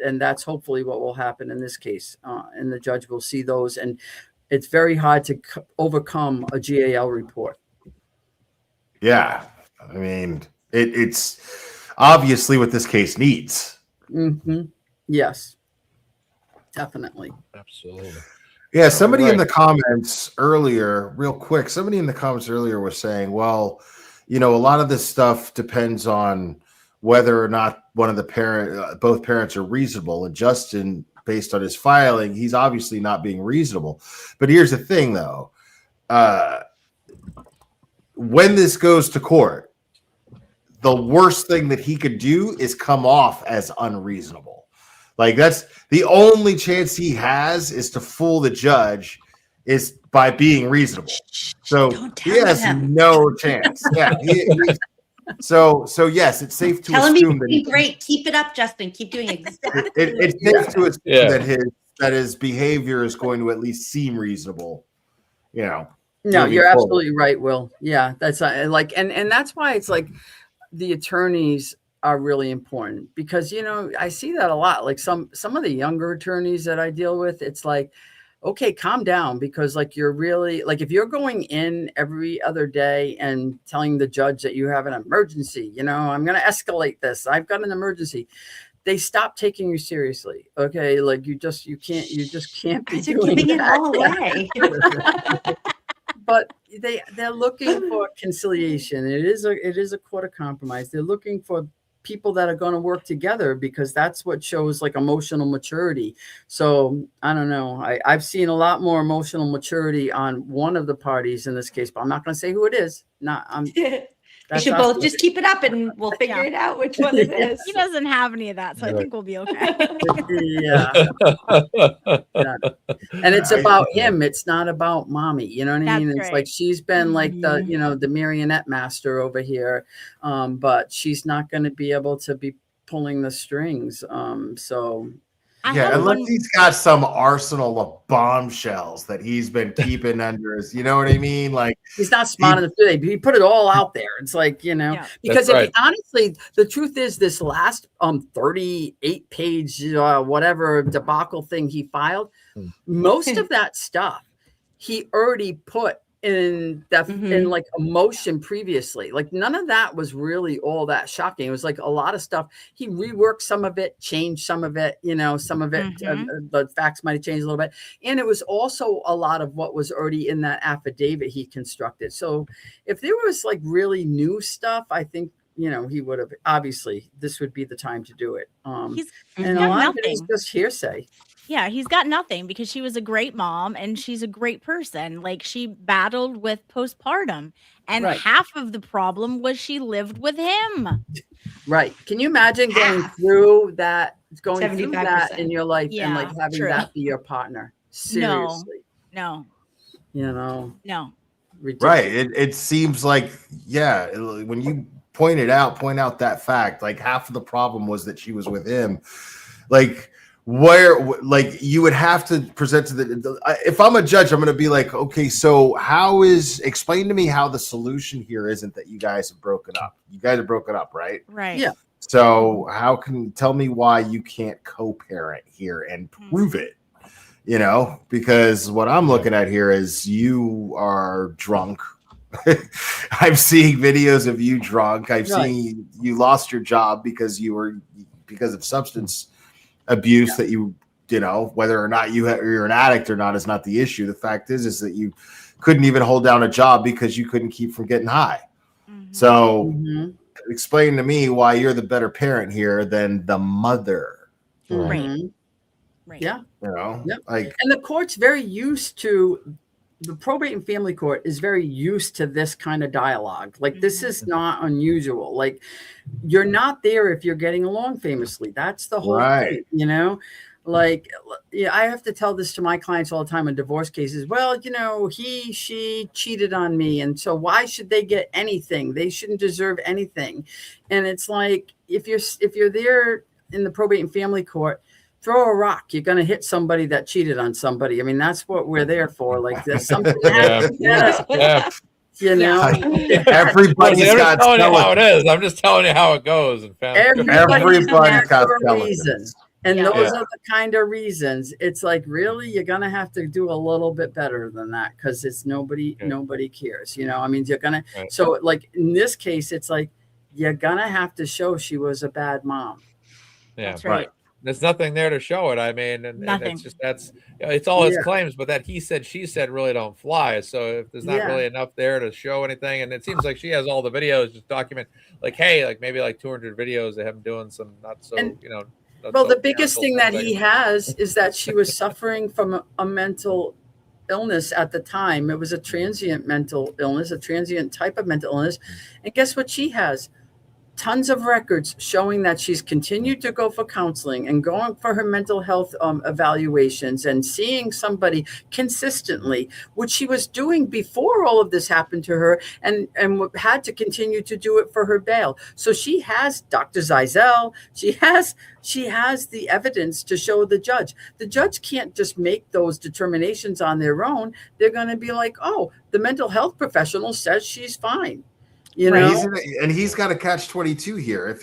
Speaker 6: And that's hopefully what will happen in this case. And the judge will see those. And it's very hard to overcome a GAL report.
Speaker 2: Yeah. I mean, it's obviously what this case needs.
Speaker 6: Mm-hmm. Yes, definitely.
Speaker 1: Absolutely.
Speaker 2: Yeah. Somebody in the comments earlier, real quick, was saying, well, a lot of this stuff depends on whether or not both parents are reasonable. And Justin, based on his filing, he's obviously not being reasonable. But here's the thing, though. When this goes to court, the worst thing that he could do is come off as unreasonable. Like that's the only chance he has is to fool the judge is by being reasonable. So he has no chance. Yeah. So yes, it's safe to assume that
Speaker 3: great. Keep it up, Justin. Keep doing exactly.
Speaker 2: It's safe to assume that his behavior is going to at least seem reasonable. No,
Speaker 6: you're absolutely right, Will. Yeah, that's and that's why it's like the attorneys are really important because I see that a lot. Like some of the younger attorneys that I deal with, it's like, okay, calm down because like you're really like if you're going in every other day and telling the judge that you have an emergency, I'm going to escalate this. I've got an emergency. They stop taking you seriously. Okay, like you just can't be doing
Speaker 3: giving it all away.
Speaker 6: But they're looking for conciliation. It is a court of compromise. They're looking for people that are going to work together because that's what shows like emotional maturity. So I don't know. I've seen a lot more emotional maturity on one of the parties in this case, but I'm not going to say who it is.
Speaker 3: You should both just keep it up and we'll figure it out which one it is.
Speaker 5: He doesn't have any of that, so I think we'll be okay.
Speaker 6: Yeah. And it's about him. It's not about mommy. You know what I mean? It's like she's been like the, you know, the marionette master over here. But she's not going to be able to be pulling the strings. So
Speaker 2: yeah, unless he's got some arsenal of bombshells that he's been keeping under his, you know what I mean? Like
Speaker 6: he's not smart enough to do. He put it all out there. It's like, you know, because if honestly, the truth is this last 38-page whatever debacle thing he filed, most of that stuff he already put in that in like a motion previously. Like none of that was really all that shocking. It was like a lot of stuff. He reworked some of it, changed some of it, you know, some of it, the facts might have changed a little bit. And it was also a lot of what was already in that affidavit he constructed. So if there was like really new stuff, I think, you know, he would have, obviously this would be the time to do it.
Speaker 5: He's
Speaker 6: and a lot of it is just hearsay.
Speaker 5: Yeah, he's got nothing because she was a great mom and she's a great person. Like she battled with postpartum and half of the problem was she lived with him.
Speaker 6: Right. Can you imagine going through that in your life and like having that be your partner? Seriously.
Speaker 5: No.
Speaker 6: You know?
Speaker 5: No.
Speaker 2: Ridiculous. Right. It seems like, when you point out that fact, like half of the problem was that she was with him. Like, where like you would have to present to if I'm a judge, I'm going to be like, okay, so explain to me how the solution here isn't that you guys have broken up. You guys have broken up, right?
Speaker 5: Right.
Speaker 6: Yeah.
Speaker 2: So tell me why you can't co-parent here and prove it, you know, because what I'm looking at here is you are drunk. I'm seeing videos of you drunk. I've seen you lost your job because of substance abuse that you know, whether or not you're an addict or not is not the issue. The fact is that you couldn't even hold down a job because you couldn't keep from getting high. So explain to me why you're the better parent here than the mother.
Speaker 5: Right.
Speaker 6: Yeah.
Speaker 2: You know,
Speaker 6: and the court's very used to, the probate and family court is very used to this kind of dialogue. Like this is not unusual. Like you're not there if you're getting along famously. That's the whole thing, you know? Like, I have to tell this to my clients all the time in divorce cases. Well, you know, she cheated on me. And so why should they get anything? They shouldn't deserve anything. And it's like, if you're there in the probate and family court, throw a rock. You're going to hit somebody that cheated on somebody. I mean, that's what we're there for. Like there's something you know,
Speaker 2: everybody's got
Speaker 1: telling you how it is. I'm just telling you how it goes.
Speaker 2: Everybody's got
Speaker 6: reasons. And those are the kind of reasons. It's like, really, you're going to have to do a little bit better than that because it's nobody cares. You know, I mean, you're going to. So like in this case, it's like, you're going to have to show she was a bad mom.
Speaker 1: Yeah,
Speaker 5: that's right.
Speaker 1: There's nothing there to show it. I mean, and it's just it's all his claims, but that he said, she said really don't fly. So if there's not really enough there to show anything, and it seems like she has all the videos just document, like, hey, like maybe like 200 videos of him doing some not so, you know.
Speaker 6: Well, the biggest thing that he has is that she was suffering from a mental illness at the time. It was a transient mental illness, a transient type of mental illness. And guess what she has? Tons of records showing that she's continued to go for counseling and going for her mental health evaluations and seeing somebody consistently, which she was doing before all of this happened to her, and had to continue to do it for her bail. So she has Dr. Zeisel. She has the evidence to show the judge. The judge can't just make those determinations on their own. They're going to be like, oh, the mental health professional says she's fine. You know,
Speaker 2: he's got a catch-22 here. If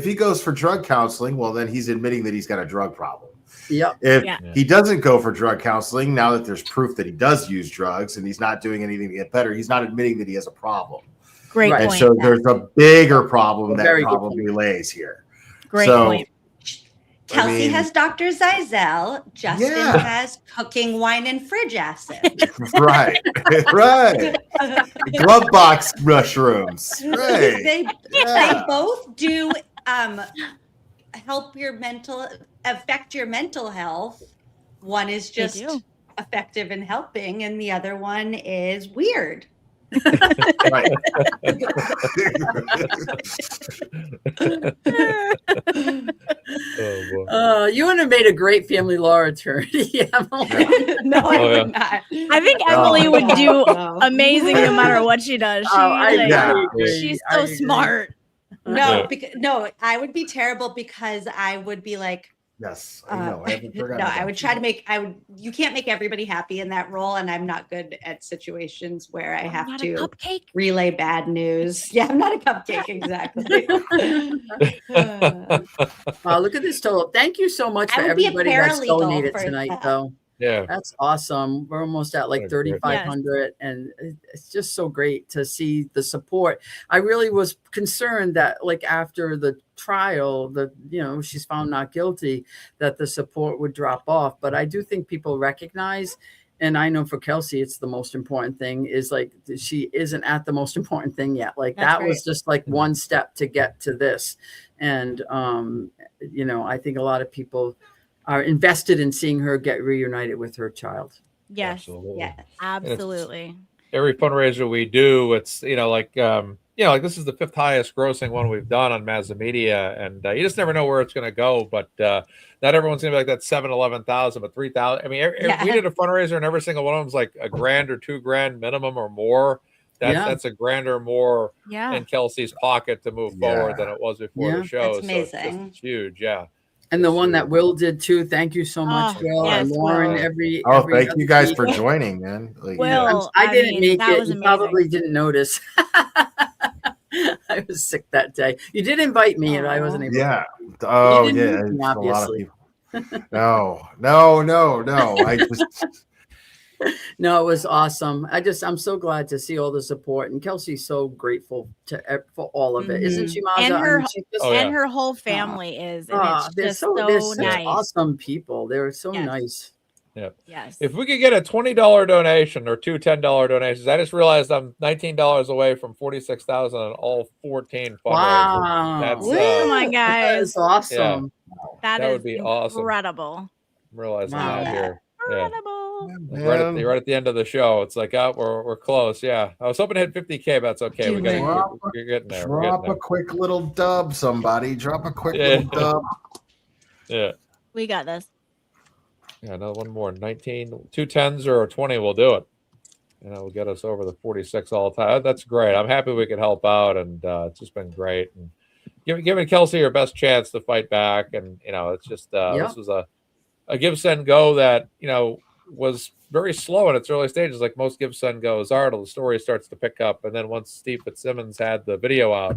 Speaker 2: he goes for drug counseling, well, then he's admitting that he's got a drug problem. If he doesn't go for drug counseling, now that there's proof that he does use drugs and he's not doing anything to get better, he's not admitting that he has a problem.
Speaker 5: Great point.
Speaker 2: And so there's a bigger problem that probably lays here.
Speaker 5: Great point.
Speaker 3: Kelsey has Dr. Zeisel. Justin has cooking wine and fridge acid.
Speaker 2: Right. Glove box mushrooms. Right.
Speaker 3: They both do affect your mental health. One is just effective in helping, and the other one is weird.
Speaker 2: Right.
Speaker 1: Oh, boy.
Speaker 6: You would have made a great family law attorney, Emily.
Speaker 3: No, I
Speaker 1: Oh, yeah.
Speaker 3: would not.
Speaker 5: I think Emily would do amazing no matter what she does. She,
Speaker 2: I
Speaker 6: agree.
Speaker 5: she's
Speaker 6: I
Speaker 5: so
Speaker 6: agree.
Speaker 5: smart.
Speaker 3: No,
Speaker 1: Yeah.
Speaker 3: no, I would be terrible because I would be like,
Speaker 2: Yes, I know. I haven't forgotten.
Speaker 3: no, I
Speaker 2: about
Speaker 3: would try to make, you can't make everybody happy in that role. And I'm not good at situations where I have
Speaker 5: Not a
Speaker 3: to
Speaker 5: cupcake.
Speaker 3: relay bad news. Yeah, I'm not a cupcake, exactly.
Speaker 6: Wow, look at this total. Thank you so much
Speaker 3: I
Speaker 6: for
Speaker 3: would be a
Speaker 6: everybody that's
Speaker 3: paralegal
Speaker 6: donated
Speaker 3: for
Speaker 6: tonight,
Speaker 3: that.
Speaker 6: though.
Speaker 1: Yeah.
Speaker 6: That's awesome. We're almost at like
Speaker 1: What a great-
Speaker 6: 3,500, and it's just so great to see the support. I really was concerned that, like, after the trial, she's found not guilty, that the support would drop off. But I do think people recognize, and I know for Kelsey, it's the most important thing is like she isn't at the most important thing yet. Like
Speaker 3: That's
Speaker 6: that was just like one step to get to this, and I think a lot of people are invested in seeing her get reunited with her child.
Speaker 5: Yes.
Speaker 1: Absolutely.
Speaker 3: Yeah.
Speaker 5: Absolutely.
Speaker 1: Every fundraiser we do, it's like this is the 5th highest grossing one we've done on MazzaMedia, and you just never know where it's going to go. But not everyone's going to be like that 7-11,000, but 3,000. I mean, we did a fundraiser, and every single one of them was like $1,000 or $2,000 minimum or more. That's $1,000 or more in Kelsey's pocket to move forward than it was before the show.
Speaker 3: That's amazing.
Speaker 1: So it's huge, yeah.
Speaker 6: And the one that Will did too. Thank you so much, Will.
Speaker 5: Yes,
Speaker 6: and Lauren,
Speaker 5: Will.
Speaker 6: every
Speaker 2: thank you guys
Speaker 6: week.
Speaker 2: for joining, man. Like,
Speaker 5: Will,
Speaker 6: I didn't make
Speaker 5: that
Speaker 6: it.
Speaker 5: was
Speaker 6: You
Speaker 5: amazing.
Speaker 6: probably didn't notice. I was sick that day. You did invite me, and I wasn't able
Speaker 2: yeah.
Speaker 6: to.
Speaker 2: Oh,
Speaker 6: You didn't
Speaker 2: yeah.
Speaker 6: need me,
Speaker 2: It's a lot of
Speaker 6: obviously.
Speaker 2: people. No. I just
Speaker 6: No, it was awesome. I'm so glad to see all the support, and Kelsey's so grateful for all of it, isn't she, Mazza?
Speaker 5: And
Speaker 6: I
Speaker 5: her
Speaker 6: mean, she's just-
Speaker 5: and her whole family is, and it's
Speaker 6: they're
Speaker 5: just
Speaker 6: so
Speaker 5: nice.
Speaker 6: awesome people. They're so
Speaker 5: Yes.
Speaker 6: nice.
Speaker 1: Yeah.
Speaker 5: Yes.
Speaker 1: If we could get a $20 donation or two $10 donations, I just realized I'm $19 away from 46,000 on all 14 fundraisers.
Speaker 6: Wow.
Speaker 1: That's
Speaker 5: Come on, guys.
Speaker 6: That's awesome.
Speaker 5: That
Speaker 1: would be awesome.
Speaker 5: incredible.
Speaker 1: I'm realizing
Speaker 6: Wow.
Speaker 1: that here. Yeah.
Speaker 5: Incredible.
Speaker 1: Like right at the end of the show, it's like, we're close. Yeah, I was hoping to hit 50K, but that's okay. You're getting there.
Speaker 2: Drop a quick little dub, somebody. Drop a quick little dub.
Speaker 1: Yeah.
Speaker 5: We got this.
Speaker 1: Yeah, another one more. 2 10s or a 20 will do it. And it will get us over the 46 all time. That's great. I'm happy we could help out, and it's just been great. And giving Kelsey her best chance to fight back, and it's just this was a GiveSendGo that was very slow in its early stages, like most GiveSendGos are. Till the story starts to pick up, and then once Steve Fitzsimmons had the video out,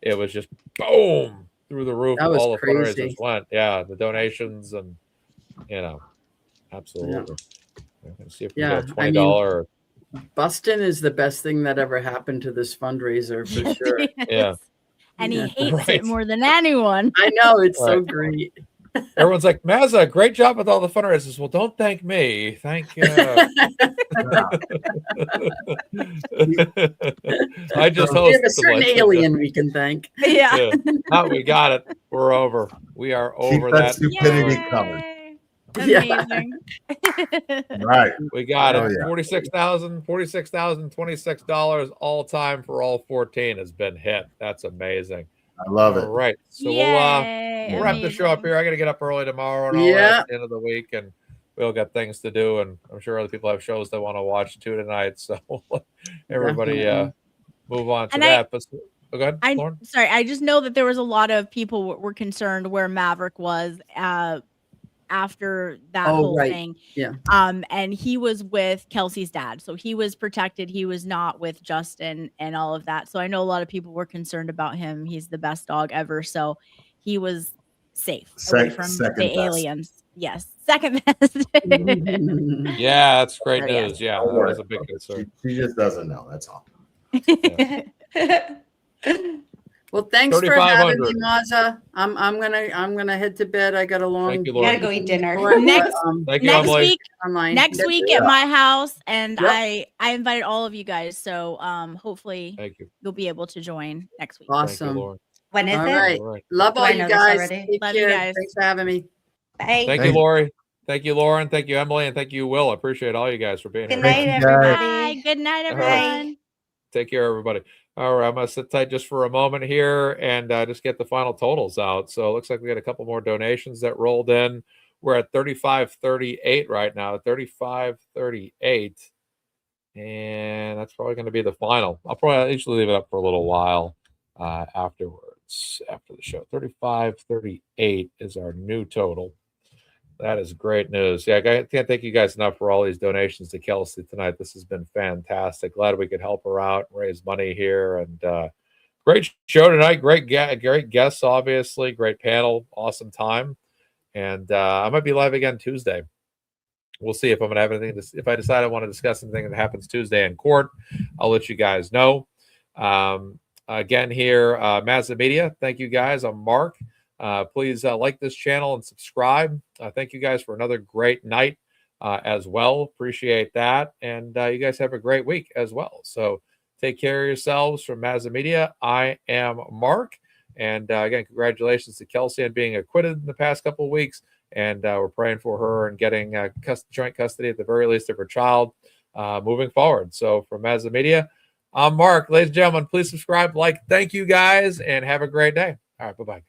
Speaker 1: it was just boom through the roof.
Speaker 6: That was
Speaker 1: all the
Speaker 6: crazy.
Speaker 1: fundraisers went, the donations, and absolutely. Let's see if we get a $20.
Speaker 6: Bustin is the best thing that ever happened to this fundraiser for sure.
Speaker 1: Yeah,
Speaker 5: and he hates it more than anyone.
Speaker 6: I know, it's so great.
Speaker 1: Everyone's like, Mazza, great job with all the fundraisers. Well, don't thank me. Thank I just hosted.
Speaker 6: We have a certain alien we can thank.
Speaker 5: Yeah.
Speaker 1: We got it. We're over. We are over
Speaker 2: Keep that
Speaker 1: that.
Speaker 2: stupidity covered.
Speaker 5: Amazing.
Speaker 2: Right.
Speaker 1: We got it.
Speaker 2: Yeah.
Speaker 1: $46,026 all time for all 14 has been hit. That's amazing.
Speaker 2: I love it.
Speaker 1: All right. So we'll wrap the show up here. I got to get up early tomorrow and all that at the end of the week, and we'll got things to do. And I'm sure other people have shows they want to watch too tonight. So everybody move on to that. But go ahead, Lauren.
Speaker 5: Sorry, I just know that there was a lot of people were concerned where Maverick was after that whole thing.
Speaker 6: Yeah.
Speaker 5: And he was with Kelsey's dad. So he was protected. He was not with Justin and all of that. So I know a lot of people were concerned about him. He's the best dog ever. So he was safe away from the aliens. Yes. Second best.
Speaker 1: Yeah, that's great news. Yeah, that was a big concern.
Speaker 2: She just doesn't know. That's all.
Speaker 6: Well, thanks for having me, Mazza. I'm gonna head to bed. I got a long.
Speaker 1: Thank you,
Speaker 3: You
Speaker 1: Lauren.
Speaker 3: gotta go eat dinner.
Speaker 5: Next week,
Speaker 6: online.
Speaker 5: next week at my house, and I invited all of you guys. So hopefully you'll be able to join next week.
Speaker 6: Awesome.
Speaker 3: When is
Speaker 6: All
Speaker 3: it?
Speaker 6: right. Love all you guys. Take
Speaker 5: Love you
Speaker 6: care.
Speaker 5: guys.
Speaker 6: Thanks for having me.
Speaker 3: Bye.
Speaker 1: Thank you, Lori. Thank you, Lauren. Thank you, Emily, and thank you, Will. I appreciate all you guys for being
Speaker 3: Good
Speaker 1: here.
Speaker 3: night, everybody.
Speaker 5: Bye. Good night,
Speaker 1: All right.
Speaker 5: everyone.
Speaker 1: Take care, everybody. All right, I'm going to sit tight just for a moment here and just get the final totals out. So it looks like we got a couple more donations that rolled in. We're at 35.38 right now, 35.38. And that's probably going to be the final. I'll probably usually leave it up for a little while afterwards, after the show. 35.38 is our new total. That is great news. Yeah, I can't thank you guys enough for all these donations to Kelsey tonight. This has been fantastic. Glad we could help her out, raise money here, and great show tonight. Great guests, obviously. Great panel. Awesome time. And I might be live again Tuesday. We'll see if I'm going to have anything. If I decide I want to discuss anything that happens Tuesday in court, I'll let you guys know. Again, here, MazzaMedia. Thank you guys. I'm Mark. Please like this channel and subscribe. Thank you guys for another great night as well. Appreciate that. And you guys have a great week as well. So take care of yourselves. From MazzaMedia, I am Mark. And again, congratulations to Kelsey on being acquitted in the past couple of weeks. And we're praying for her and getting joint custody at the very least of her child moving forward. So from MazzaMedia, I'm Mark. Ladies and gentlemen, please subscribe, like. Thank you guys, and have a great day. All right, bye-bye.